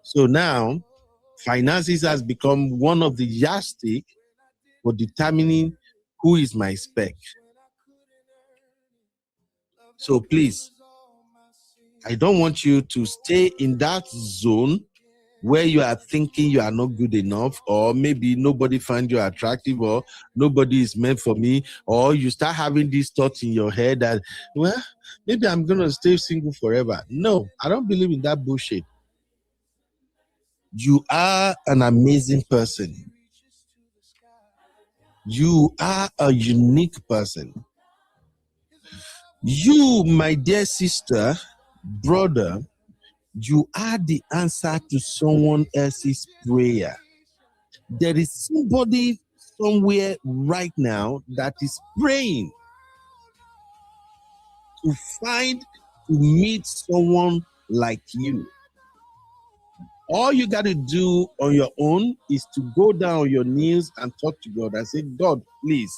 So now, finances has become one of the yardstick for determining who is my spec. So please, I don't want you to stay in that zone where you are thinking you are not good enough, or maybe nobody finds you attractive, or nobody is meant for me, or you start having these thoughts in your head that, well, maybe I'm going to stay single forever. No, I don't believe in that bullshit. You are an amazing person. You are a unique person. You, my dear sister, brother, you are the answer to someone else's prayer. There is somebody somewhere right now that is praying to meet someone like you. All you got to do on your own is to go down on your knees and talk to God and say, God, please,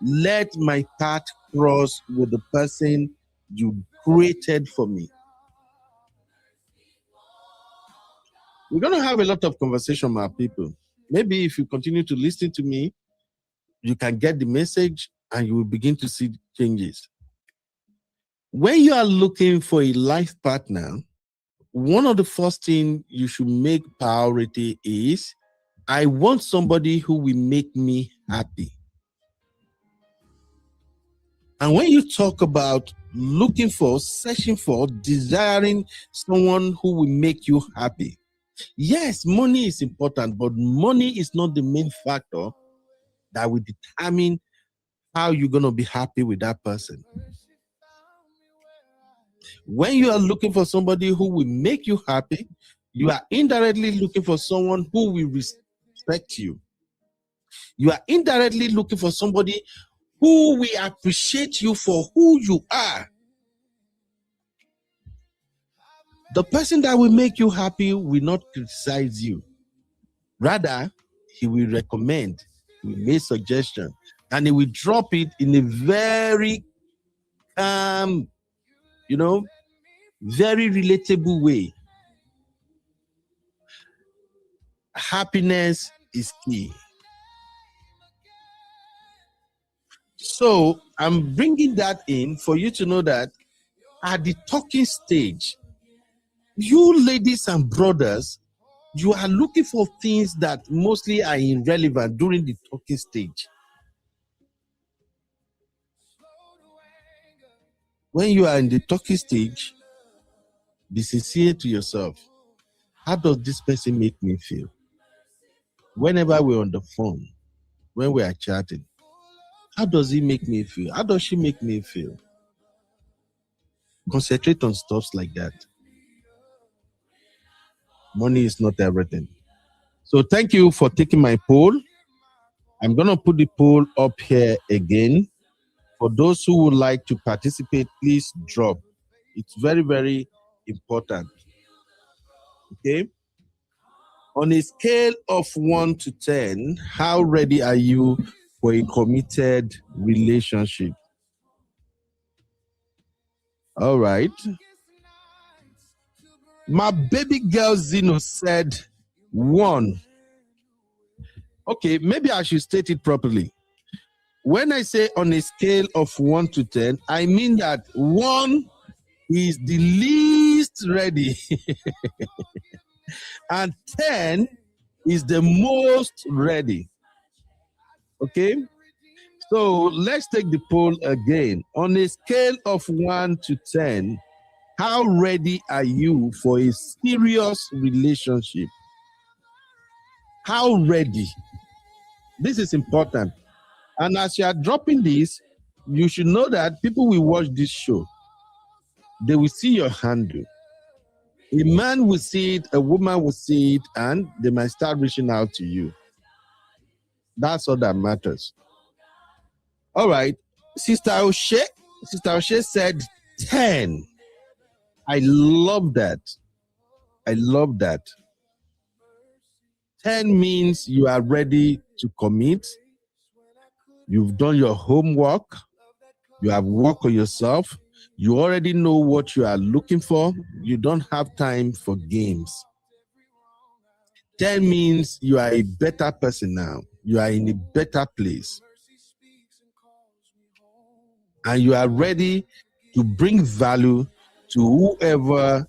let my path cross with the person you created for me. We're going to have a lot of conversation with our people. Maybe if you continue to listen to me, you can get the message and you will begin to see changes. When you are looking for a life partner, one of the first things you should make priority is, I want somebody who will make me happy. And when you talk about looking for, searching for, desiring someone who will make you happy, yes, money is important, but money is not the main factor that will determine how you're going to be happy with that person. When you are looking for somebody who will make you happy, you are indirectly looking for someone who will respect you. You are indirectly looking for somebody who will appreciate you for who you are. The person that will make you happy will not criticize you. Rather, he will recommend, he will make suggestions, and he will drop it in a very very relatable way. Happiness is key. So I'm bringing that in for you to know that at the talking stage, you ladies and brothers, you are looking for things that mostly are irrelevant during the talking stage. When you are in the talking stage, be sincere to yourself. How does this person make me feel? Whenever we're on the phone, when we are chatting, how does he make me feel? How does she make me feel? Concentrate on stuff like that. Money is not everything. So thank you for taking my poll. I'm going to put the poll up here again. For those who would like to participate, please drop. It's very, very important. Okay? On a scale of 1 to 10, how ready are you for a committed relationship? All right. My baby girl Zeno said 1. Okay, maybe I should state it properly. When I say on a scale of 1 to 10, I mean that 1 is the least ready and 10 is the most ready. Okay? So let's take the poll again. On a scale of 1 to 10, how ready are you for a serious relationship? How ready? This is important. And as you are dropping this, you should know that people will watch this show. They will see your handle. A man will see it, a woman will see it, and they might start reaching out to you. That's all that matters. All right. Sister O'Shea said 10. I love that. I love that. 10 means you are ready to commit. You've done your homework. You have worked on yourself. You already know what you are looking for. You don't have time for games. 10 means you are a better person now. You are in a better place. And you are ready to bring value to whoever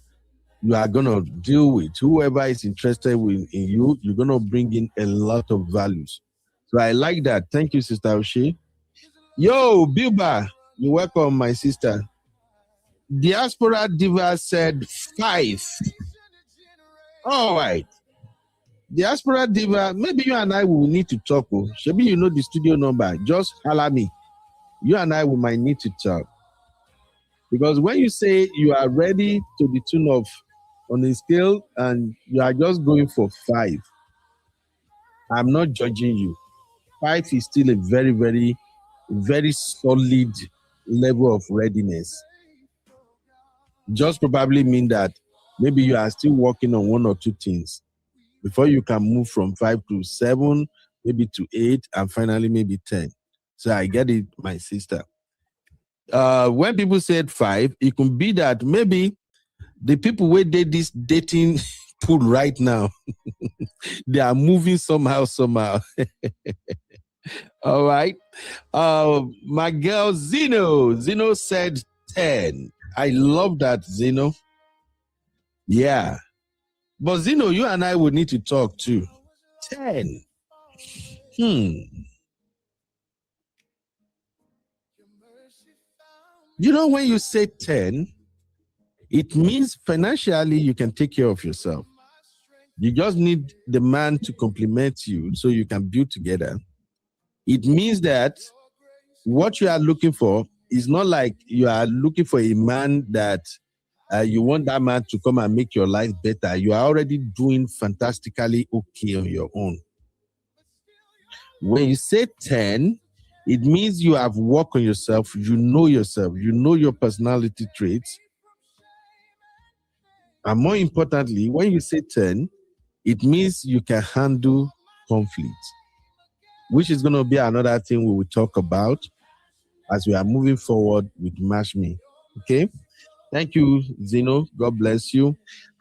you are going to deal with. Whoever is interested in you, you're going to bring in a lot of values. So I like that. Thank you, Sister O'Shea. Yo, Bilba, you're welcome, my sister. Diaspora Diva said 5. All right. Diaspora Diva, maybe you and I will need to talk. Maybe you know the studio number. Just holler me. You and I might need to talk. Because when you say you are ready to the tune of on a scale and you are just going for 5, I'm not judging you. 5 is still a very, very, very solid level of readiness. Just probably mean that maybe you are still working on 1 or 2 things before you can move from 5 to 7, maybe to 8, and finally maybe 10. So I get it, my sister. When people said 5, it could be that maybe the people where did this dating pool right now, they are moving somehow. All right. My girl Zeno said 10. I love that, Zeno. Yeah. But Zeno, you and I would need to talk too. 10. You know, when you say 10, it means financially you can take care of yourself. You just need the man to complement you so you can build together. It means that what you are looking for is not like you are looking for a man that you want that man to come and make your life better. You are already doing fantastically okay on your own. When you say 10, it means you have worked on yourself, you know your personality traits. And more importantly, when you say 10, it means you can handle conflict, which is going to be another thing we will talk about as we are moving forward with Match Me. Okay? Thank you, Zeno. God bless you.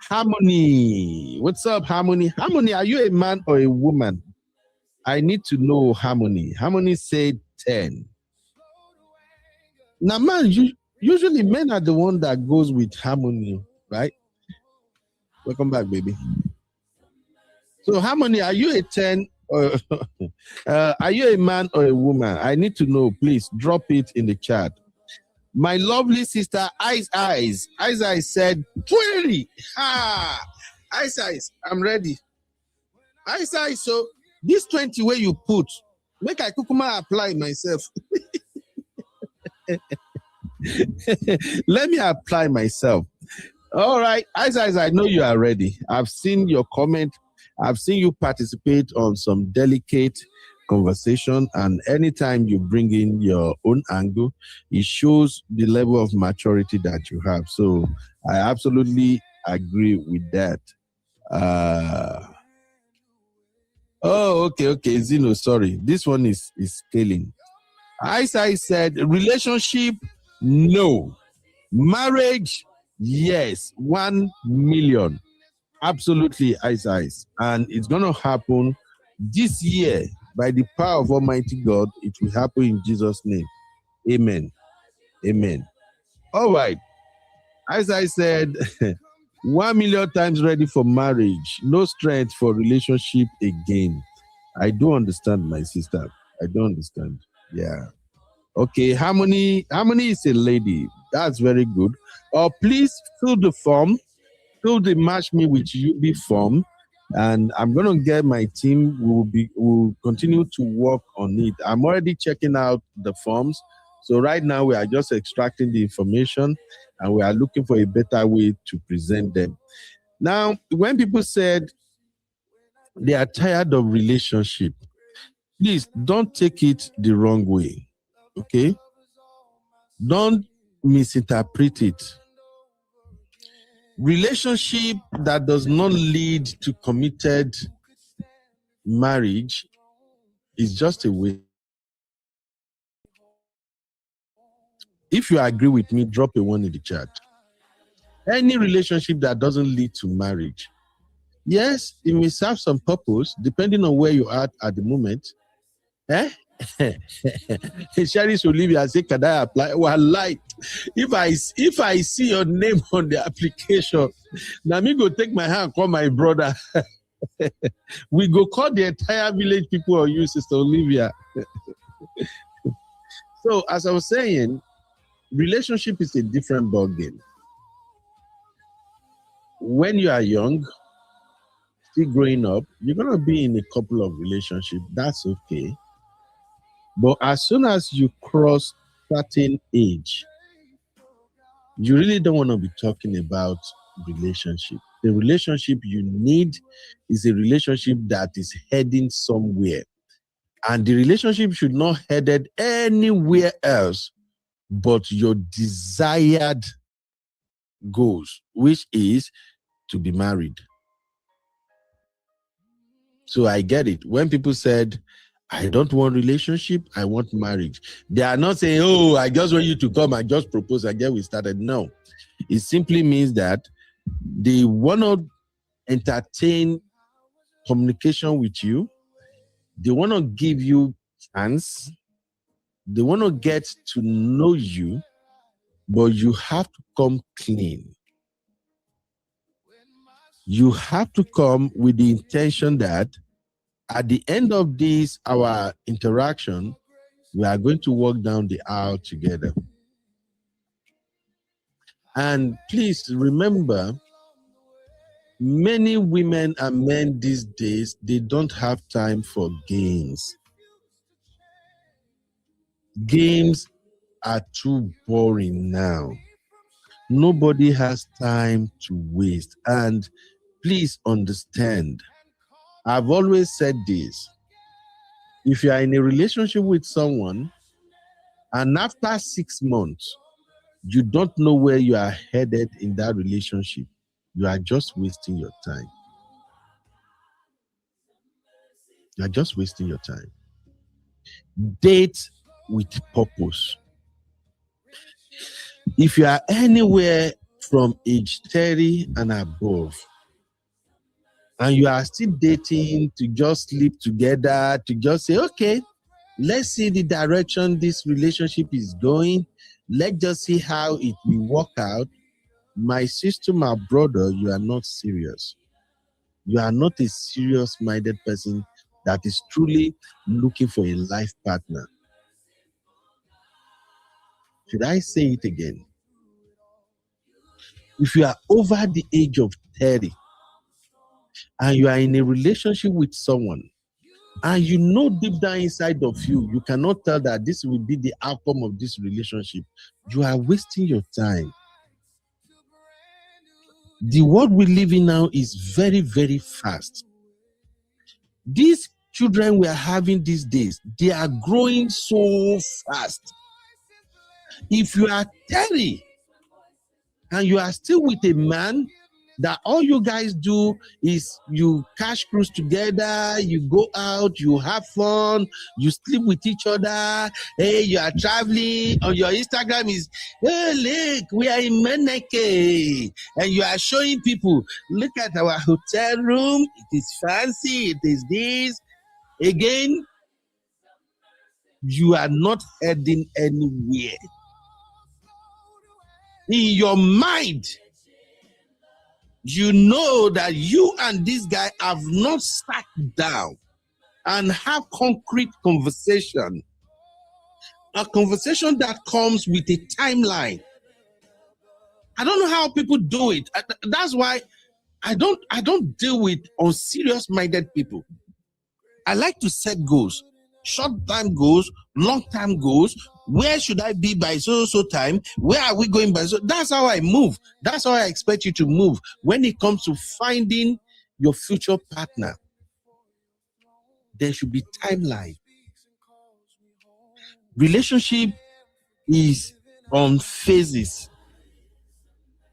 Harmony. What's up, Harmony? Harmony, are you a man or a woman? I need to know, Harmony. Harmony said 10. Now, man, usually men are the one that goes with Harmony, right? Welcome back, baby. So, Harmony, are you a 10 or are you a man or a woman? I need to know. Please drop it in the chat. My lovely sister, Ice, said 20. Ice, I'm ready. Ice, so this 20 where you put, make I kukuma apply myself. Let me apply myself. All right, Ice, I know you are ready. I've seen your comment. I've seen you participate on some delicate conversation, and anytime you bring in your own angle, it shows the level of maturity that you have. So I absolutely agree with that. Okay, Zeno, sorry. This one is scaling. Ice said, relationship, no. Marriage, yes. 1 million. Absolutely, Ice. And it's going to happen this year. By the power of Almighty God, it will happen in Jesus' name. Amen. All right. As I said, 1 million times ready for marriage. No strength for relationship again. I do understand, my sister. I don't understand. Yeah. Okay, Harmony is a lady. That's very good. Please fill the form. Fill the Match Me with UB form. And I'm going to get my team. We'll continue to work on it. I'm already checking out the forms. So right now we are just extracting the information and we are looking for a better way to present them. Now, when people said they are tired of relationship, please don't take it the wrong way. Okay? Don't misinterpret it. Relationship that does not lead to committed marriage is just a way. If you agree with me, drop a 1 in the chat. Any relationship that doesn't lead to marriage, yes, it may serve some purpose depending on where you are at the moment. Sharice Olivia say, can I apply? Well, like, if I see your name on the application, now me go take my hand, call my brother. We go call the entire village people on you, Sister Olivia. So, as I was saying, relationship is a different ballgame. When you are young, still growing up, you're going to be in a couple of relationships. That's okay. But as soon as you cross certain age, you really don't want to be talking about relationship. The relationship you need is a relationship that is heading somewhere. And the relationship should not headed anywhere else but your desired goals, which is to be married. So I get it. When people said, I don't want relationship, I want marriage, they are not saying, oh, I just want you to come and just propose and get we started. No. It simply means that they want to entertain communication with you. They want to give you chance. They want to get to know you, but you have to come clean. You have to come with the intention that at the end of this, our interaction, we are going to walk down the aisle together. And please remember, many women and men these days, they don't have time for games. Games are too boring now. Nobody has time to waste. And please understand, I've always said this. If you are in a relationship with someone and after 6 months, you don't know where you are headed in that relationship, you are just wasting your time. You are just wasting your time. Date with purpose. If you are anywhere from age 30 and above, and you are still dating to just sleep together, to just say, okay, let's see the direction this relationship is going. Let's just see how it will work out. My sister, my brother, you are not serious. You are not a serious-minded person that is truly looking for a life partner. Should I say it again? If you are over the age of 30 and you are in a relationship with someone, and you know deep down inside of you, you cannot tell that this will be the outcome of this relationship, you are wasting your time. The world we live in now is very, very fast. These children we are having these days, they are growing so fast. If you are 30 and you are still with a man that all you guys do is you cash cruise together, you go out, you have fun, you sleep with each other, hey, you are traveling, on your Instagram is, hey, look, we are in Meneke, and you are showing people, look at our hotel room, it is fancy, it is this. Again, you are not heading anywhere. In your mind, you know that you and this guy have not sat down and have concrete conversation. A conversation that comes with a timeline. I don't know how people do it. That's why I don't deal with unserious-minded people. I like to set goals. Short-time goals, long-time goals. Where should I be by so time? Where are we going by so? That's how I move. That's how I expect you to move when it comes to finding your future partner. There should be timeline. Relationship is on phases.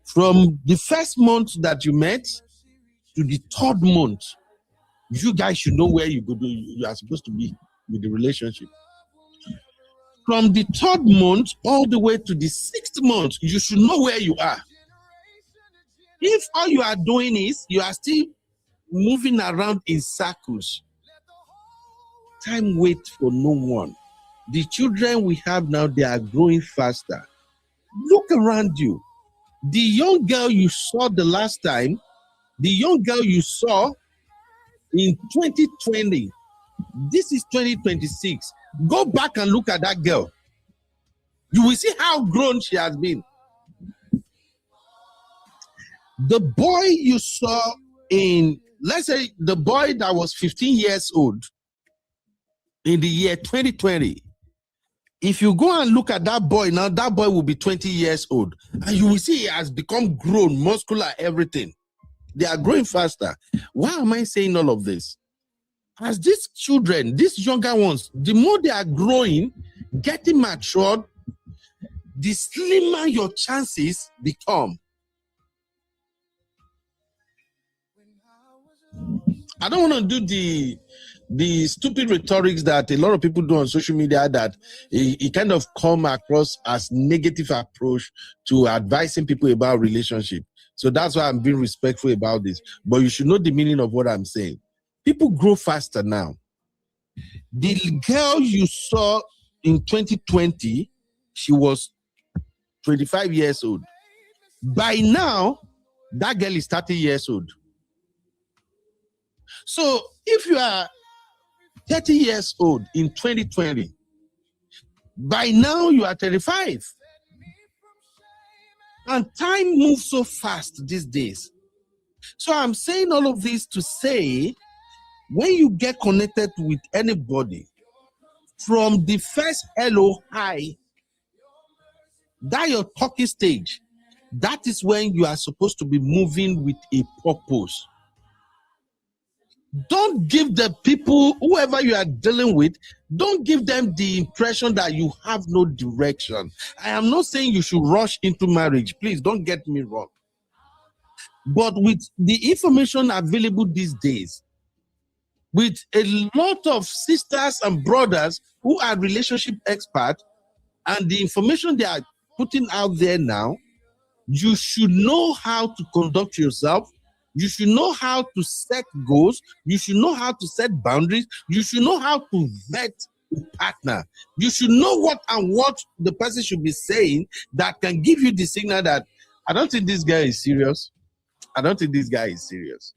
From the first month that you met to the third month, you guys should know where you are supposed to be with the relationship. From the third month all the way to the 6th month, you should know where you are. If all you are doing is you are still moving around in circles, time waits for no one. The children we have now, they are growing faster. Look around you. The young girl you saw the last time, the young girl you saw in 2020, this is 2026. Go back and look at that girl. You will see how grown she has been. The boy you saw in, let's say the boy that was 15 years old in the year 2020, if you go and look at that boy now, that boy will be 20 years old. And you will see he has become grown, muscular, everything. They are growing faster. Why am I saying all of this? As these children, these younger ones, the more they are growing, getting matured, the slimmer your chances become. I don't want to do the stupid rhetorics that a lot of people do on social media, that it kind of come across as negative approach to advising people about relationship. So that's why I'm being respectful about this. But you should know the meaning of what I'm saying. People grow faster now. The girl you saw in 2020, she was 25 years old. By now, that girl is 30 years old. So if you are 30 years old in 2020, by now you are 35. And time moves so fast these days. So I'm saying all of this to say, when you get connected with anybody, From the first hello, hi, that your talking stage, that is when you are supposed to be moving with a purpose. Don't give the people, whoever you are dealing with, don't give them the impression that you have no direction. I am not saying you should rush into marriage. Please don't get me wrong. But with the information available these days, with a lot of sisters and brothers who are relationship experts, and the information they are putting out there now, you should know how to conduct yourself. You should know how to set goals. You should know how to set boundaries. You should know how to vet a partner. You should know what the person should be saying that can give you the signal that I don't think this guy is serious. I don't think this guy is serious.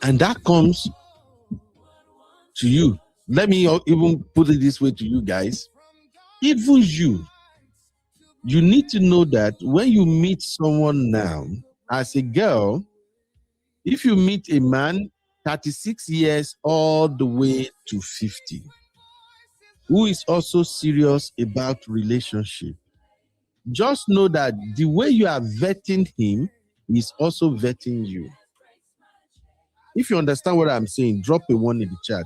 And that comes to you. Let me even put it this way to you guys. Even you need to know that when you meet someone now, as a girl, if you meet a man 36 years all the way to 50, who is also serious about relationship, just know that the way you are vetting him is also vetting you. If you understand what I'm saying, drop a 1 in the chat.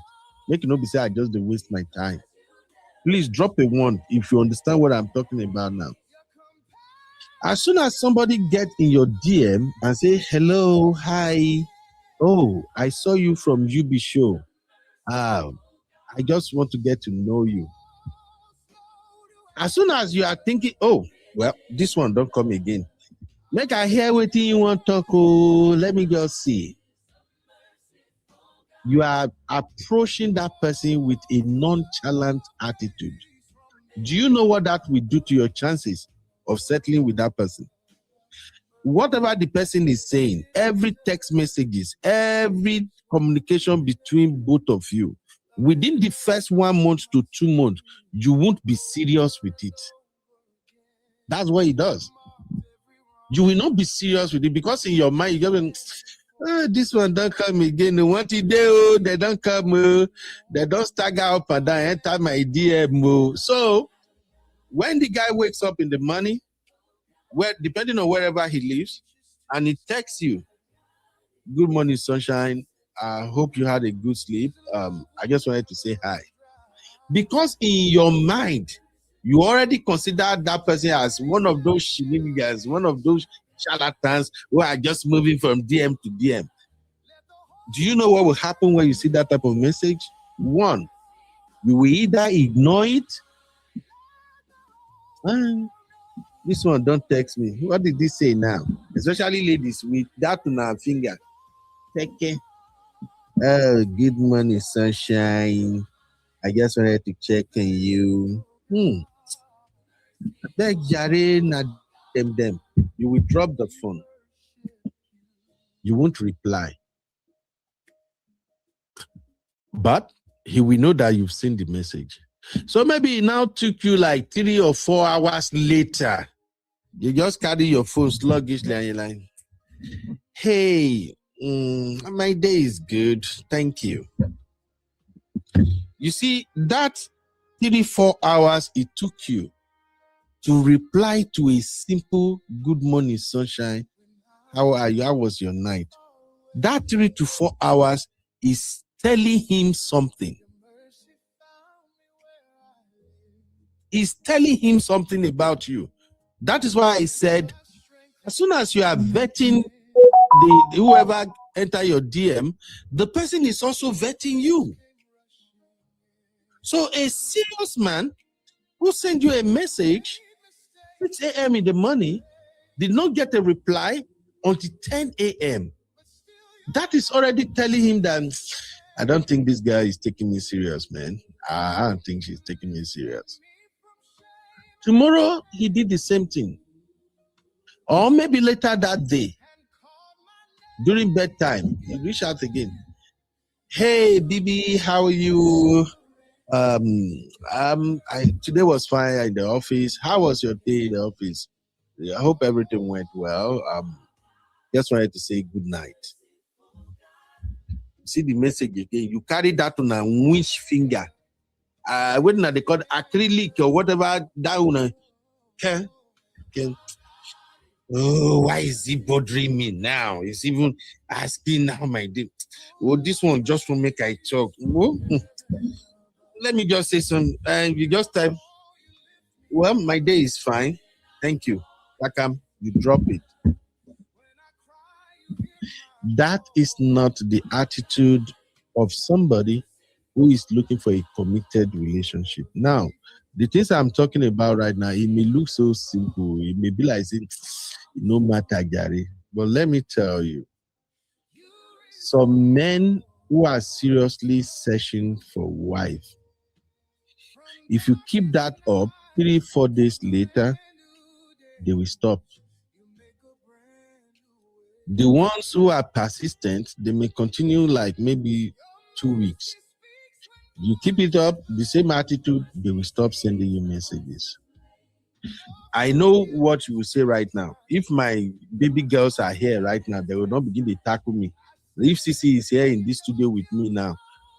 Make it not be say I just waste my time. Please drop a 1 if you understand what I'm talking about now. As soon as somebody gets in your DM and say, hello, hi, oh, I saw you from UB show. I just want to get to know you. As soon as you are thinking, oh, well, this one don't come again. Make I hear what you want to talk. Oh, let me just see. You are approaching that person with a nonchalant attitude. Do you know what that will do to your chances of settling with that person? Whatever the person is saying, every text messages, every communication between both of you, within the first 1 month to 2 months, you won't be serious with it. That's what it does. You will not be serious with it because in your mind, you're going, this one don't come again. What it do? They don't come. They don't stagger up and down, enter my DM. So when the guy wakes up in the morning, depending on wherever he lives, and he texts you, good morning, sunshine. I hope you had a good sleep. I just wanted to say hi. Because in your mind, you already consider that person as one of those shenanigans, one of those charlatans who are just moving from DM to DM. Do you know what will happen when you see that type of message? 1, you will either ignore it. This one don't text me. What did this say now? Especially ladies with that on our finger. Take care. Oh, good morning, sunshine. I just wanted to check on you. Beg Jare na them. You will drop the phone. You won't reply. But he will know that you've seen the message. So maybe it now took you like 3 or 4 hours later. You just carry your phone sluggishly and you're like, hey, my day is good. Thank you. You see, that 3-4 hours it took you to reply to a simple good morning, sunshine. How are you? How was your night? That 3 to 4 hours is telling him something. It's telling him something about you. That is why I said, as soon as you are vetting whoever enter your DM, the person is also vetting you. So a serious man who send you a message 6 a.m. in the morning did not get a reply until 10 a.m. That is already telling him that I don't think this guy is taking me serious, man. I don't think she's taking me serious. Tomorrow, he did the same thing. Or maybe later that day, during bedtime, he reached out again. Hey, Bibi, how are you? Today was fine in the office. How was your day in the office? I hope everything went well. Just wanted to say good night. see the message again. You carry that on a which finger. What they call acrylic or whatever that one. Can. Oh, why is he bothering me now? He's even asking how my day. Well, this one just will make I talk. Well, let me just say some. You just type. Well, my day is fine. Thank you. You drop it. That is not the attitude of somebody who is looking for a committed relationship. Now, the things I'm talking about right now, it may look so simple. It may be like saying, no matter, Gary. But let me tell you, some men who are seriously searching for a wife, if you keep that up, 3-4 days later, they will stop. The ones who are persistent, they may continue like maybe 2 weeks. You keep it up, the same attitude, they will stop sending you messages. I know what you will say right now. If my baby girls are here right now, they will not begin to tackle me. If Sisi is here in this studio with me now,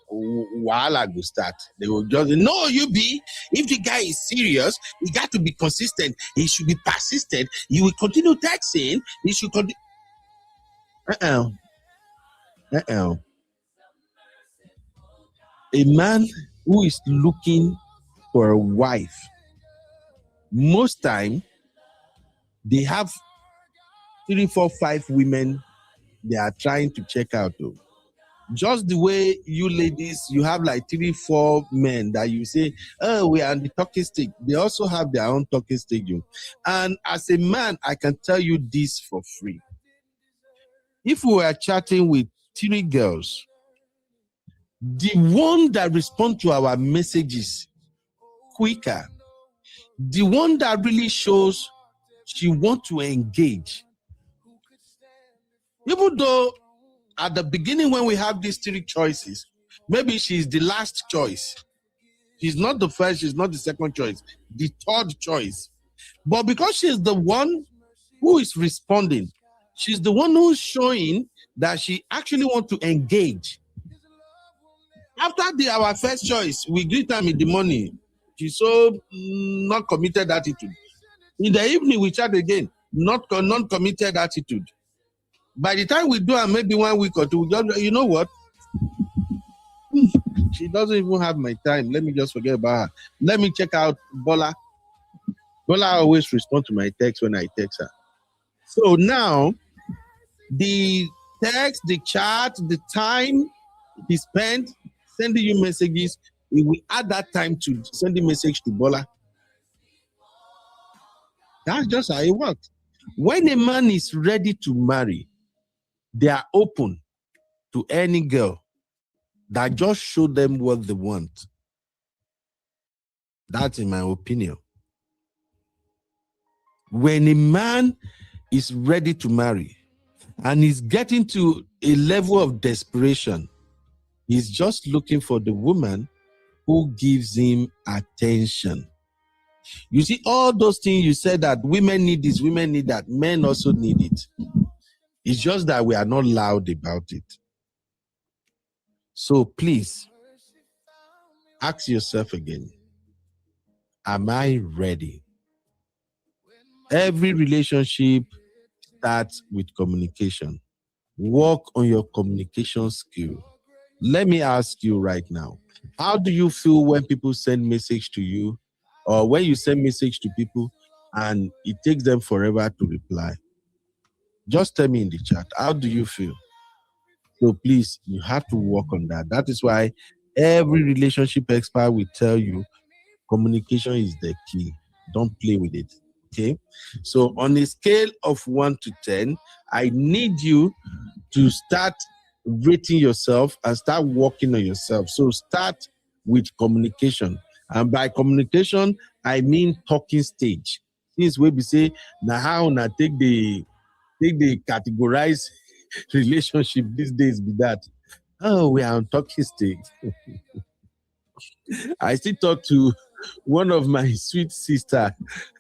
while I will start, they will just, no, if the guy is serious, he got to be consistent. He should be persistent. He will continue texting. He should continue. A man who is looking for a wife, most time, they have 3, 4, 5 women they are trying to check out. Though. Just the way you ladies, you have like 3, 4 men that you say, oh, we are on the talking stage. They also have their own talking stage. And as a man, I can tell you this for free. If we are chatting with 3 girls, the one that responds to our messages quicker, the one that really shows she wants to engage, even though at the beginning when we have these 3 choices, maybe she's the last choice. She's not the first, she's not the second choice, the 3rd choice. But because she's the one who is responding, she's the one who's showing that she actually wants to engage. After our first choice, we greet them in the morning. She's so not committed attitude. In the evening, we chat again, non-committed attitude. By the time we do it, maybe 1 week or 2, you know what? She doesn't even have my time. Let me just forget about her. Let me check out Bola. Bola always responds to my text when I text her. So now, the text, the chat, the time he spent sending you messages, we will add that time to sending message to Bola. That's just how it works. When a man is ready to marry, they are open to any girl that just show them what they want. That's in my opinion. When a man is ready to marry and is getting to a level of desperation, he's just looking for the woman who gives him attention. You see, all those things you said that women need this, women need that, men also need it. It's just that we are not loud about it. So please, ask yourself again, am I ready? Every relationship starts with communication. Work on your communication skill. Let me ask you right now, how do you feel when people send message to you, or when you send message to people and it takes them forever to reply? Just tell me in the chat, how do you feel? So please, you have to work on that. That is why every relationship expert will tell you communication is the key. Don't play with it. Okay? So on a scale of 1 to 10, I need you to start rating yourself and start working on yourself. So start with communication. And by communication, I mean talking stage. Since we say, now how na take the categorize relationship these days be that, oh, we are on talking stage. I still talked to one of my sweet sister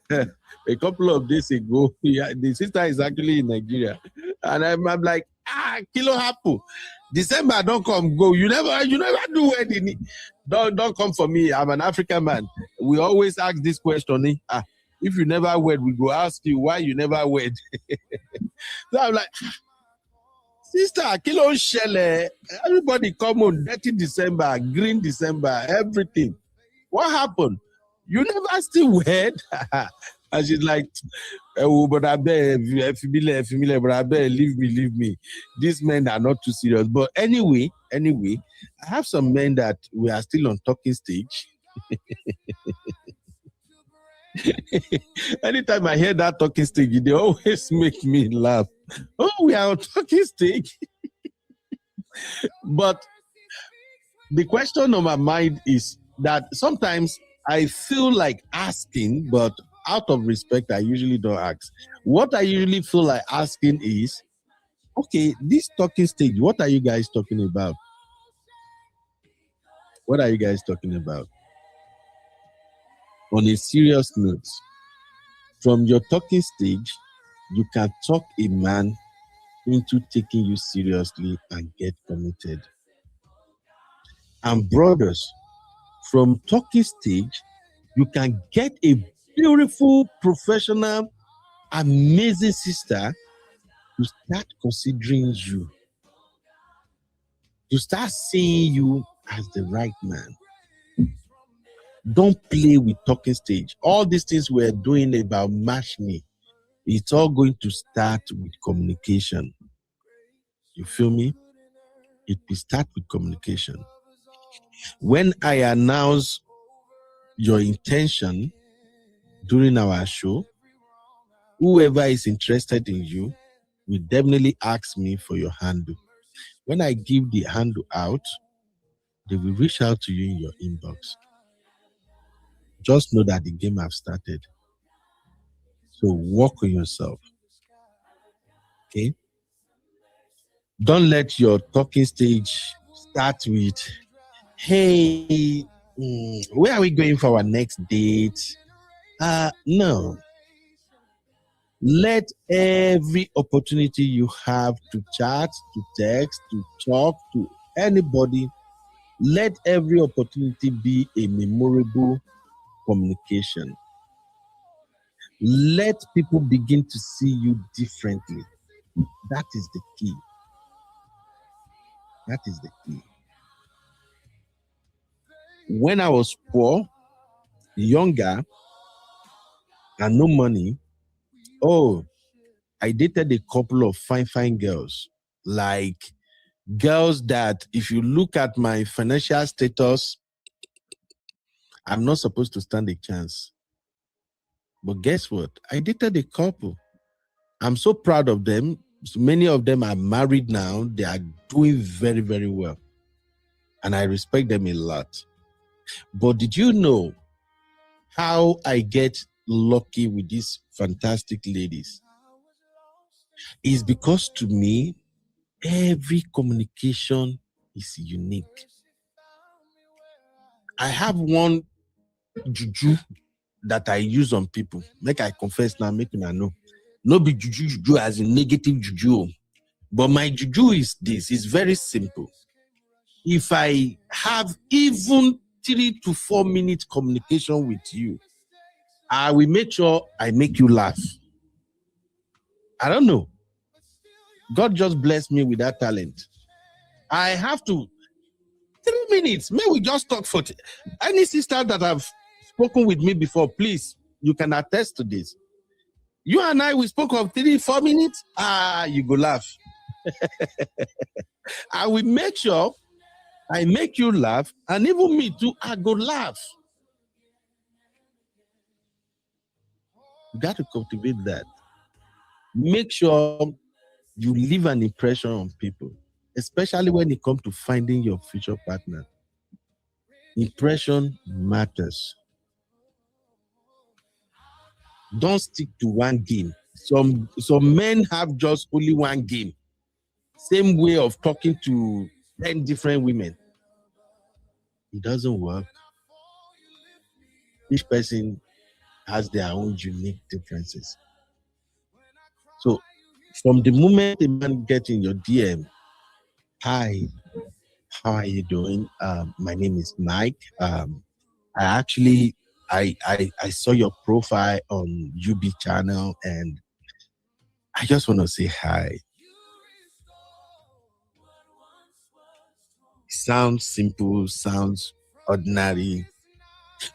a couple of days ago. Yeah, the sister is actually in Nigeria. And I'm like, kilo hapu. December don't come, go. You never do wedding. Don't come for me. I'm an African man. We always ask this question. If you never wed, we go ask you why you never wed. So I'm like, sister, kilo shele. Everybody come on, dirty December, green December, everything. What happened? You never still wed? And she's like, oh, but I beg, but I beg, leave me. These men are not too serious. But anyway, I have some men that we are still on talking stage. Anytime I hear that talking stage, they always make me laugh. Oh, we are on talking stage. But the question on my mind is that sometimes I feel like asking, but out of respect, I usually don't ask. What I usually feel like asking is, okay, this talking stage, what are you guys talking about? What are you guys talking about? On a serious note, from your talking stage, you can talk a man into taking you seriously and get committed. And brothers, from talking stage, you can get a beautiful, professional, amazing sister to start considering you, to start seeing you as the right man. Don't play with talking stage. All these things we're doing about match me, it's all going to start with communication. You feel me? It will start with communication. When I announce your intention during our show, whoever is interested in you will definitely ask me for your handle. When I give the handle out, they will reach out to you in your inbox. Just know that the game has started. So work on yourself. Okay? Don't let your talking stage start with, hey, where are we going for our next date? No. Let every opportunity you have to chat, to text, to talk to anybody, let every opportunity be a memorable communication. Let people begin to see you differently. That is the key. That is the key. When I was poor, younger, and no money, I dated a couple of fine girls. Like girls that if you look at my financial status, I'm not supposed to stand a chance. But guess what? I dated a couple. I'm so proud of them. So many of them are married now. They are doing very, very well. And I respect them a lot. But did you know how I get lucky with these fantastic ladies? It's because to me, every communication is unique. I have one juju that I use on people. Make I confess now, make me know. No be juju as in negative juju. But my juju is this. It's very simple. If I have even 3 to 4 minutes communication with you, I will make sure I make you laugh. I don't know. God just blessed me with that talent. I have to 3 minutes. May we just talk for any sister that have spoken with me before, please, you can attest to this. You and I, we spoke of 3-4 minutes. You go laugh. I will make sure I make you laugh, and even me too, I go laugh. You got to cultivate that. Make sure you leave an impression on people, especially when it comes to finding your future partner. Impression matters. Don't stick to one game. Some men have just only one game. Same way of talking to 10 different women. It doesn't work. Each person has their own unique differences. So from the moment a man gets in your DM, Hi, how are you doing? My name is Mike. I saw your profile on UB channel, and I just want to say hi. Sounds simple, sounds ordinary,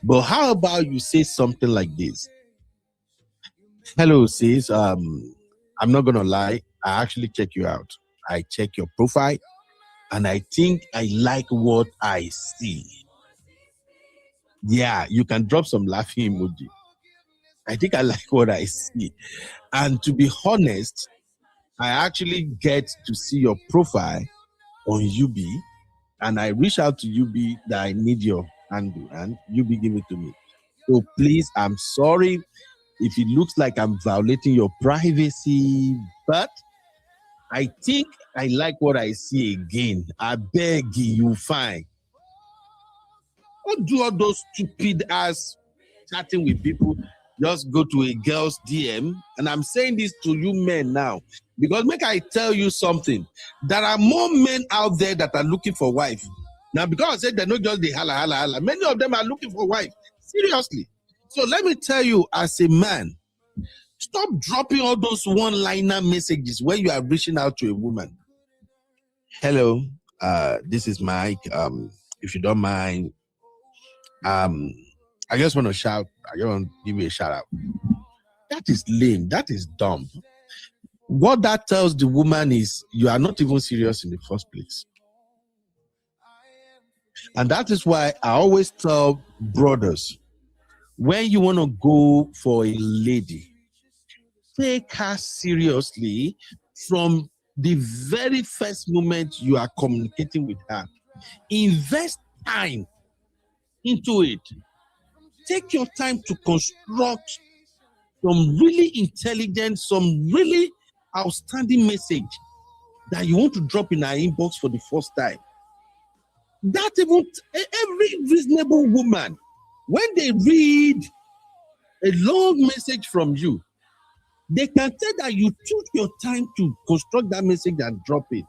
but how about you say something like this? Hello, sis. I'm not gonna lie. I actually check you out. I check your profile, and I think I like what I see. Yeah, you can drop some laughing emoji. I think I like what I see. And to be honest, I actually get to see your profile on UB, and I reach out to UB that I need your handle, and UB give it to me. So please, I'm sorry if it looks like I'm violating your privacy, but I think I like what I see again. I beg you, fine. Don't do all those stupid ass chatting with people. Just go to a girl's DM. And I'm saying this to you men now, because make I tell you something. There are more men out there that are looking for wife. Now, because I said they're not just the holla. Many of them are looking for wife. Seriously. So let me tell you, as a man, stop dropping all those one-liner messages when you are reaching out to a woman. Hello, this is Mike. If you don't mind, I just want to shout. I just want to give you a shout out. That is lame. That is dumb. What that tells the woman is you are not even serious in the first place. And that is why I always tell brothers, when you want to go for a lady, take her seriously from the very first moment you are communicating with her. Invest time into it. Take your time to construct some really intelligent, some really outstanding message that you want to drop in our inbox for the first time. That even every reasonable woman, when they read a long message from you, they can tell that you took your time to construct that message and drop it.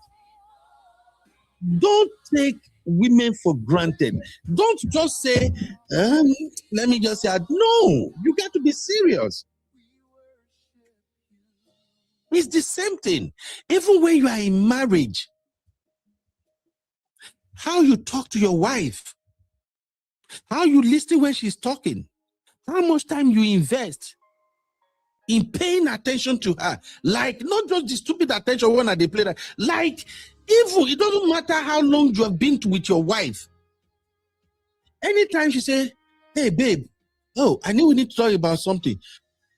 Don't take women for granted. Don't just say, let me just say, no, you got to be serious. It's the same thing. Even when you are in marriage, how you talk to your wife, how you listen when she's talking, how much time you invest in paying attention to her. Like, not just the stupid attention when they play that. Like, even it doesn't matter how long you have been with your wife. Anytime she say, hey, babe, oh, I know we need to talk about something.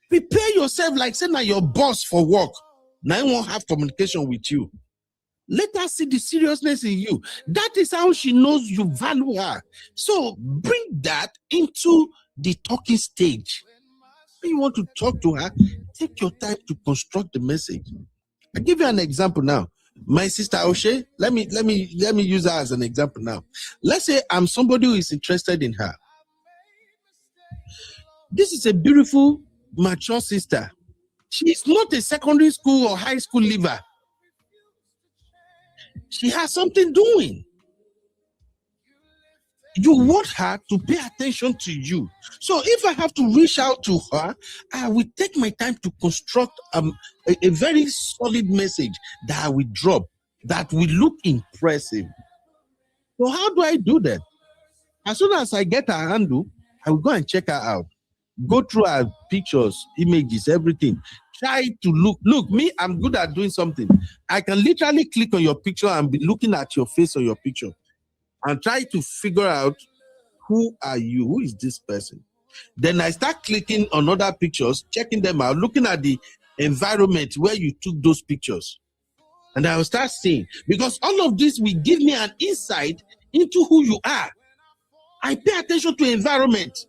Prepare yourself like say now your boss for work. Now I won't have communication with you. Let her see the seriousness in you. That is how she knows you value her. So bring that into the talking stage. When you want to talk to her, take your time to construct the message. I'll give you an example now. My sister Oshe, let me use her as an example now. Let's say I'm somebody who is interested in her. This is a beautiful, mature sister. She is not a secondary school or high school leaver. She has something doing. You want her to pay attention to you. So if I have to reach out to her, I will take my time to construct a very solid message that I will drop that will look impressive. So how do I do that? As soon as I get her handle, I will go and check her out. Go through her pictures, images, everything. Try to look, me, I'm good at doing something. I can literally click on your picture and be looking at your face on your picture and try to figure out who are you, who is this person. Then I start clicking on other pictures, checking them out, looking at the environment where you took those pictures. And I will start seeing, because all of this will give me an insight into who you are. I pay attention to environment.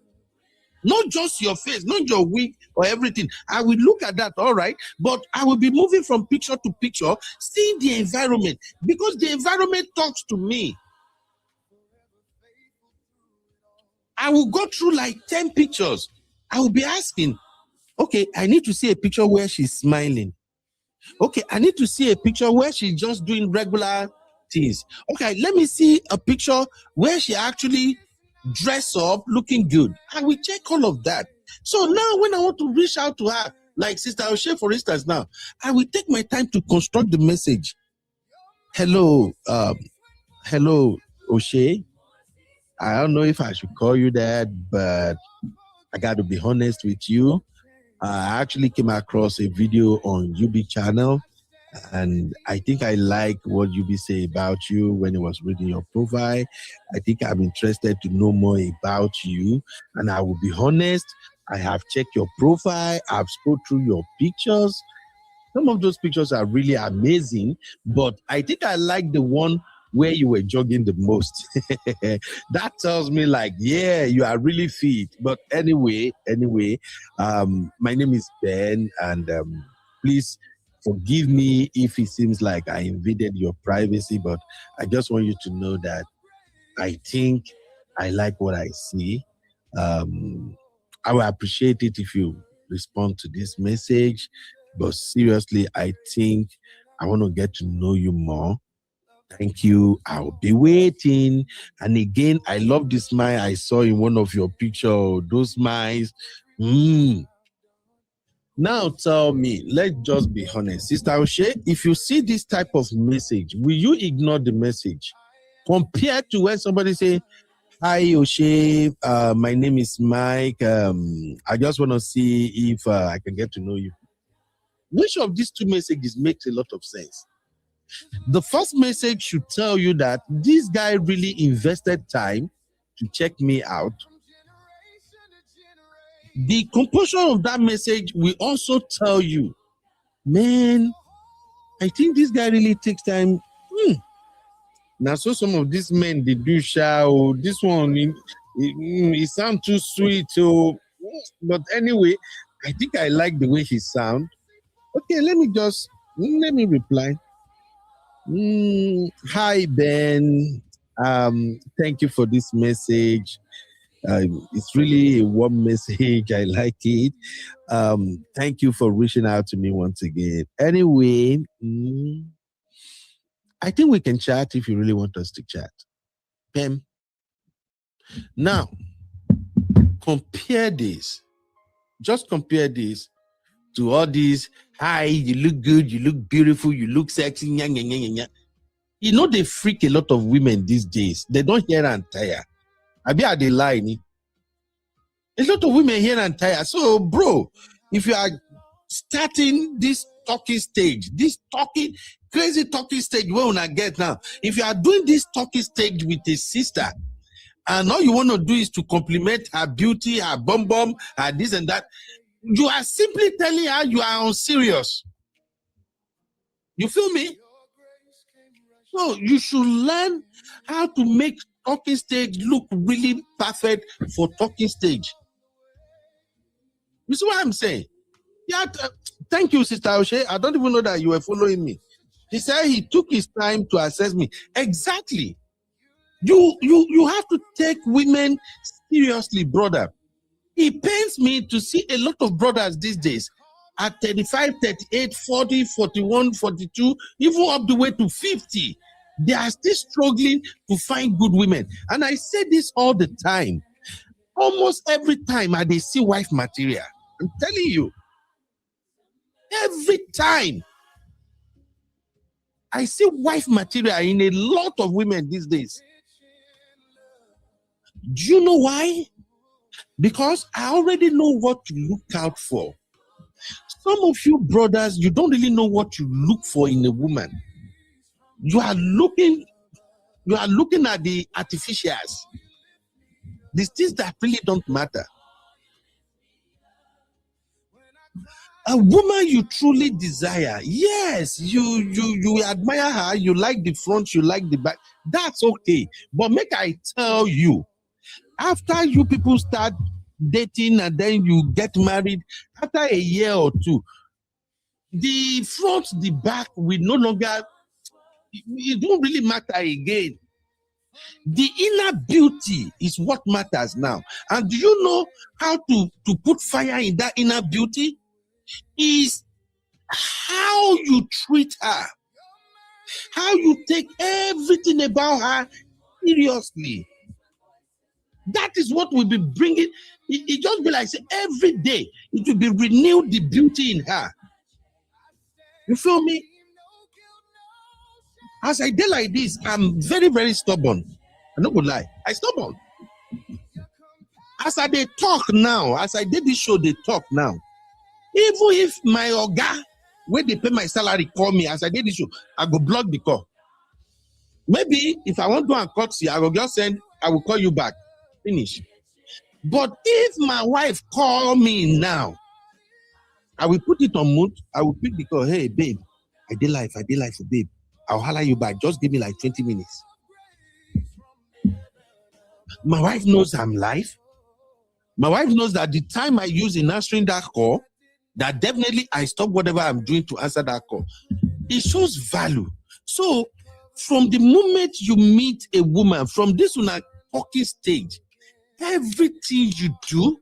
Not just your face, not your wig or everything. I will look at that, all right, but I will be moving from picture to picture, seeing the environment, because the environment talks to me. I will go through like 10 pictures. I will be asking, okay, I need to see a picture where she's smiling. Okay, I need to see a picture where she's just doing regular things. Okay, let me see a picture where she actually dress up looking good. I will check all of that. So now when I want to reach out to her, like Sister O'Shea, for instance, now, I will take my time to construct the message. Hello, hello, O'Shea. I don't know if I should call you that, but I got to be honest with you. I actually came across a video on UB channel, and I think I like what UB say about you when he was reading your profile. I think I'm interested to know more about you, and I will be honest, I have checked your profile, I've scrolled through your pictures. Some of those pictures are really amazing, but I think I like the one where you were jogging the most. That tells me like, yeah, you are really fit. But anyway, my name is Ben, and please forgive me if it seems like I invaded your privacy, but I just want you to know that I think I like what I see. I will appreciate it if you respond to this message, but seriously, I think I want to get to know you more. Thank you. I'll be waiting. And again, I love the smile I saw in one of your pictures. Those smiles. Now tell me, let's just be honest. Sister O'Shea, if you see this type of message, will you ignore the message? Compared to when somebody say, hi O'Shea, my name is Mike. I just want to see if I can get to know you. Which of these two messages makes a lot of sense? The first message should tell you that this guy really invested time to check me out. The composition of that message will also tell you, man, I think this guy really takes time. Now, so some of these men, they do show, this one, it sounds too sweet. So, but anyway, I think I like the way he sounds. Okay, let me reply. Hi, Ben. Thank you for this message. It's really a warm message. I like it. Thank you for reaching out to me once again. Anyway, I think we can chat if you really want us to chat. Pam. Now, compare this. Just compare this to all these, hi, you look good, you look beautiful, you look sexy, nya, nya, nya, nya. You know, they freak a lot of women these days. They don't hear and tire. I be at the line. A lot of women hear and tire. So, bro, if you are starting this talking stage, this talking, crazy talking stage, where will I get now? If you are doing this talking stage with a sister, and all you want to do is to compliment her beauty, her bum bum, her this and that, you are simply telling her you are unserious. You feel me? So you should learn how to make talking stage look really perfect for talking stage. You see what I'm saying? Yeah, thank you, Sister O'Shea. I don't even know that you were following me. He said he took his time to assess me. Exactly. You have to take women seriously, brother. It pains me to see a lot of brothers these days at 35, 38, 40, 41, 42, even up the way to 50. They are still struggling to find good women. And I say this all the time. Almost every time I see wife material. I'm telling you. Every time I see wife material in a lot of women these days. Do you know why? Because I already know what to look out for. Some of you brothers, you don't really know what you look for in a woman. You are looking at the artificials. These things that really don't matter. A woman you truly desire, yes, you admire her, you like the front, you like the back. That's okay. But make I tell you, after you people start dating and then you get married, after a year or two, the front, the back will no longer, it don't really matter again. The inner beauty is what matters now. And do you know how to put fire in that inner beauty? Is how you treat her, how you take everything about her seriously. That is what will be bringing. It just be like, say, every day it will be renewed the beauty in her. You feel me? As I did like this, I'm very, very stubborn. I'm not gonna lie. I stubborn. As I they talk now, as I did this show, they talk now. Even if my Oga, when they pay my salary, call me, as I did this show, I go block the call. Maybe if I want to do a courtesy, I will just send, I will call you back. Finish. But if my wife call me now, I will put it on mute. I will pick the call. Hey, babe, I did life, babe. I'll holler you back. Just give me like 20 minutes. My wife knows I'm live. My wife knows that the time I use in answering that call, that definitely I stop whatever I'm doing to answer that call. It shows value. So from the moment you meet a woman, from this talking stage, everything you do,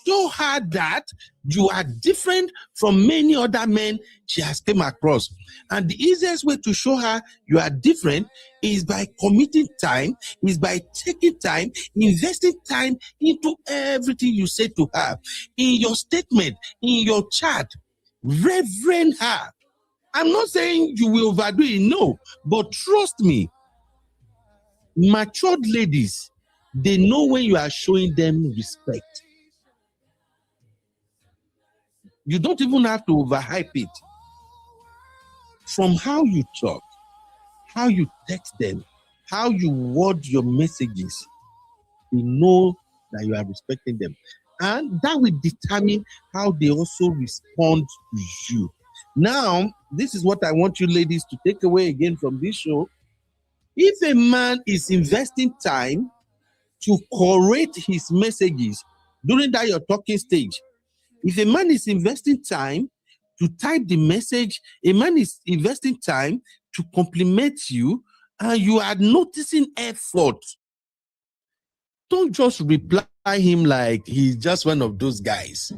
show her that you are different from many other men she has come across. And the easiest way to show her you are different is by committing time, is by taking time, investing time into everything you say to her. In your statement, in your chat, reverend her. I'm not saying you will overdo it, no, but trust me, matured ladies, they know when you are showing them respect. You don't even have to overhype it. From how you talk, how you text them, how you word your messages, you know that you are respecting them. And that will determine how they also respond to you. Now, this is what I want you ladies to take away again from this show. If a man is investing time to correct his messages during that your talking stage, if a man is investing time to type the message, a man is investing time to compliment you, and you are noticing effort, don't just reply him like he's just one of those guys.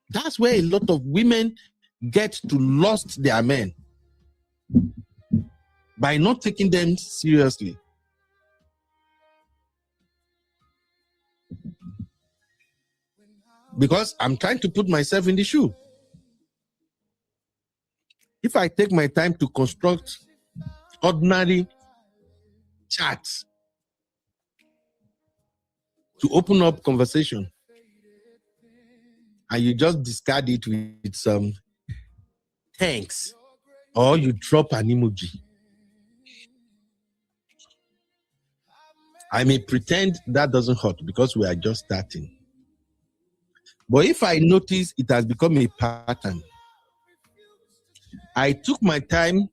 That's where a lot of women get to lost their men, by not taking them seriously. Because I'm trying to put myself in the shoe. If I take my time to construct ordinary chats to open up conversation, and you just discard it with some thanks, or you drop an emoji, I may pretend that doesn't hurt because we are just starting. But if I notice it has become a pattern, I took my time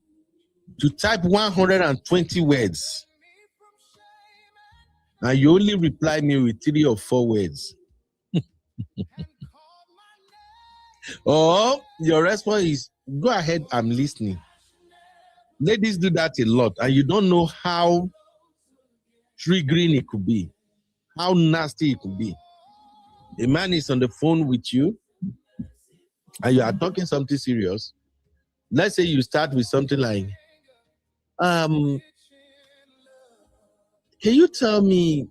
to type 120 words, and you only reply me with 3 or 4 words. Or your response is, go ahead, I'm listening. Ladies do that a lot, and you don't know how triggering it could be, how nasty it could be. A man is on the phone with you, and you are talking something serious. Let's say you start with something like, can you tell me,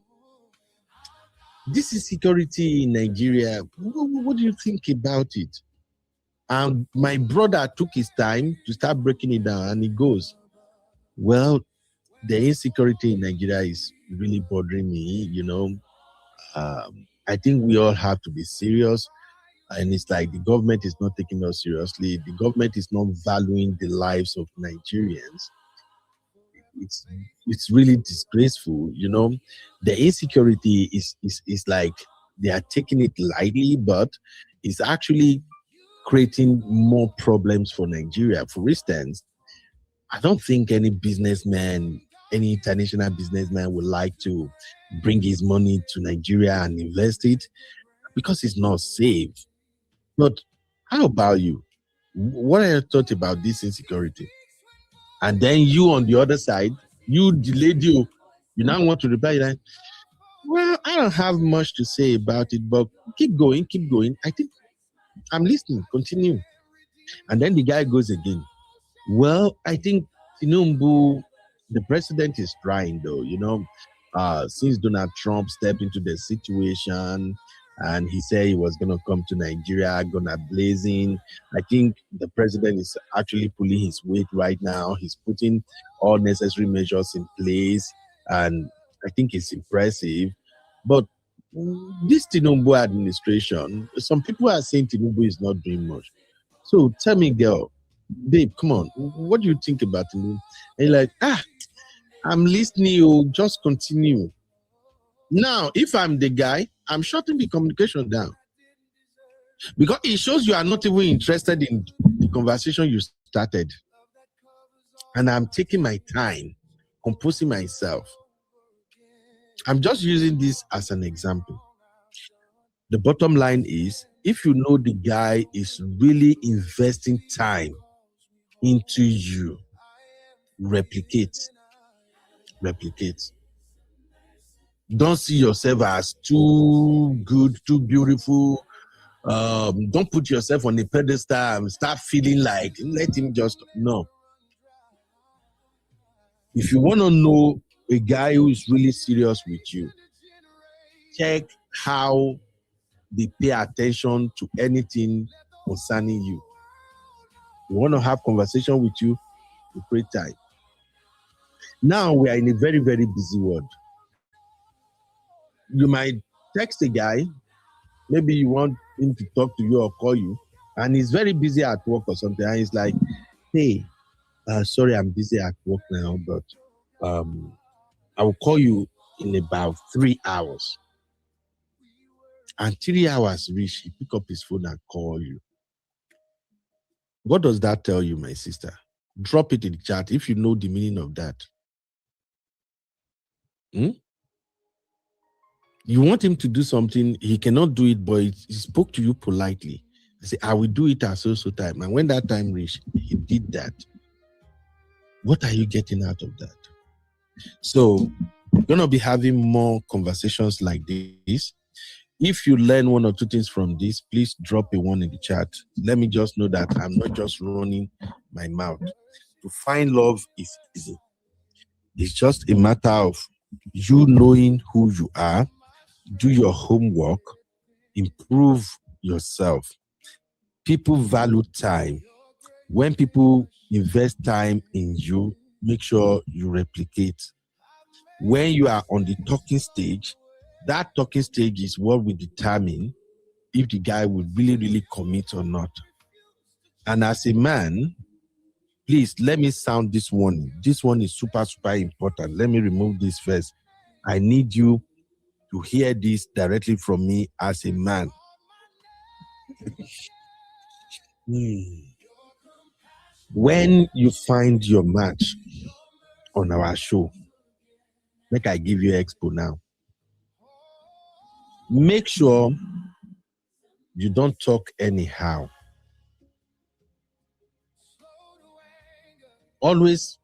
this is security in Nigeria, what do you think about it? And my brother took his time to start breaking it down, and he goes, well, the insecurity in Nigeria is really bothering me, you know. I think we all have to be serious. And it's like the government is not taking us seriously. The government is not valuing the lives of Nigerians. It's really disgraceful, you know. The insecurity is like they are taking it lightly, but it's actually creating more problems for Nigeria. For instance, I don't think any businessman, any international businessman would like to bring his money to Nigeria and invest it because it's not safe. But how about you? What are your thoughts about this insecurity? And then you on the other side, you, the lady, you now want to reply like, well, I don't have much to say about it, but keep going. I think I'm listening, continue. And then the guy goes again. Well, I think Tinubu, the president is trying though, since Donald Trump stepped into the situation and he said he was going to come to Nigeria, gonna blazing. I think the president is actually pulling his weight right now. He's putting all necessary measures in place, and I think it's impressive. But this Tinubu administration, some people are saying Tinubu is not doing much. So tell me, girl, babe, come on, what do you think about Tinubu? And you're like, I'm listening, you just continue. Now, if I'm the guy, I'm shutting the communication down. Because it shows you are not even interested in the conversation you started. And I'm taking my time, composing myself. I'm just using this as an example. The bottom line is, if you know the guy is really investing time into you, replicate. Don't see yourself as too good, too beautiful. Don't put yourself on a pedestal and start feeling like, let him just, no. If you want to know a guy who is really serious with you, check how they pay attention to anything concerning you. You want to have conversation with you, you create time. Now we are in a very, very busy world. You might text a guy, maybe you want him to talk to you or call you, and he's very busy at work or something, and he's like, hey, sorry, I'm busy at work now, but I will call you in about 3 hours. And 3 hours reach, he pick up his phone and call you. What does that tell you, my sister? Drop it in the chat if you know the meaning of that. You want him to do something, he cannot do it, but he spoke to you politely. I say, I will do it at so time. And when that time reached, he did that. What are you getting out of that? So we're going to be having more conversations like this. If you learn one or two things from this, please drop a one in the chat. Let me just know that I'm not just running my mouth. To find love is easy. It's just a matter of you knowing who you are, do your homework, improve yourself. People value time. When people invest time in you, make sure you replicate. When you are on the talking stage, that talking stage is what will determine if the guy will really, really commit or not. And as a man, please let me sound this warning. This one is super, super important. Let me remove this first. I need you to hear this directly from me as a man. When you find your match on our show, make I give you expo now. Make sure you don't talk anyhow. Always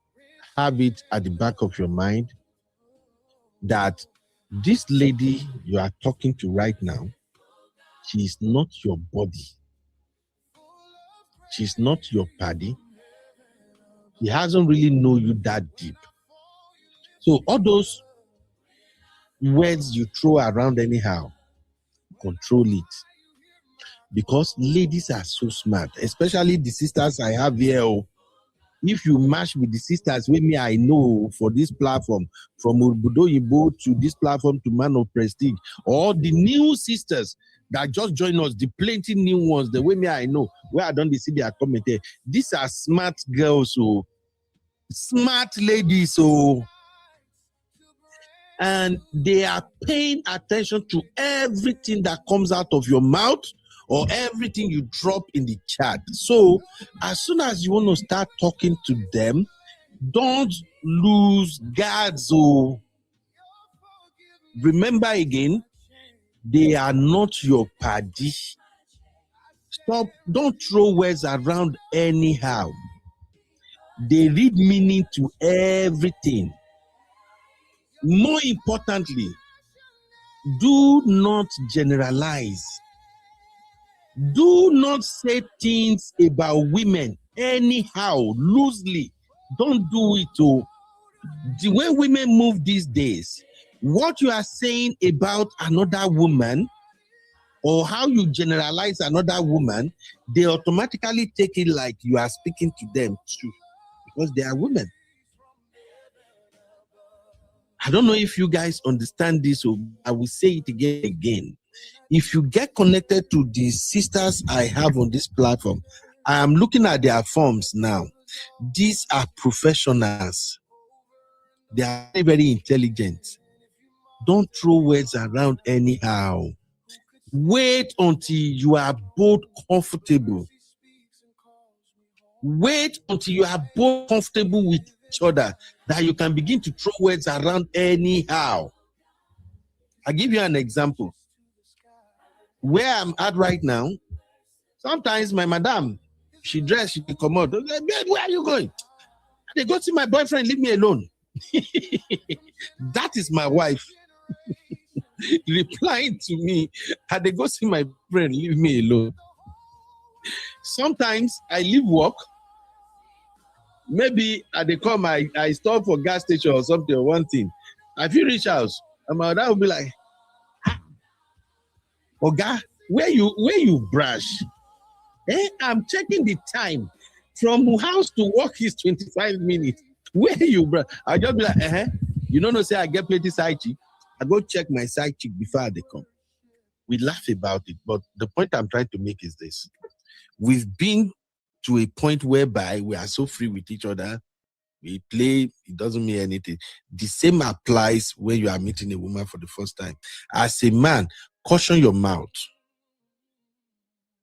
have it at the back of your mind that this lady you are talking to right now, she is not your body. She's not your paddy. He hasn't really known you that deep. So all those words you throw around anyhow, control it. Because ladies are so smart, especially the sisters I have here. If you match with the sisters with me, I know for this platform, from Urbudo Yibo to this platform to Man of Prestige, or the new sisters that just join us, the plenty new ones, the way me I know, where I don't see their comment here. These are smart girls, so smart ladies, so and they are paying attention to everything that comes out of your mouth or everything you drop in the chat. So as soon as you want to start talking to them, don't lose guard. So remember again, they are not your paddy. Stop, don't throw words around anyhow. They read meaning to everything. More importantly, do not generalize. Do not say things about women anyhow, loosely. Don't do it. Oh. The way women move these days, what you are saying about another woman or how you generalize another woman, they automatically take it like you are speaking to them too, because they are women. I don't know if you guys understand this, or I will say it again. If you get connected to the sisters I have on this platform, I am looking at their forms now. These are professionals. They are very, very intelligent. Don't throw words around anyhow. Wait until you are both comfortable. Wait until you are both comfortable with each other, that you can begin to throw words around anyhow. I'll give you an example. Where I'm at right now, sometimes my madam, she dressed, she come out. Where are you going? They go see my boyfriend, leave me alone. That is my wife replying to me, and they go see my friend, leave me alone. Sometimes I leave work. Maybe they come, I stop for gas station or something or one thing. I feel reach house, and my dad will be like, Oga, where you brush? I'm checking the time. From house to work is 25 minutes. Where you brush? I just be like, You know, say I get plenty side chick. I go check my side chick before they come. We laugh about it, but the point I'm trying to make is this. We've been to a point whereby we are so free with each other. We play, it doesn't mean anything. The same applies when you are meeting a woman for the first time. As a man, caution your mouth.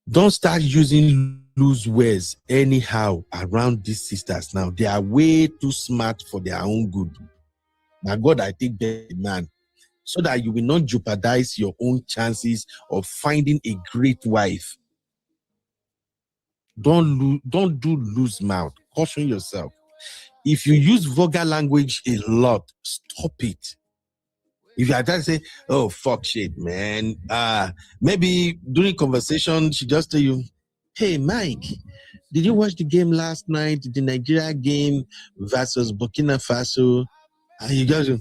Don't start using loose words anyhow around these sisters now. They are way too smart for their own good. Now, God, I think the man, so that you will not jeopardize your own chances of finding a great wife. Don't do loose mouth. Caution yourself. If you use vulgar language a lot, stop it. If you are trying to say, oh, fuck shit, man. Maybe during conversation, she just tell you, hey, Mike, did you watch the game last night? The Nigeria game versus Burkina Faso? And you just,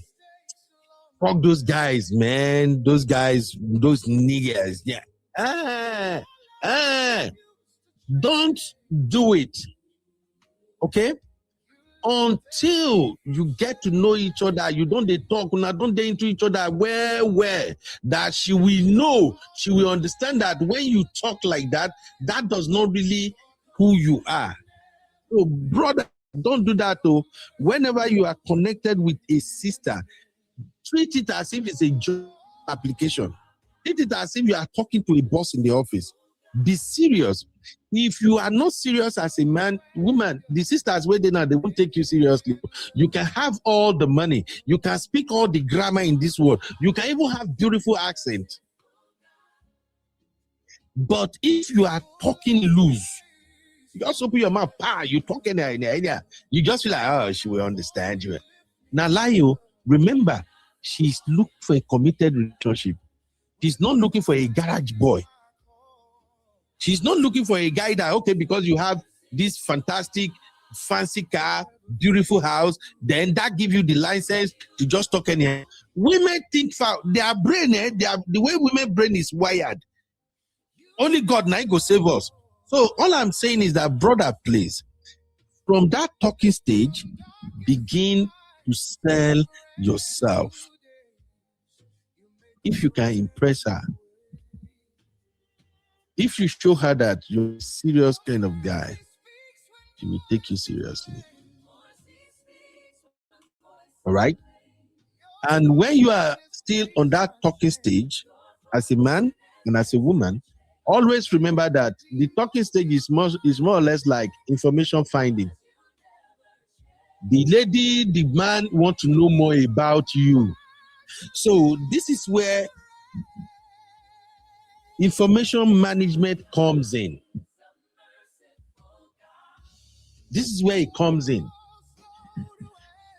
fuck those guys, man. Those guys, those niggas. Yeah. Don't do it. Okay? Until you get to know each other, you don't they talk, don't they into each other where that she will know, she will understand that when you talk like that, that does not really who you are. So, brother, don't do that though. Whenever you are connected with a sister, treat it as if it's a job application. Treat it as if you are talking to a boss in the office. Be serious. If you are not serious as a man, woman, the sisters where they now, they won't take you seriously. You can have all the money. You can speak all the grammar in this world. You can even have beautiful accent. But if you are talking loose, you just open your mouth, you talking there. You just feel like, oh, she will understand you. Now, Layo, remember, she's looking for a committed relationship. She's not looking for a garage boy. She's not looking for a guy that, okay, because you have this fantastic, fancy car, beautiful house, then that gives you the license to just talk anyhow. Women think for their brain, the way women brain is wired. Only God now go save us. So all I'm saying is that, brother, please, from that talking stage, begin to sell yourself. If you can impress her, if you show her that you're a serious kind of guy, she will take you seriously. All right? And when you are still on that talking stage, as a man and as a woman, always remember that the talking stage is more or less like information finding. The lady, the man want to know more about you. So this is where information management comes in. This is where it comes in.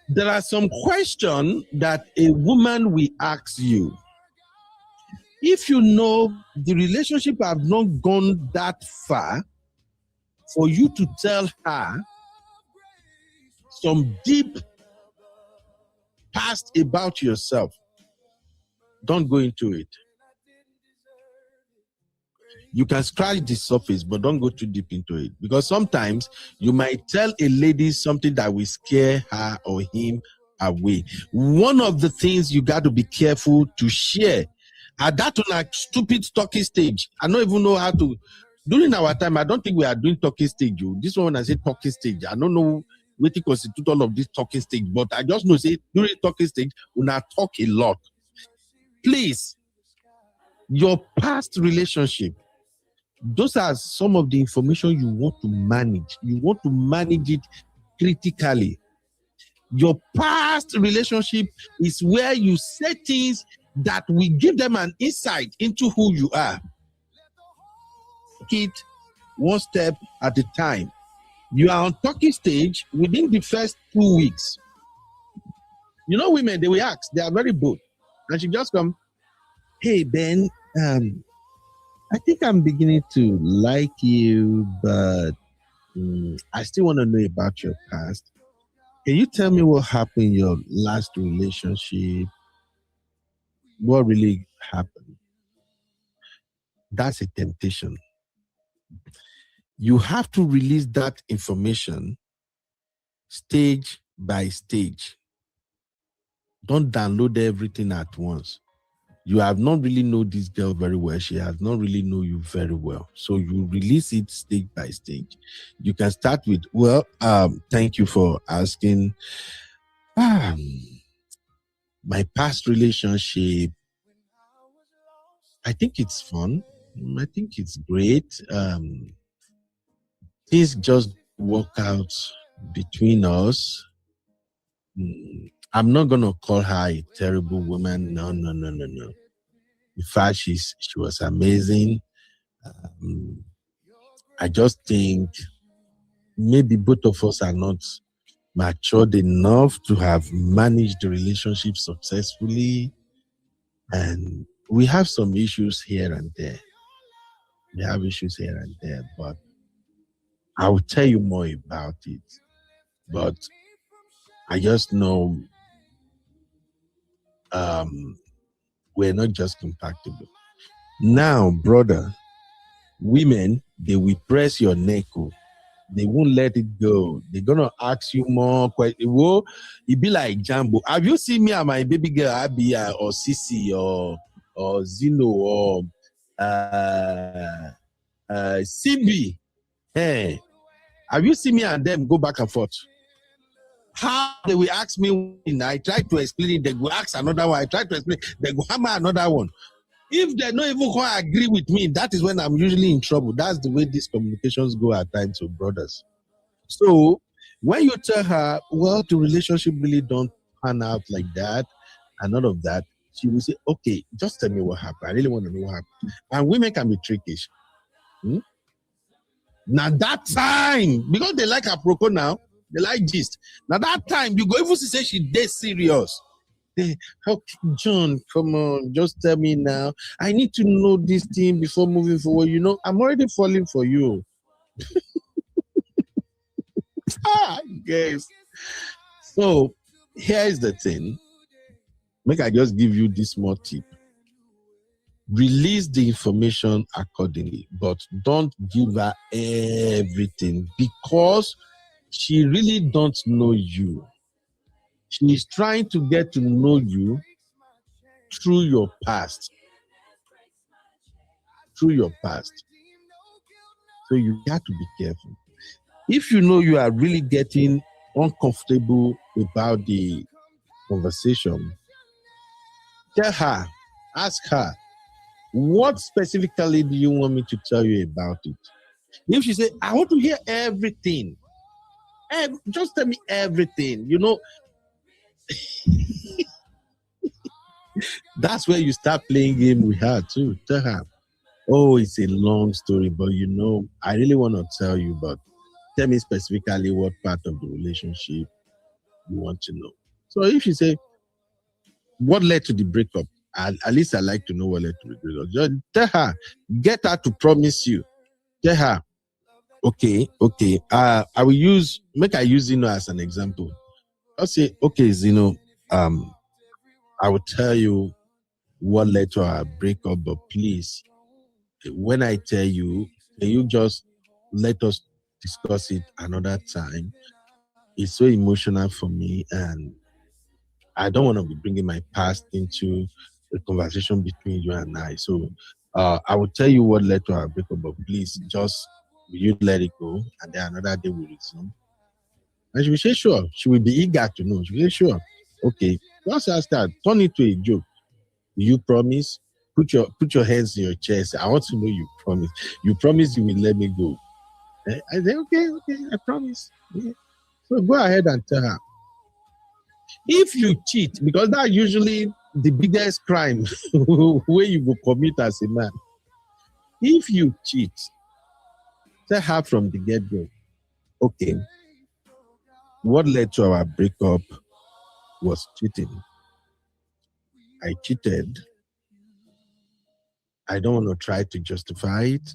There are some questions that a woman will ask you. If you know the relationship have not gone that far, for you to tell her some deep past about yourself. Don't go into it. You can scratch the surface, but don't go too deep into it. Because sometimes you might tell a lady something that will scare her or him away. One of the things you got to be careful to share at that like stupid talking stage. I don't even know how to. During our time, I don't think we are doing talking stage. This one I say talking stage. I don't know what to constitute all of this talking stage, but I just know say during talking stage, we now talk a lot. Please, your past relationship. Those are some of the information you want to manage. You want to manage it critically. Your past relationship is where you say things that will give them an insight into who you are. Take it one step at a time. You are on talking stage within the first 2 weeks. You know, women, they will ask, they are very bold. And she just come, hey, Ben, I think I'm beginning to like you, but I still want to know about your past. Can you tell me what happened in your last relationship? What really happened? That's a temptation. You have to release that information stage by stage. Don't download everything at once. You have not really known this girl very well. She has not really known you very well. So you release it stage by stage. You can start with, well, thank you for asking. My past relationship, I think it's fun. I think it's great. Things just work out between us. I'm not going to call her a terrible woman. No. In fact, she was amazing. I just think maybe both of us are not matured enough to have managed the relationship successfully. And we have some issues here and there. But I will tell you more about it. But I just know we're not just compatible. Now, brother, women, they will press your neck. They won't let it go. They're gonna ask you more questions. Whoa, it be like Jambo. Have you seen me and my baby girl Abby or Sisi or Zino or CB? Hey, have you seen me and them go back and forth? How they will ask me when I try to explain it, they will ask another one. I try to explain, they will hammer another one. If they don't even quite agree with me, that is when I'm usually in trouble. That's the way these communications go at times with brothers. So when you tell her, well, the relationship really don't pan out like that and all of that, she will say, okay, just tell me what happened. I really want to know what happened. And women can be trickish. Now that time, because they like apropos now, they like gist. Now that time, you go even say she dead serious. Hey, okay, John, come on, just tell me now. I need to know this thing before moving forward. You know, I'm already falling for you. Guys. So here's the thing. Make I just give you this small tip. Release the information accordingly, but don't give her everything because she really don't know you. She is trying to get to know you through your past. So you got to be careful. If you know you are really getting uncomfortable about the conversation, tell her, ask her, what specifically do you want me to tell you about it? If she say, I want to hear everything, just tell me everything, you know. That's where you start playing game with her too. Tell her, oh, it's a long story, but you know, I really want to tell you, but tell me specifically what part of the relationship you want to know. So if you say, what led to the breakup? At least I like to know what led to the breakup. Just tell her, get her to promise you. Tell her, Okay. I will use Zeno as an example. I'll say, okay, Zeno, I will tell you what led to our breakup, but please, when I tell you, can you just let us discuss it another time? It's so emotional for me, and I don't want to be bringing my past into the conversation between you and I. So I will tell you what led to our breakup, but please just will you let it go, and then another day we'll resume. And she will say, sure. She will be eager to know. She will say, sure. Okay. Once I start, turn it to a joke. You promise? Put your hands in your chest. I want to know you promise. You promise you will let me go. I say, okay, I promise. Yeah. So go ahead and tell her. If you cheat, because that's usually the biggest crime where you will commit as a man. If you cheat, tell her from the get-go, okay, what led to our breakup was cheating. I cheated. I don't want to try to justify it.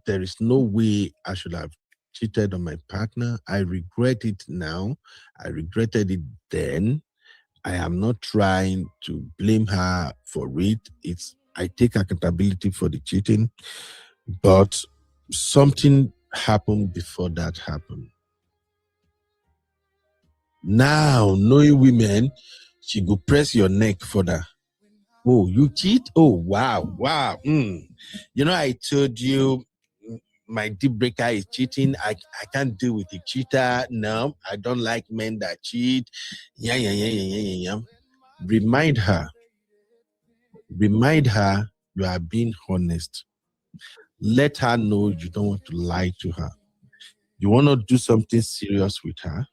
There is no way I should have cheated on my partner. I regret it now. I regretted it then. I am not trying to blame her for it. I take accountability for the cheating, but something happened before that happened. Now, knowing women, she go press your neck further. Oh, you cheat? Oh, wow. You know, I told you my deal breaker is cheating. I can't deal with a cheater. No, I don't like men that cheat. Yeah. Remind her you are being honest. Let her know you don't want to lie to her. You want to do something serious with her,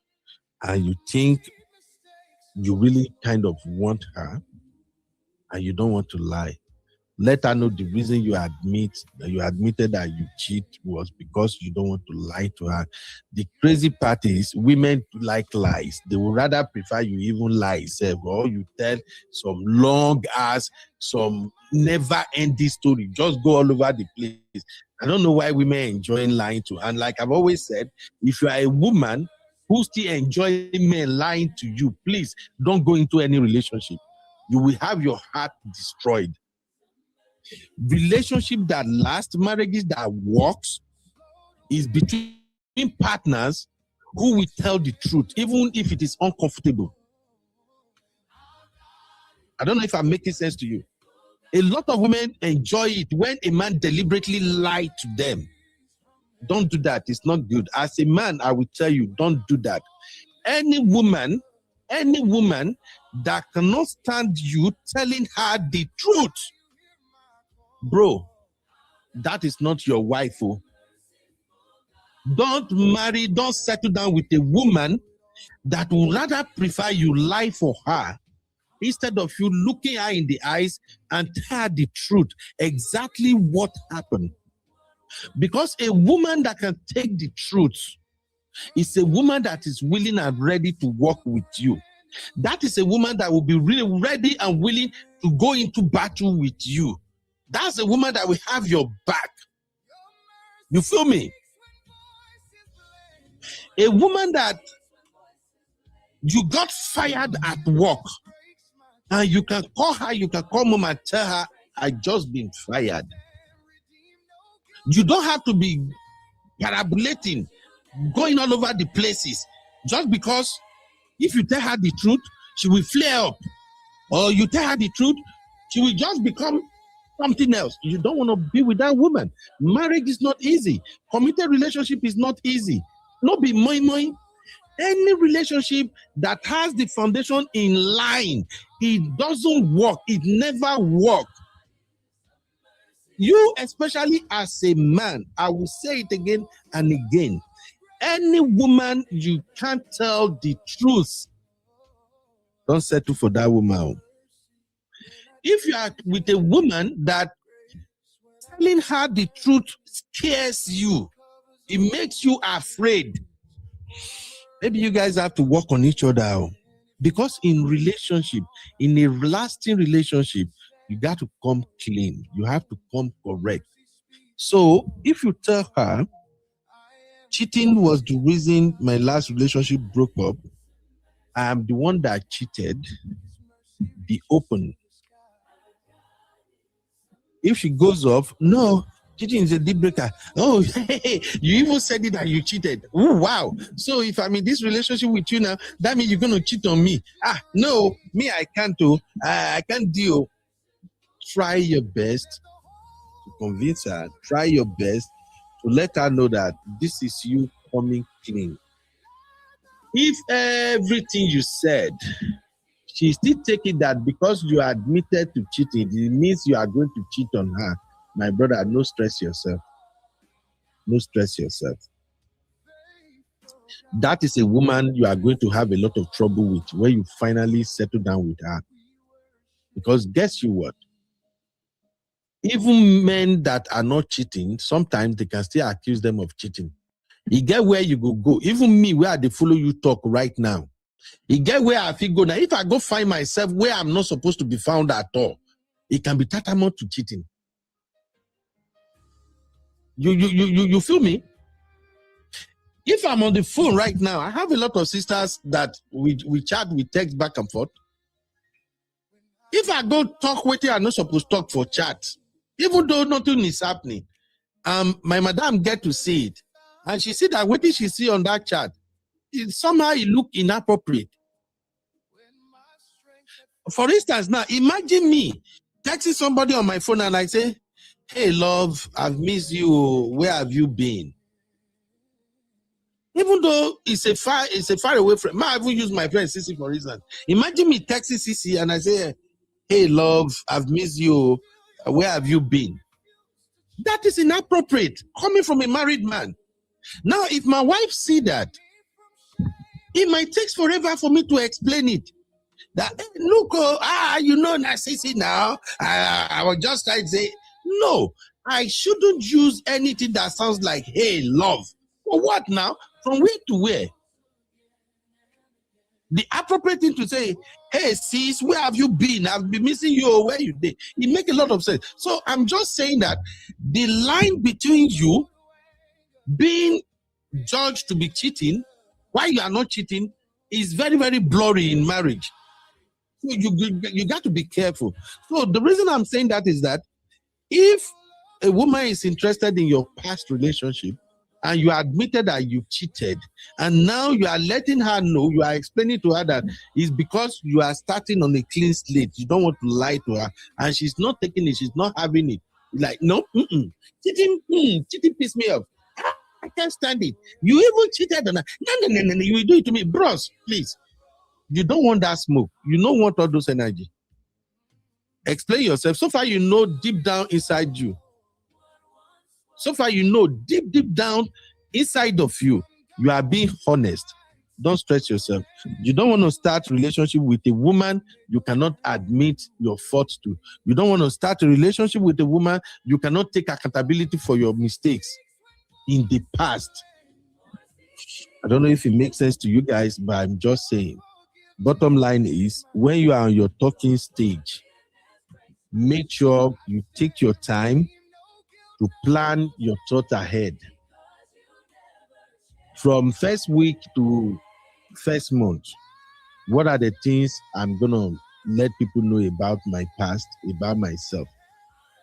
and you think you really kind of want her, and you don't want to lie. Let her know the reason you admitted that you cheat was because you don't want to lie to her. The crazy part is women like lies. They would rather prefer you even lie yourself, or you tell some long ass, some never ending story. Just go all over the place. I don't know why women enjoying lying to. And like I've always said, if you are a woman who still enjoy men lying to you, please don't go into any relationship. You will have your heart destroyed. Relationship that lasts, marriages that works, is between partners who will tell the truth, even if it is uncomfortable. I don't know if I'm making sense to you. A lot of women enjoy it when a man deliberately lies to them. Don't do that. It's not good. As a man, I will tell you, don't do that. Any woman that cannot stand you telling her the truth, bro, that is not your wife. Oh. Don't settle down with a woman that would rather prefer you lie for her instead of you looking her in the eyes and tell her the truth, exactly what happened. Because a woman that can take the truth is a woman that is willing and ready to work with you. That is a woman that will be really ready and willing to go into battle with you. That's a woman that will have your back. You feel me? A woman that you got fired at work, and you can call her, you can call mom and tell her, I just been fired. You don't have to be parabolating, going all over the places, just because if you tell her the truth, she will flare up. Or you tell her the truth, she will just become something else. You don't want to be with that woman. Marriage is not easy. Committed relationship is not easy. Not be moi. Any relationship that has the foundation in line, it doesn't work. It never works. You, especially as a man, I will say it again and again. Any woman you can't tell the truth, don't settle for that woman. If you are with a woman that telling her the truth scares you, it makes you afraid, maybe you guys have to work on each other. Because in relationship, in a lasting relationship, you got to come clean. You have to come correct. So if you tell her, cheating was the reason my last relationship broke up. I'm the one that cheated. Be open. If she goes off, no, cheating is a deal breaker. Oh, hey, you even said it that you cheated. Oh, wow. So if I'm in this relationship with you now, that means you're going to cheat on me. No, me, I can't do. I can't deal. Try your best to convince her. Try your best to let her know that this is you coming clean. If everything you said, she still take it that because you are admitted to cheating, it means you are going to cheat on her. My brother, no stress yourself. No stress yourself. That is a woman you are going to have a lot of trouble with when you finally settle down with her. Because guess you what? Even men that are not cheating, sometimes they can still accuse them of cheating. You get where you go. Even me, where they follow you talk right now. You get where I feel go now. If I go find myself where I'm not supposed to be found at all, it can be tantamount to cheating. You feel me? If I'm on the phone right now, I have a lot of sisters that we chat, we text back and forth. If I go talk with you, I'm not supposed to talk for chat, even though nothing is happening. My madam get to see it, and she see that what did she see on that chat? Somehow it look inappropriate. For instance, now imagine me texting somebody on my phone and I say, "Hey, love, I've missed you. Where have you been?" Even though it's a far away friend. I even use my friend Sissy for instance. Imagine me texting Sissy and I say, "Hey, love, I've missed you. Where have you been?" That is inappropriate coming from a married man. Now, if my wife see that, it might take forever for me to explain it. That, hey, look, you know, Sissy now. I was just trying to say, no, I shouldn't use anything that sounds like, "Hey, love." For what now? From where to where? The appropriate thing to say, "Hey, sis, where have you been? I've been missing you. Where you been?" It makes a lot of sense. So I'm just saying that the line between you being judged to be cheating while you are not cheating is very, very blurry in marriage. So you got to be careful. So the reason I'm saying that is that if a woman is interested in your past relationship and you admitted that you cheated, and now you are letting her know, you are explaining to her that it's because you are starting on a clean slate. You don't want to lie to her, and she's not taking it, she's not having it. Like, no, cheating pissed me off. I can't stand it. You even cheated on her. No, you will do it to me. Bros, please. You don't want that smoke. You don't want all those energy. Explain yourself. So far, you know deep down inside you. So far, you know deep down inside of you, you are being honest. Don't stress yourself. You don't want to start a relationship with a woman you cannot admit your fault to. You don't want to start a relationship with a woman you cannot take accountability for your mistakes in the past. I don't know if it makes sense to you guys, but I'm just saying. Bottom line is, when you are on your talking stage, make sure you take your time to plan your thought ahead. From first week to first month, what are the things I'm going to let people know about my past, about myself?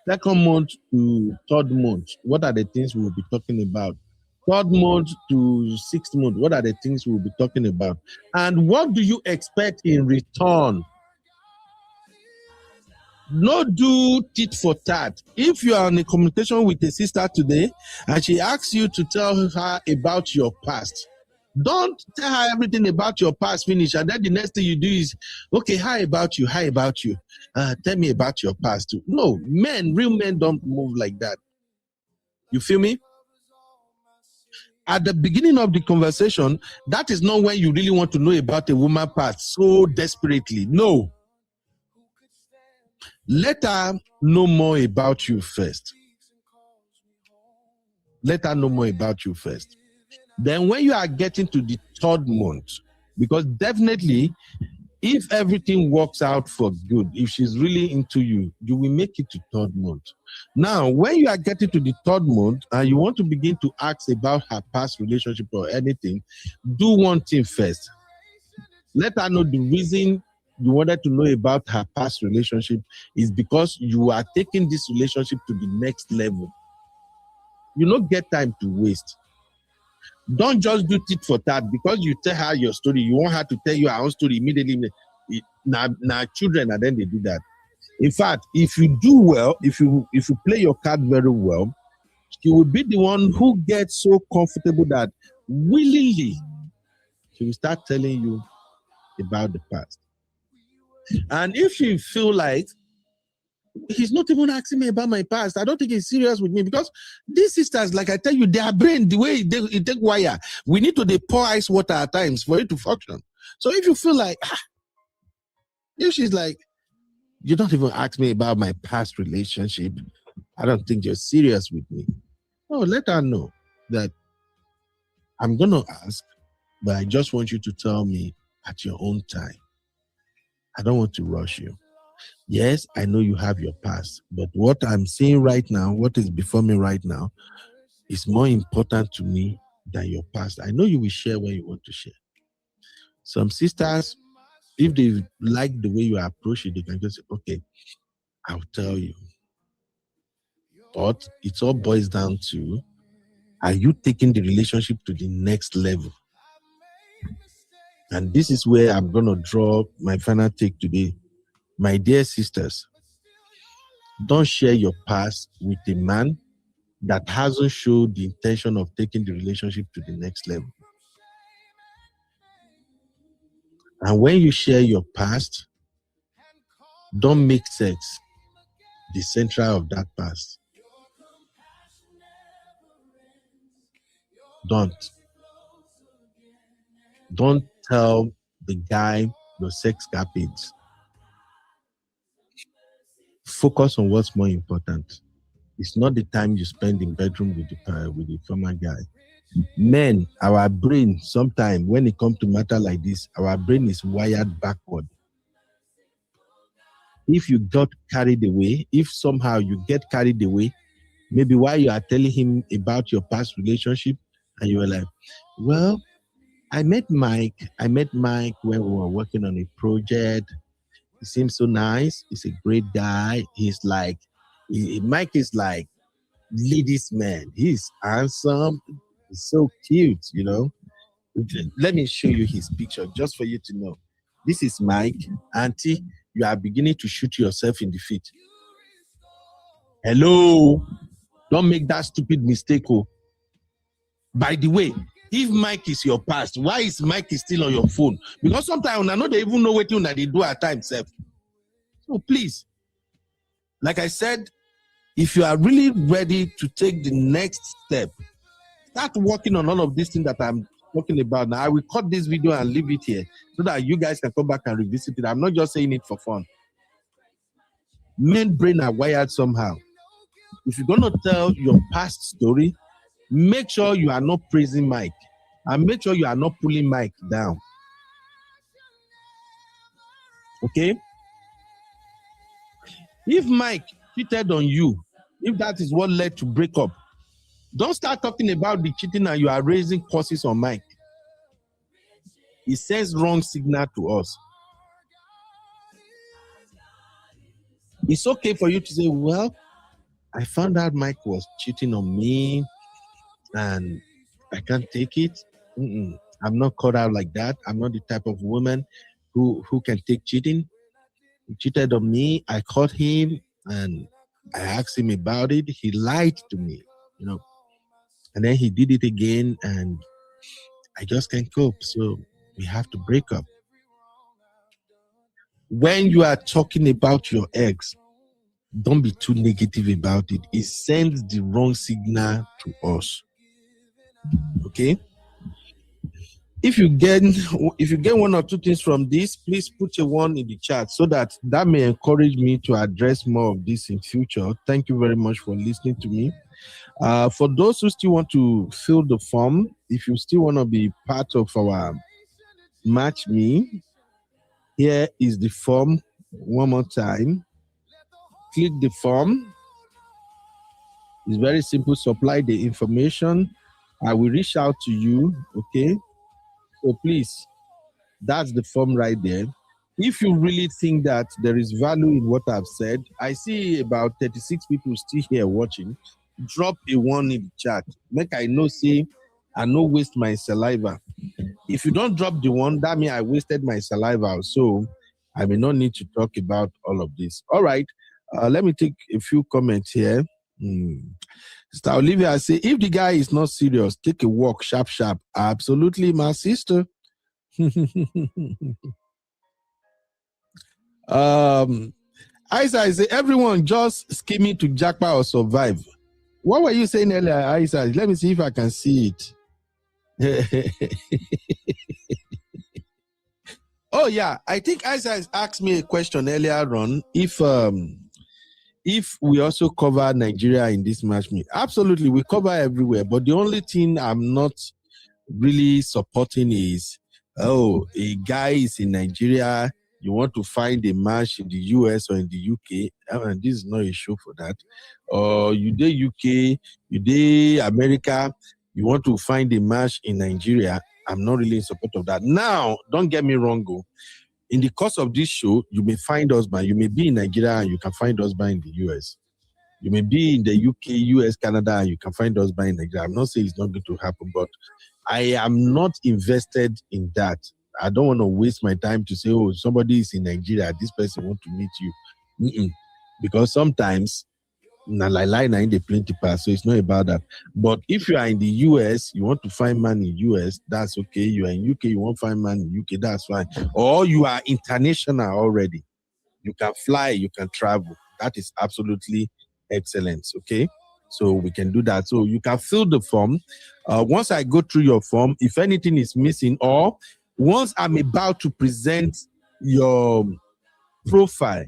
Second month to third month, what are the things we'll be talking about? Third month to sixth month, what are the things we'll be talking about? And what do you expect in return? Not do tit for tat. If you are in a communication with a sister today and she asks you to tell her about your past, don't tell her everything about your past finish, and then the next thing you do is, okay, how about you? Tell me about your past too. No, real men don't move like that. You feel me? At the beginning of the conversation, that is not when you really want to know about a woman's past so desperately. No. Let her know more about you first. Let her know more about you first. Then when you are getting to the third month, because definitely If everything works out for good, if she's really into you, you will make it to 3rd month. Now, when you are getting to the 3rd month and you want to begin to ask about her past relationship or anything, do one thing first. Let her know the reason you wanted to know about her past relationship is because you are taking this relationship to the next level. You don't get time to waste. Don't just do tit for tat because you tell her your story. You want her to tell you her own story immediately. Now children, and then they do that. In fact, if you do well, if you play your card very well, she will be the one who gets so comfortable that willingly she will start telling you about the past. And if you feel like he's not even asking me about my past, I don't think he's serious with me, because these sisters, like I tell you, their brain, the way they take wire, we need to pour ice water at times for it to function. So if you feel like, if she's like, you don't even ask me about my past relationship, I don't think you're serious with me. Oh, let her know that I'm going to ask, but I just want you to tell me at your own time. I don't want to rush you. Yes, I know you have your past, but what I'm seeing right now, what is before me right now, is more important to me than your past. I know you will share when you want to share. Some sisters, if they like the way you approach it, they can just say, okay, I'll tell you. But it all boils down to, are you taking the relationship to the next level? And this is where I'm going to draw my final take today. My dear sisters, don't share your past with a man that hasn't showed the intention of taking the relationship to the next level. And when you share your past, don't make sex the central of that past. Don't tell the guy your sex capades. Focus on what's more important. It's not the time you spend in bedroom with the former guy. Men, our brain, sometimes when it comes to matter like this, our brain is wired backward. If you got carried away, if somehow you get carried away, maybe while you are telling him about your past relationship, and you were like, well, I met Mike when we were working on a project. He seems so nice. He's a great guy. Mike is like ladies' man. He's handsome. He's so cute, you know. Let me show you his picture just for you to know. This is Mike. Auntie, you are beginning to shoot yourself in the feet. Hello. Don't make that stupid mistake. Oh. By the way, if Mike is your past, why is Mike still on your phone? Because sometimes I know they even know what they do at times. So please, like I said, if you are really ready to take the next step, start working on all of these things that I'm talking about. Now, I will cut this video and leave it here so that you guys can come back and revisit it. I'm not just saying it for fun. Men brain are wired somehow. If you're going to tell your past story, make sure you are not praising Mike, and make sure you are not pulling Mike down. Okay? If Mike cheated on you, if that is what led to breakup, don't start talking about the cheating and you are raising curses on Mike. It sends wrong signal to us. It's okay for you to say, well, I found out Mike was cheating on me and I can't take it. I'm not caught out like that. I'm not the type of woman who can take cheating. He cheated on me. I caught him and I asked him about it. He lied to me, you know. And then he did it again and I just can't cope. So we have to break up. When you are talking about your ex, don't be too negative about it. It sends the wrong signal to us. Okay? If you get one or two things from this, please put a one in the chat so that may encourage me to address more of this in future. Thank you very much for listening to me. For those who still want to fill the form, if you still want to be part of our Match Me, Here is the form. One more time. Click the form. It's very simple. Supply the information. I will reach out to you. Okay. So please, that's the form right there. If you really think that there is value in what I've said, I see about 36 people still here watching. Drop a 1 in the chat. Make I know, say, I no waste my saliva. If you don't drop the 1, that means I wasted my saliva. So I may not need to talk about all of this. All right. Let me take a few comments here. Sister Olivia say, if the guy is not serious, take a walk, sharp. Absolutely, my sister. Isa say, everyone just scheming to jackpot or survive. What were you saying earlier, Isa? Let me see if I can see it. Oh yeah, I think Isa asked me a question earlier on if we also cover Nigeria in this match. Absolutely, we cover everywhere. But the only thing I'm not really supporting is, a guy is in Nigeria, you want to find a match in the US or in the UK, and this is not a show for that. Or you dey UK, you dey America, you want to find a match in Nigeria. I'm not really in support of that. Now, don't get me wrong, in the course of this show, you may find husband. You may be in Nigeria and you can find husband in the US. You may be in the UK, US, Canada, and you can find husband in Nigeria. I'm not saying it's not going to happen, but I am not invested in that. I don't want to waste my time to say, oh, somebody is in Nigeria, this person want to meet you. Because sometimes, they plenty pass, so it's not about that. But if you are in the US, you want to find man in US, that's okay. You are in UK, you want to find man in UK, that's fine. Or you are international already. You can fly, you can travel. That is absolutely excellent, okay? So we can do that. So you can fill the form. Once I go through your form, if anything is missing, or once I'm about to present your profile,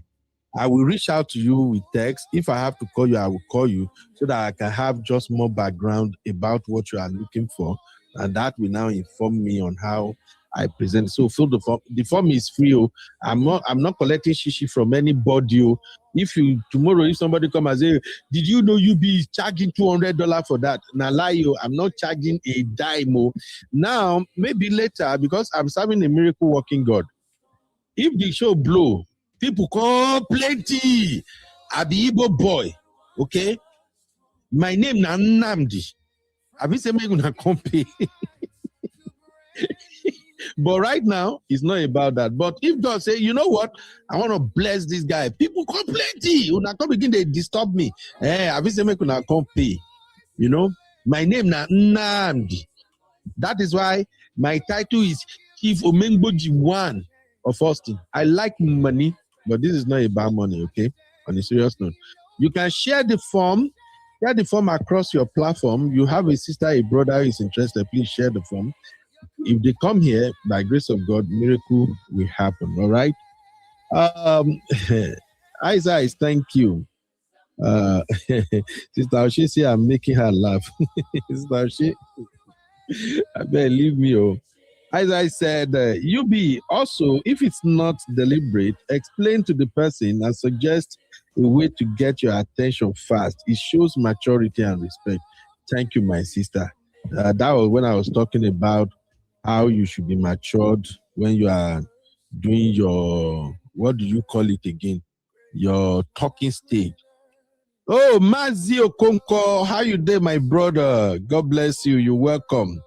I will reach out to you with text. If I have to call you, I will call you so that I can have just more background about what you are looking for. And that will now inform me on how I present. So fill the form. The form is free. I'm not collecting shishi from anybody. If tomorrow somebody come and say, did you know you be charging $200 for that? Now lie, I'm not charging a dime. Now, maybe later, because I'm serving a miracle working God. If the show blow, people come plenty. I be Igbo boy, okay? My name na Nnamdi. I be saying me gonna come pay. But right now, it's not about that. But if God say, you know what, I want to bless this guy, people come plenty. Una come begin they disturb me. I be saying me gonna come pay. You know, my name na Nnamdi. That is why my title is Chief Omengboji One of Austin. I like money, but this is not about money, okay? On a serious note, you can share the form across your platform. You have a sister, a brother who is interested, please share the form. If they come here, by grace of God, miracle will happen, all right? Isaiah, thank you. Sister Oshie say I'm making her laugh. Sister Oshie, I better leave me. As I said, you be also, if it's not deliberate, explain to the person and suggest a way to get your attention fast. It shows maturity and respect. Thank you, my sister. That was when I was talking about how you should be matured when you are doing your, what do you call it again? Your talking stage. Oh, Mazi Okonko, how you doing, my brother? God bless you. You're welcome.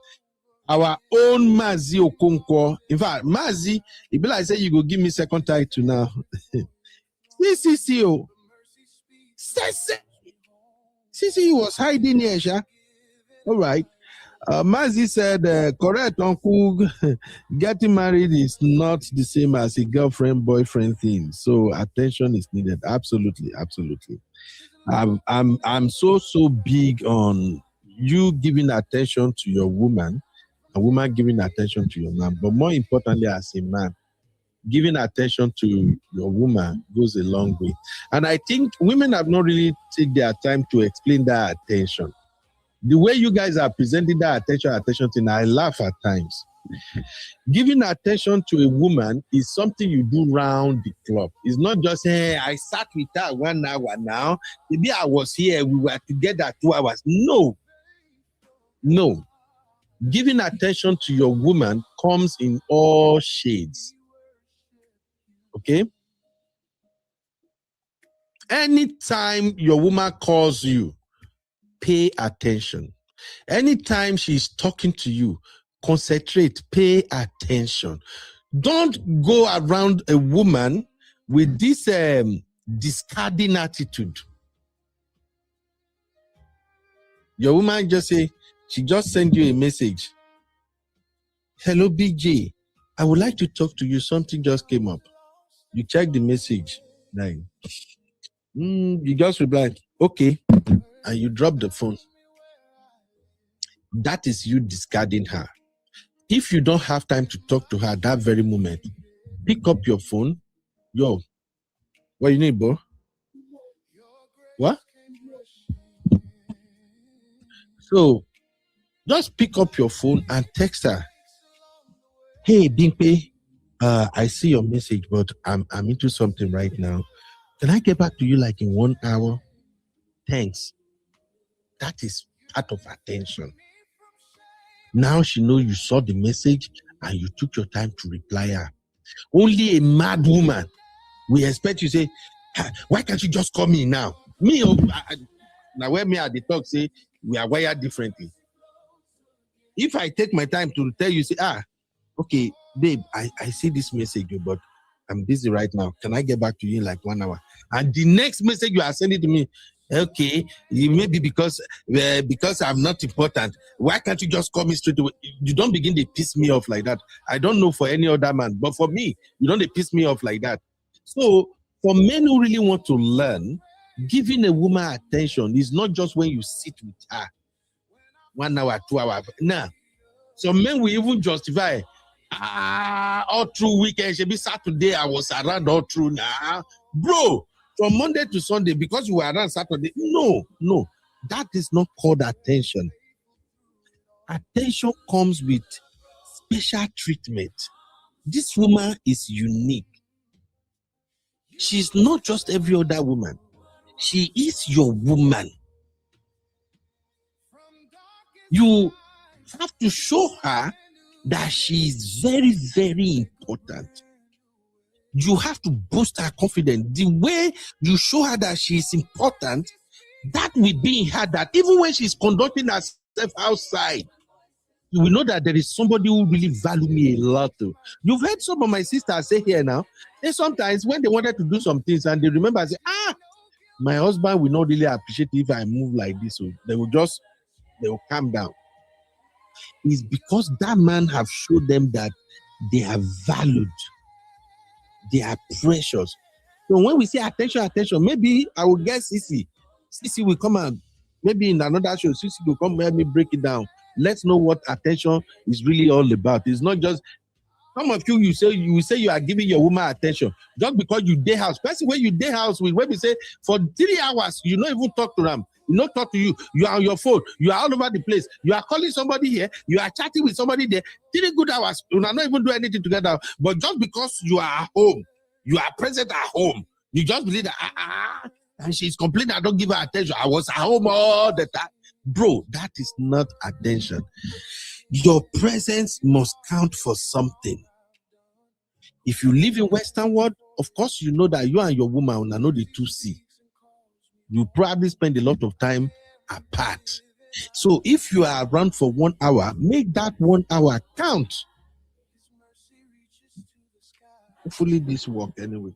Our own Mazi Okonko. In fact, Mazi, it be like say you go give me second title now. CCO. CC was hiding here, Sha. All right. Mazi said, correct, Uncle. Getting married is not the same as a girlfriend-boyfriend thing. So attention is needed. Absolutely, absolutely. I'm so big on you giving attention to your woman, a woman giving attention to your man. But more importantly, as a man, giving attention to your woman goes a long way. And I think women have not really taken their time to explain that attention. The way you guys are presenting that attention thing, I laugh at times. Giving attention to a woman is something you do round the clock. It's not just, hey, I sat with her 1 hour now. Maybe I was here, we were together 2 hours. No. No. Giving attention to your woman comes in all shades. Okay? Anytime your woman calls you, pay attention. Anytime she's talking to you, concentrate, pay attention. Don't go around a woman with this discarding attitude. Your woman just say, she just sent you a message. Hello, BJ. I would like to talk to you. Something just came up. You check the message. Like, you just reply, okay. And you drop the phone. That is you discarding her. If you don't have time to talk to her that very moment, pick up your phone. Yo, what you need, bro? What? So, just pick up your phone and text her. Hey, Bimpe, I see your message, but I'm into something right now. Can I get back to you like in 1 hour? Thanks. That is part of attention. Now she knows you saw the message and you took your time to reply her. Only a mad woman will expect you to say, why can't you just call me now? Me, now when me at the talk say, we are wired differently. If I take my time to tell you, say, okay, babe, I see this message, but I'm busy right now. Can I get back to you in like 1 hour? And the next message you are sending to me, okay, maybe because I'm not important. Why can't you just call me straight away? You don't begin to piss me off like that. I don't know for any other man, but for me, you don't piss me off like that. So for men who really want to learn, giving a woman attention is not just when you sit with her 1 hour, 2 hours. Nah. Some men will even justify, all through weekend, should be Saturday, I was around all through now. Bro, from Monday to Sunday, because you were around Saturday. No. That is not called attention. Attention comes with special treatment. This woman is unique. She's not just every other woman. She is your woman. You have to show her that she is very, very important. You have to boost her confidence. The way you show her that she is important, that will be in her, that even when she's conducting herself outside, you will know that there is somebody who really value me a lot. You've heard some of my sisters say here now, they sometimes when they wanted to do some things and they remember, say, my husband will not really appreciate if I move like this. So they will calm down. It's because that man have showed them that they are valued. They are precious. So when we say attention, maybe I will get Sisi. Sisi will come and maybe in another show, Sisi will come help me break it down. Let's know what attention is really all about. It's not just some of you will say you are giving your woman attention just because you day house. Especially when you day house with when we say for 3 hours, you don't even talk to them. You not talk to you. You are on your phone. You are all over the place. You are calling somebody here. You are chatting with somebody there. 3 good hours. You are not even do anything together. But just because you are at home, you are present at home, you just believe that and she's complaining I don't give her attention. I was at home all the time. Bro, that is not attention. Your presence must count for something. If you live in Western world, of course you know that you and your woman are not the 2C. You probably spend a lot of time apart. So if you are around for 1 hour, make that 1 hour count. Hopefully this work anyway.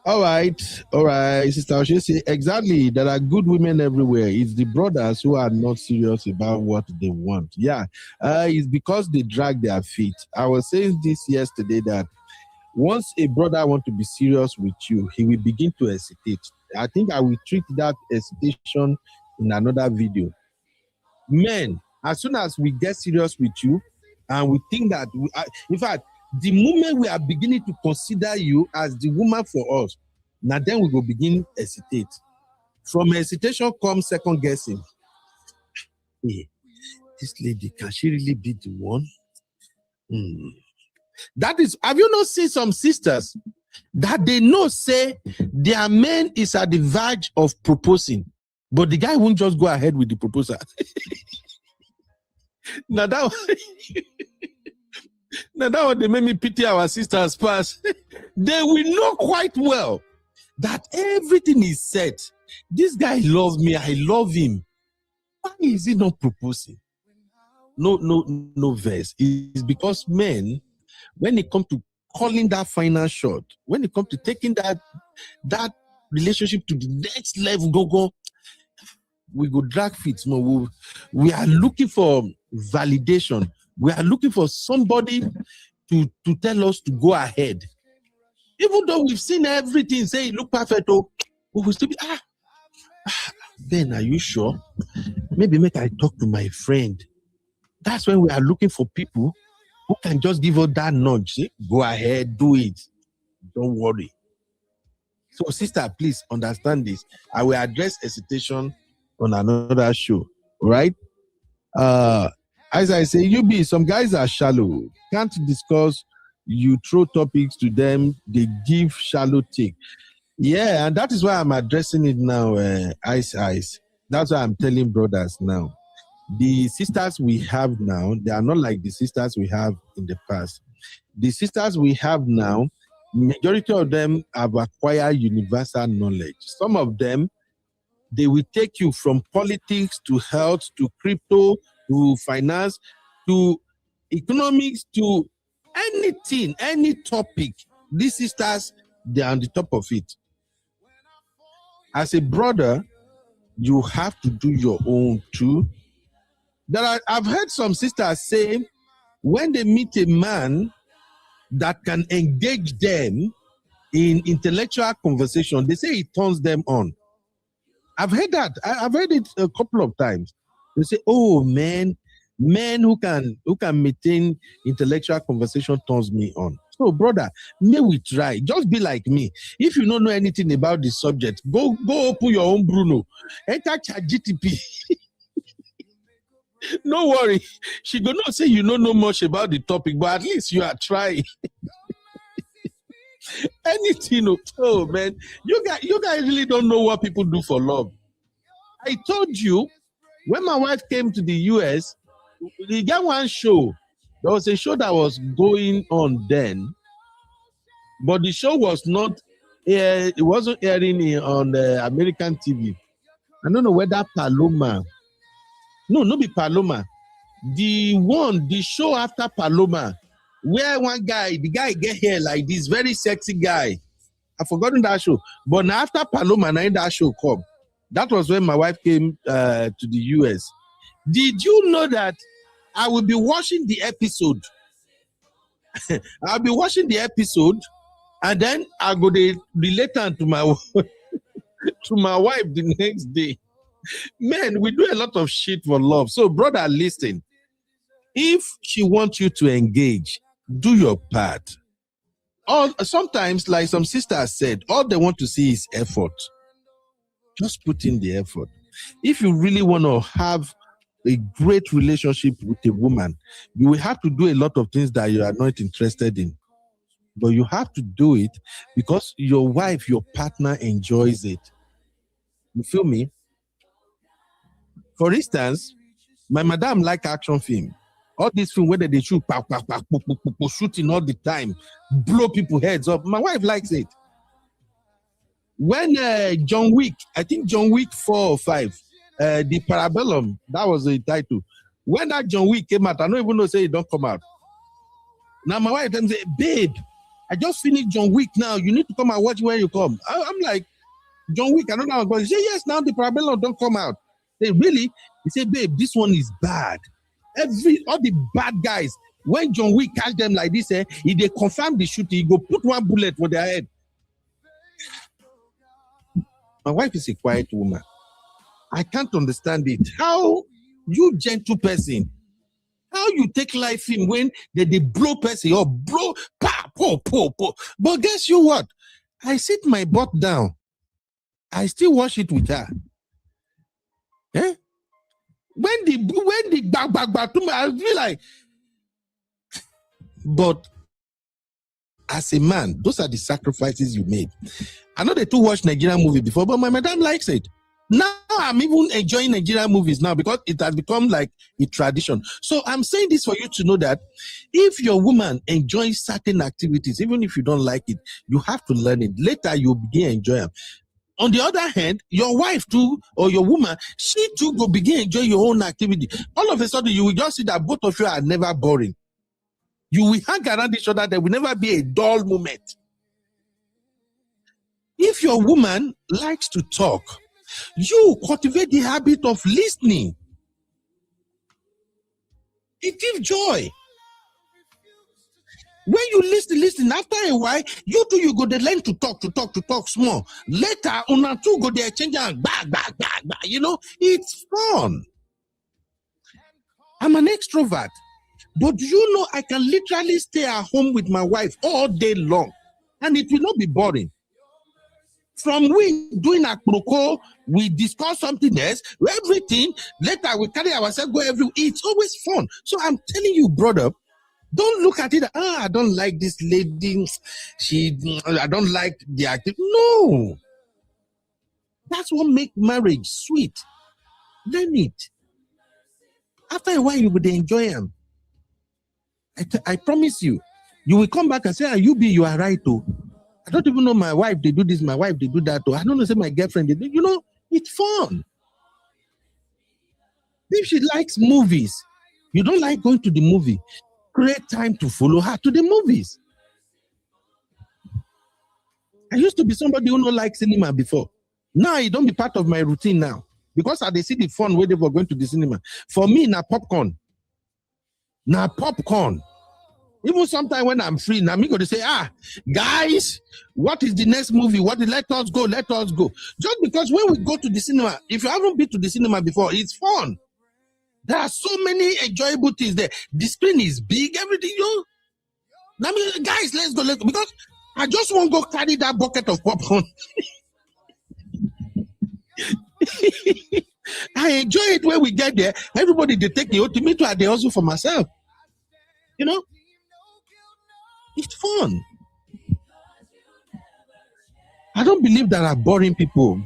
All right, Sister Oshe say exactly. There are good women everywhere. It's the brothers who are not serious about what they want. Yeah, it's because they drag their feet. I was saying this yesterday that once a brother wants to be serious with you, he will begin to hesitate. I think I will treat that hesitation in another video. Men, as soon as we get serious with you, and we think that, in fact, the moment we are beginning to consider you as the woman for us, now then we will begin hesitate. From hesitation comes second guessing. Hey, this lady, can she really be the one? That is, have you not seen some sisters that they know say their man is at the verge of proposing, but the guy won't just go ahead with the proposal? Now that one, they made me pity our sisters past. They will know quite well that everything is set. This guy loves me, I love him. Why is he not proposing? No verse. It's because men, when it comes to calling that final shot, when it comes to taking that relationship to the next level, go, we go drag feet. No, we are looking for validation. We are looking for somebody to tell us to go ahead. Even though we've seen everything, say it look perfect, we will still be, Ben, are you sure? Maybe make I talk to my friend. That's when we are looking for people who can just give us that nudge. Say, go ahead, do it. Don't worry. So, sister, please understand this. I will address hesitation on another show. All right? As I say, some guys are shallow. Can't discuss. You throw topics to them, they give shallow take. Yeah, and that is why I'm addressing it now, Ice. That's why I'm telling brothers now. The sisters we have now, they are not like the sisters we have in the past. The sisters we have now, majority of them have acquired universal knowledge. Some of them, they will take you from politics to health to crypto to finance to economics to anything, any topic. These sisters, they are on the top of it. As a brother, you have to do your own too. I've heard some sisters say when they meet a man that can engage them in intellectual conversation, they say it turns them on. I've heard that. I've heard it a couple of times. They say, "Oh man, men who can maintain intellectual conversation turns me on." So, brother, may we try. Just be like me. If you don't know anything about the subject, go open your own Bruno. Enter ChatGPT. No worry. She do not say you don't know much about the topic, but at least you are trying. Anything. Oh man, you guys really don't know what people do for love. I told you when my wife came to the US, they got one show. There was a show that was going on then, but the show was not it wasn't airing on American TV. I don't know whether Paloma. No, not be Paloma. The show after Paloma, where the guy get hair like this, very sexy guy. I've forgotten that show. But now after Paloma, now that show come. That was when my wife came to the US. Did you know that I will be watching the episode? I'll be watching the episode, and then I'll go relate to my to my wife the next day. Man, we do a lot of shit for love. So, brother, listen. If she wants you to engage, do your part. Or sometimes, like some sisters said, all they want to see is effort. Just put in the effort. If you really want to have a great relationship with a woman, you will have to do a lot of things that you are not interested in. But you have to do it because your wife, your partner enjoys it. You feel me? For instance, my madam like action film. All these films where they shoot, shooting all the time, blow people's heads up. My wife likes it. When John Wick, I think John Wick 4 or 5, the Parabellum, that was the title. When that John Wick came out, I don't even know say it don't come out. Now my wife then say, "Babe, I just finished John Wick now. You need to come and watch when you come." I'm like, "John Wick, I don't know." But she say, "Yes, now the Parabellum don't come out." They really, he say, "Babe, this one is bad." All the bad guys, when John Wick catch them like this, if they confirm the shooting, he go put one bullet for their head. My wife is a quiet woman. I can't understand it. How you gentle person, how you take life in when they blow person or blow, po. But guess you what? I sit my butt down. I still watch it with her. When the back, I feel like, but as a man, those are the sacrifices you made. I know they too watched Nigerian movie before, but my madam likes it. Now I'm even enjoying Nigerian movies now because it has become like a tradition. So I'm saying this for you to know that if your woman enjoys certain activities, even if you don't like it, you have to learn it. Later you'll begin enjoying them. On the other hand, your wife too, or your woman, she too will begin enjoying your own activity. All of a sudden, you will just see that both of you are never boring. You will hang around each other. There will never be a dull moment. If your woman likes to talk, you cultivate the habit of listening. It gives joy. When you listen, after a while, you go they learn to talk small. Later, una two go they change and back. You know, it's fun. I'm an extrovert, but you know I can literally stay at home with my wife all day long, and it will not be boring. From we doing a protocol, we discuss something else, everything. Later, we carry ourselves go everywhere. It's always fun. So I'm telling you, brother, don't look at it. I don't like this lady. I don't like the active. No, that's what makes marriage sweet. Learn it. After a while, you will enjoy them. I promise you, you will come back and say, you are right too. I don't even know my wife, they do this, my wife, they do that. Or I don't know, say my girlfriend, they do. You know, it's fun. If she likes movies, you don't like going to the movie, create time to follow her to the movies. I used to be somebody who don't like cinema before. Now it don't be part of my routine now. Because I see the fun where they were going to the cinema. For me, now popcorn. Even sometimes when I'm free, now I'm going to say, guys, what is the next movie? Let us go. Just because when we go to the cinema, if you haven't been to the cinema before, it's fun. There are so many enjoyable things there. The screen is big, everything, I mean, guys, let's go. Because I just want to go carry that bucket of popcorn. I enjoy it when we get there. Everybody, they take the ultimate, they also for myself. You know? It's fun. I don't believe there are boring people.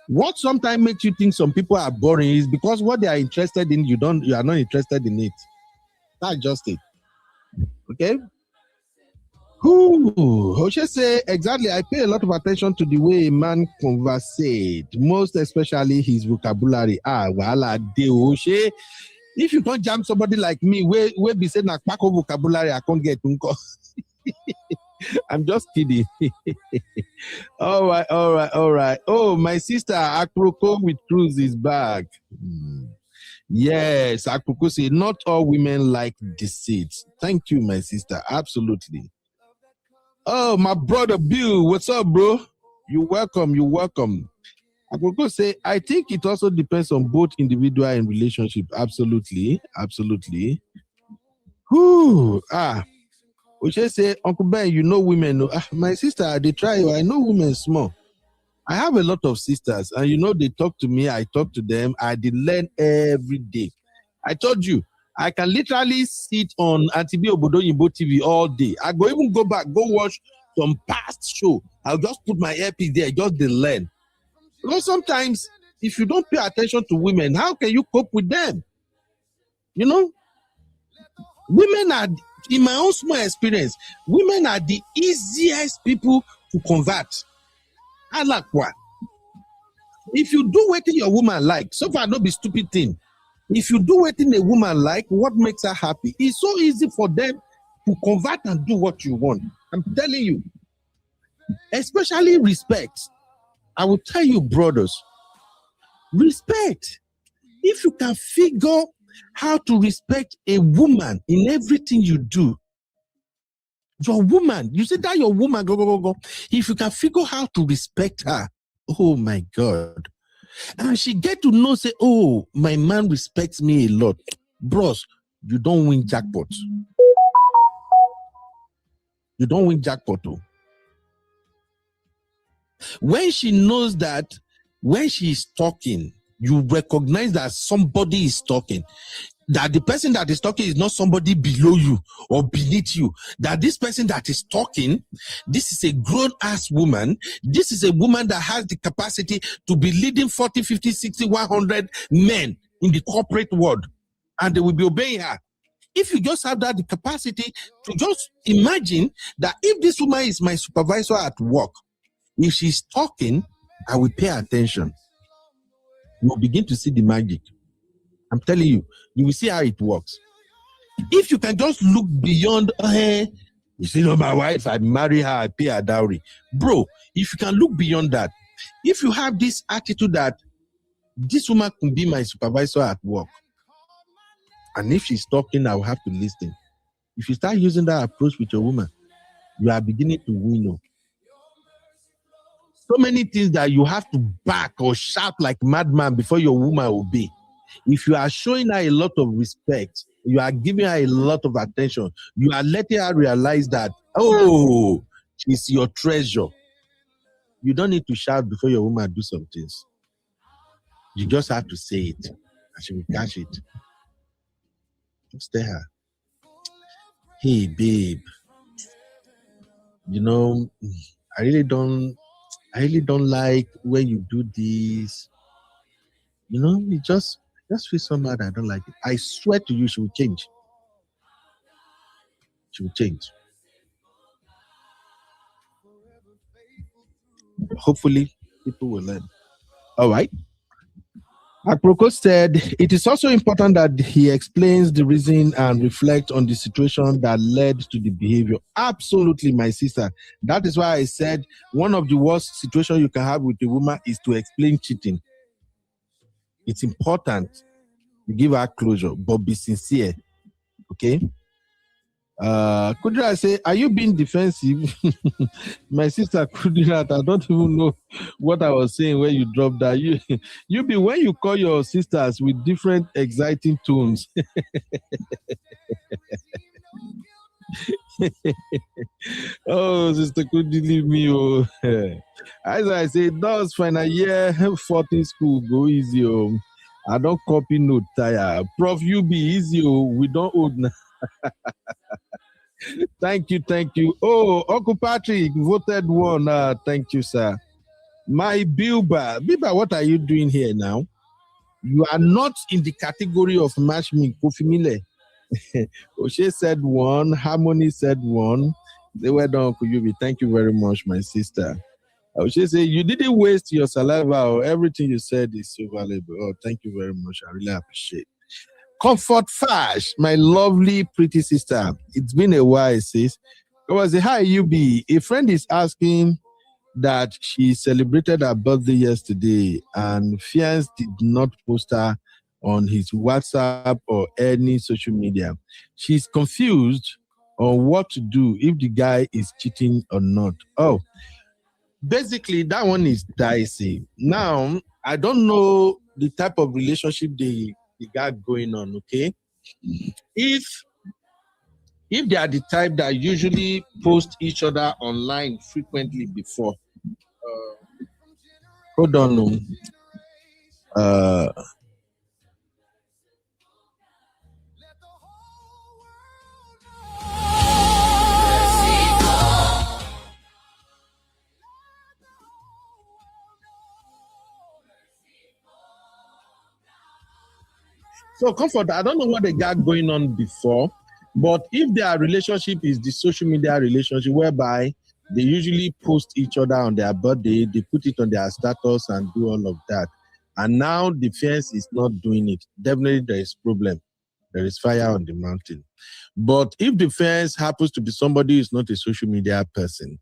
What sometimes makes you think some people are boring is because what they are interested in, you are not interested in it. That's just it. Okay? I should say exactly. I pay a lot of attention to the way a man conversate, most especially his vocabulary. If you can't jam somebody like me, where be saying a pack of vocabulary, I can't get unko. I'm just kidding. All right. Oh, my sister Akroko with Cruz is back. Yes, Akroko say not all women like deceit. Thank you, my sister. Absolutely. Oh, my brother Bill, what's up, bro? You're welcome. Akroko say, I think it also depends on both individual and relationship. Absolutely. We should say, Uncle Ben, you know women. My sister, they try. I know women small. I have a lot of sisters, and you know they talk to me. I talk to them. I did learn every day. I told you, I can literally sit on Antibi Obodo Yimbo TV all day. I go even go back, go watch some past show. I'll just put my earpiece there, just to learn. Because sometimes, if you don't pay attention to women, how can you cope with them? You know, women are, in my own small experience, women are the easiest people to convert. I like what? If you do what your woman like, so far not be stupid thing. If you do what a woman like, what makes her happy, it's so easy for them to convert and do what you want. I'm telling you, especially respect. I will tell you, brothers, respect. If you can figure how to respect a woman in everything you do, your woman, you say that your woman, go. If you can figure how to respect her, oh my God. And she get to know, say, oh, my man respects me a lot. Bros, you don't win jackpot. Oh. When she knows that when she's talking, you recognize that somebody is talking, that the person that is talking is not somebody below you or beneath you, that this person that is talking, this is a grown-ass woman, this is a woman that has the capacity to be leading 40, 50, 60, 100 men in the corporate world, and they will be obeying her. If you just have that the capacity to just imagine that if this woman is my supervisor at work, if she's talking, I will pay attention. You will begin to see the magic. I'm telling you, you will see how it works. If you can just look beyond, you see, no, my wife, I marry her, I pay her dowry. Bro, if you can look beyond that, if you have this attitude that this woman can be my supervisor at work, and if she's talking, I will have to listen. If you start using that approach with your woman, you are beginning to win. So many things that you have to back or shout like madman before your woman will obey. If you are showing her a lot of respect, you are giving her a lot of attention, you are letting her realize that, oh, she's your treasure. You don't need to shout before your woman do some things. You just have to say it, and she will catch it. Just tell her, hey, babe, you know, I really don't like when you do this. You know, it just feel somehow that I don't like it. I swear to you, she will change. She will change. Hopefully, people will learn. All right. Aproko said, it is also important that he explains the reason and reflect on the situation that led to the behavior. Absolutely, my sister. That is why I said one of the worst situations you can have with a woman is to explain cheating. It's important to give her closure, but be sincere. Okay? Kudrat say, are you being defensive? My sister Kudrat, I don't even know what I was saying when you dropped that. You be when you call your sisters with different exciting tones. Oh, sister, could you leave me? Oh, as I say, Doris final year 14 school go easy. Oh, I don't copy note tire. Prof, you be easy. Oh, we don't hold now. Thank you. Oh, Uncle Patrick voted one. Thank you, sir. My Bilba, what are you doing here now? You are not in the category of matchmaking. Kofimile. Oshe said one. Harmony said one. They were done, Kuyubi. Thank you very much, my sister. Oshe said you didn't waste your saliva. Or everything you said is so valuable. Oh, thank you very much. I really appreciate it. Comfort Fash, my lovely, pretty sister. It's been a while, sis. I was a hi, you be. A friend is asking that she celebrated her birthday yesterday and Fiance did not post her on his WhatsApp or any social media. She's confused on what to do if the guy is cheating or not. Oh, basically, that one is dicey. Now, I don't know the type of relationship they got going on, okay? If they are the type that usually post each other online frequently before, hold on. So, Comfort, I don't know what they got going on before, but if their relationship is the social media relationship whereby they usually post each other on their birthday, they put it on their status and do all of that, and now the fence is not doing it, definitely there is problem. There is fire on the mountain. But if the fence happens to be somebody who is not a social media person,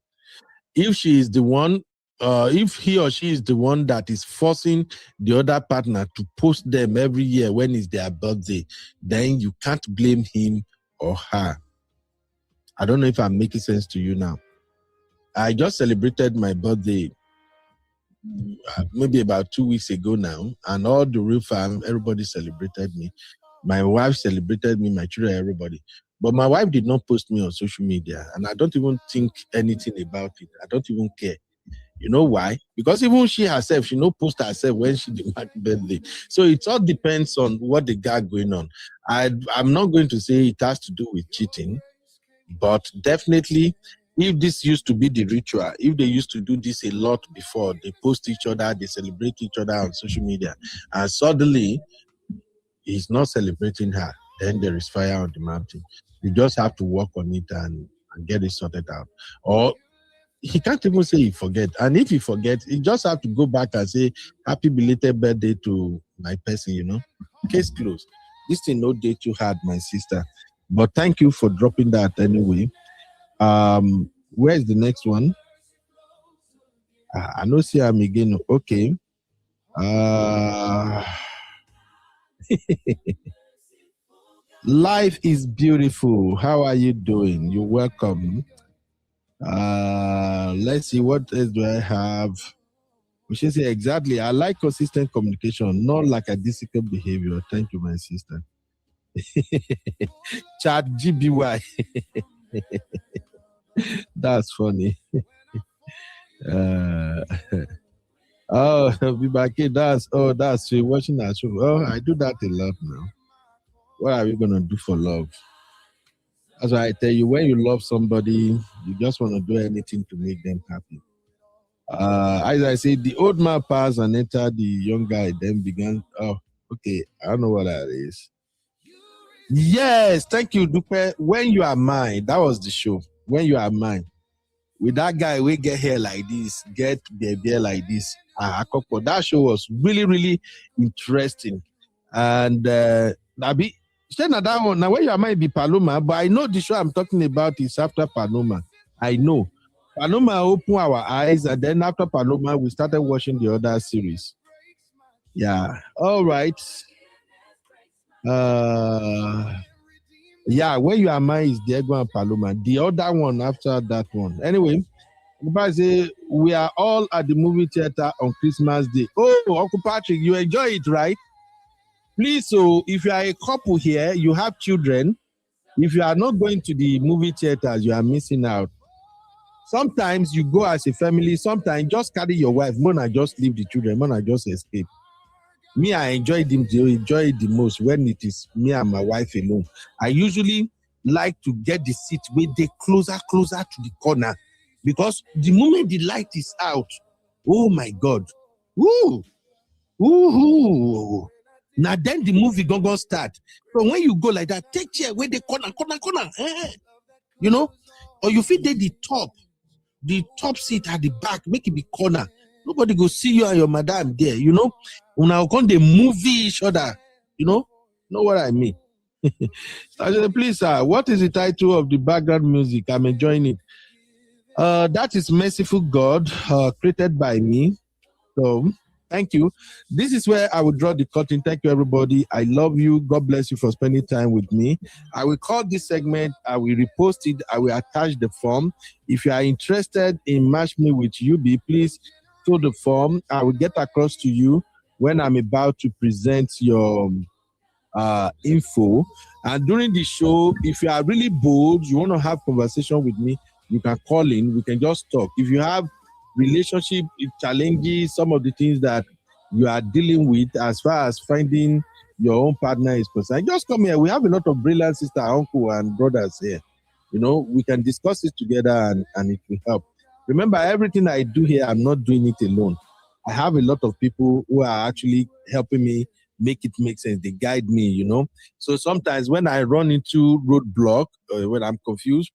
if she is the one, if he or she is the one that is forcing the other partner to post them every year when it's their birthday, then you can't blame him or her. I don't know if I'm making sense to you now. I just celebrated my birthday maybe about 2 weeks ago now, and all the real fam, everybody celebrated me. My wife celebrated me, my children, everybody. But my wife did not post me on social media, and I don't even think anything about it. I don't even care. You know why? Because even she herself, she no post herself when she did mark birthday. So it all depends on what they got going on. I'm not going to say it has to do with cheating, but definitely, if this used to be the ritual, if they used to do this a lot before, they post each other, they celebrate each other on social media, and suddenly he's not celebrating her, then there is fire on the mountain. You just have to work on it and get it sorted out. Or he can't even say he forget. And if he forget, he just have to go back and say, happy belated birthday to my person, you know. Case closed. This thing no day too hard, my sister. But thank you for dropping that anyway. Where is the next one? I know see him again. Okay. Life is beautiful. How are you doing? You're welcome. Let's see, what else do I have? We should say exactly. I like consistent communication, not like a difficult behavior. Thank you, my sister. Chat GBY. That's funny. Oh, Bibake, that's sweet. Watching that show. Oh, I do that a lot now. What are we gonna do for love? That's why I tell you, when you love somebody, you just want to do anything to make them happy. As I say, the old man passed and entered the young guy, then began. Oh, okay, I don't know what that is. Yes, thank you, Dupe. When You Are Mine, that was the show. When You Are Mine. With that guy, we get hair like this, get their beer like this. That show was really, really interesting. And Nabi, that one, now When You Are Mine be Paloma, but I know the show I'm talking about is after Paloma. I know. Paloma opened our eyes, and then after Paloma, we started watching the other series. Yeah. All right. Yeah, When You Are Mine is Diego and Paloma. The other one after that one. Anyway, say we are all at the movie theater on Christmas Day. Oh, Uncle Patrick, you enjoy it, right? Please, so if you are a couple here, you have children. If you are not going to the movie theaters, you are missing out. Sometimes you go as a family. Sometimes just carry your wife. Mona just leave the children. Mona just escape. Me, I enjoy it the most when it is me and my wife alone. I usually like to get the seat where they closer to the corner, because the moment the light is out, oh my God, woo. Now then the movie gonna start. So when you go like that, take chair where the corner, you know, or you fit the top seat at the back, make it be corner. Nobody go see you and your madam there, you know. Una come they movie each other, you know what I mean. I said, please, sir, what is the title of the background music? I'm enjoying it. That is Merciful God, created by me. So thank you. This is where I will draw the curtain. Thank you, everybody. I love you. God bless you for spending time with me. I will call this segment. I will repost it. I will attach the form. If you are interested in Match Me with UB, please fill the form. I will get across to you when I'm about to present your info. And during the show, if you are really bold, you want to have conversation with me, you can call in. We can just talk. If you have relationship challenges, some of the things that you are dealing with as far as finding your own partner is concerned, just come here. We have a lot of brilliant sister, uncle, and brothers here. You know, we can discuss it together and it will help. Remember, everything I do here, I'm not doing it alone. I have a lot of people who are actually helping me make it make sense. They guide me, you know. So sometimes when I run into roadblock, when I'm confused,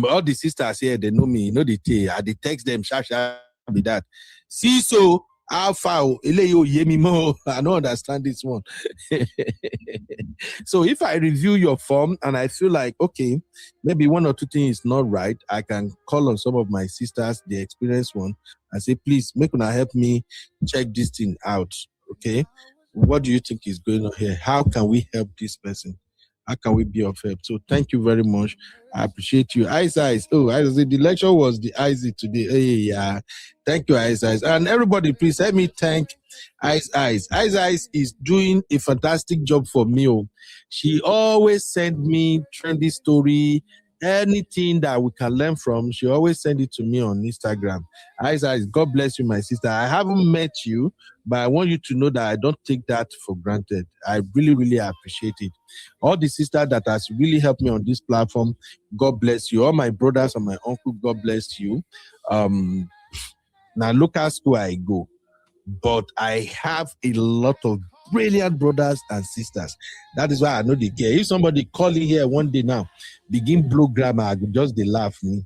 all the sisters here, they know me, you know, they text them, sharp, be that. See, so how far? I don't understand this one. So if I review your form and I feel like, okay, maybe one or two things is not right, I can call on some of my sisters, the experienced one, and say, please, make una help me check this thing out. Okay, what do you think is going on here? How can we help this person? How can we be of help? So thank you very much. I appreciate you. Eyes. Oh, the lecture was the Eyes today. Hey, yeah. Thank you, Eyes. And everybody, please help me thank Eyes. Eyes is doing a fantastic job for me. She always send me trendy story, anything that we can learn from, she always send it to me on Instagram. Isaac, God bless you, my sister. I haven't met you, but I want you to know that I don't take that for granted. I really, really appreciate it. All the sisters that has really helped me on this platform, God bless you. All my brothers and my uncle, God bless you. Now look at school I go, but I have a lot of brilliant brothers and sisters. That is why I know they care. If somebody call in here one day now, begin blow grammar, I could just they laugh me.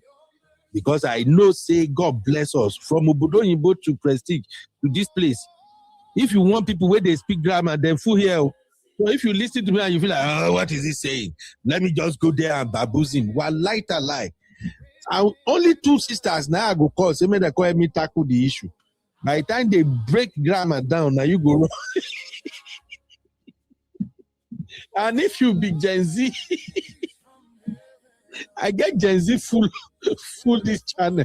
Because I know, say, God bless us. From Obodonyibo to Prestige to this place. If you want people where they speak grammar, then full here. So if you listen to me and you feel like, oh, what is he saying? Let me just go there and baboose him. Well, lighter lie. Only 2 sisters now I go call. Say, they call me tackle the issue. By the time they break grammar down, now you go wrong. And if you be Gen Z, I get Gen Z full this channel.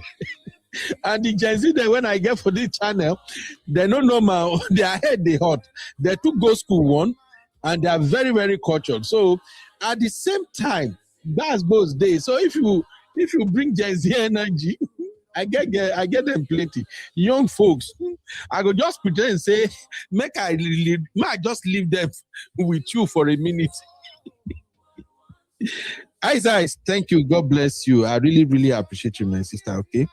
And the Gen Z that when I get for this channel, they're not normal. Their head they hot. They took go school one, and they are very, very cultured. So at the same time, that's both days. So if you bring Gen Z energy, I get them plenty. Young folks, I go just pretend and say, make I just leave them with you for a minute. Isaac, thank you. God bless you. I really, really appreciate you, my sister. Okay.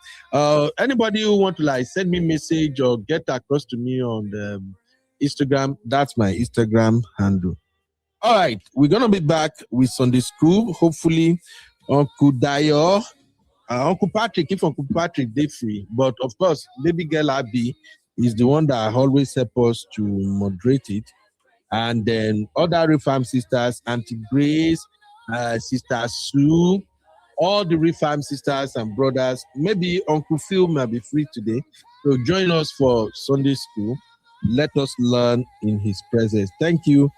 Anybody who want to send me message or get across to me on the Instagram, that's my Instagram handle. All right, we're gonna be back with Sunday school. Hopefully, Uncle Dayo, Uncle Patrick, if Uncle Patrick they free, but of course, baby girl Abby is the one that always help us to moderate it, and then other Reform sisters, Auntie Grace, Sister Sue, all the Reform sisters and brothers. Maybe Uncle Phil may be free today, so join us for Sunday school. Let us learn in His presence. Thank you,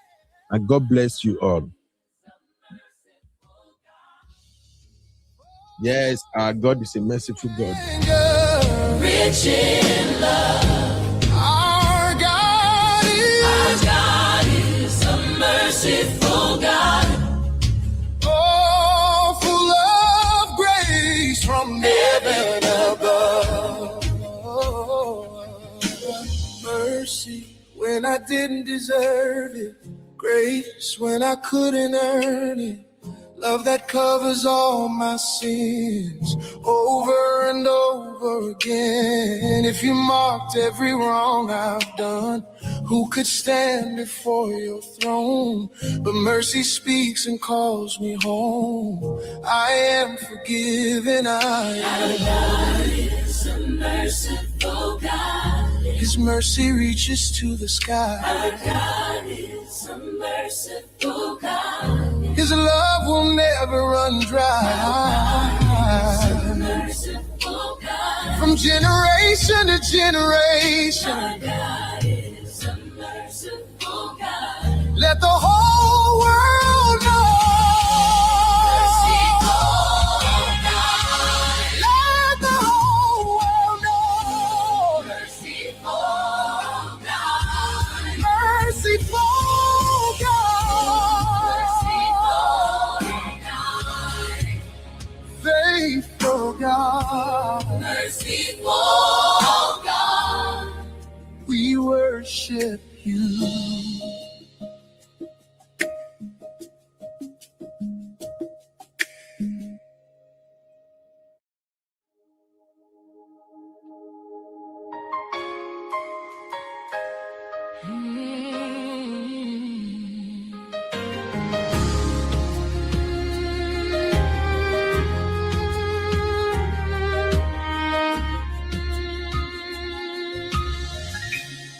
and God bless you all. Yes, our God is a merciful God. Rich in love. Our God is a merciful God. Oh, full of grace from heaven above. Mercy when I didn't deserve it. Grace when I couldn't earn it. Love that covers all my sins over and over again. If you marked every wrong I've done, who could stand before your throne? But mercy speaks and calls me home. I am forgiven, I am. Our God is a merciful God. His mercy reaches to the sky. Our God is a merciful God. His love will never run dry. From generation to generation, our God is a merciful God. Let the whole world know. Let the whole world know. Merciful God. Merciful faithful God, merciful God, we worship you.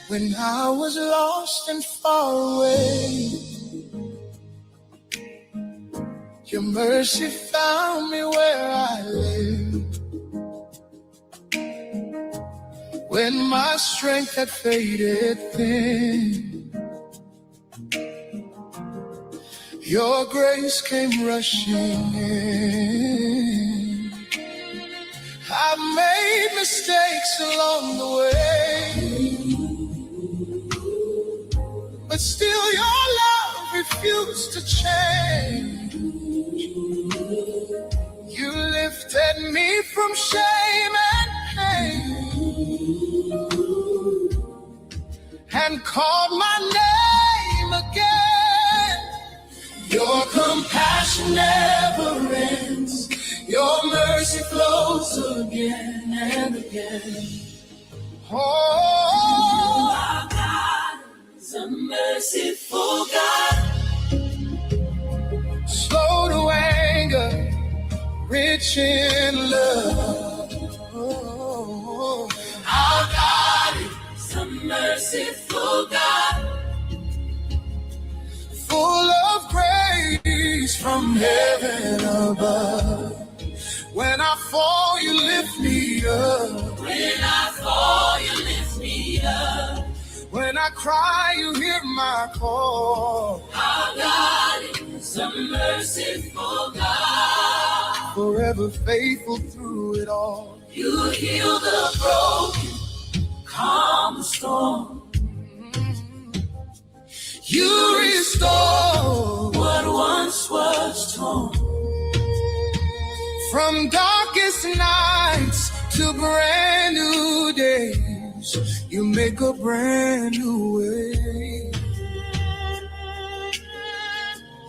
When I was lost and far away, your mercy found me where I lay. When my strength had faded thin, your grace came rushing in. I've made mistakes along the way, but still your love refused to change. set me from shame and pain, and called my name again. Your compassion never ends. Your mercy flows again and again. Oh, our God is a merciful God, slow to anger, rich in love. Our God is a merciful God, full of grace from heaven above. When I fall, you lift me up. When I fall, you lift me up. When I cry, you hear my call. Our God is a merciful God, forever faithful through it all. You heal the broken, calm the storm. You restore what once was torn. From darkest nights to brand new days, you make a brand new way.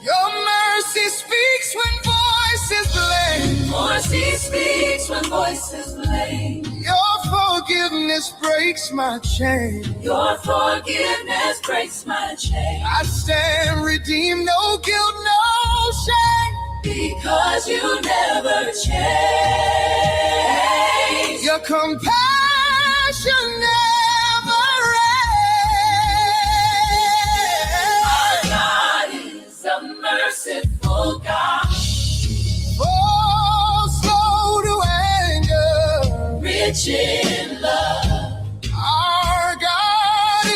Your mercy speaks when voices blame. Mercy speaks when voices blame. Your forgiveness breaks my chain. Your forgiveness breaks my chain. I stand redeemed, no guilt, no shame. Because you never change. Your compassion never ends. Our God is a merciful God. Oh, slow to anger, rich in love. Our God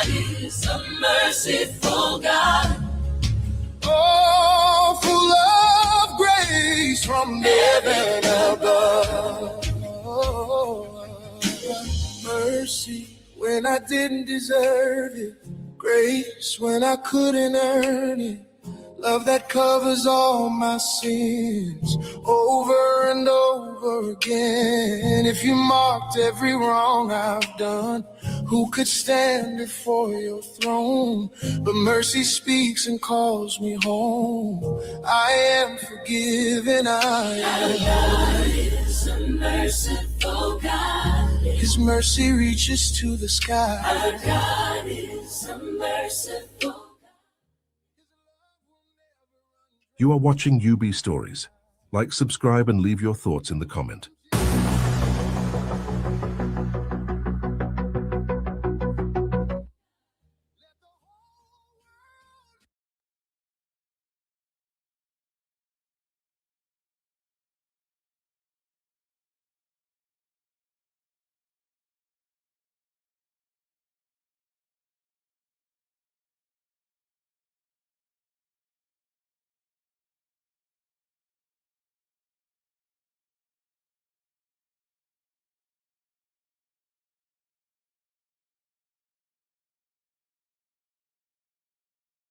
is a merciful God. Oh, full of grace from heaven above. Mercy when I didn't deserve it. Grace when I couldn't earn it. Love that covers all my sins over and over again. If you marked every wrong I've done, who could stand before your throne? But mercy speaks and calls me home. I am forgiven, I am. Our God is a merciful God. His mercy reaches to the sky. Our God is a merciful God. You are watching UB Stories. Like, subscribe, and leave your thoughts in the comment.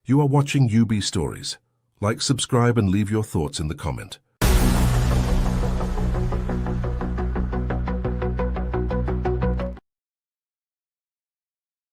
You are watching UB Stories. Like, subscribe, and leave your thoughts in the comment.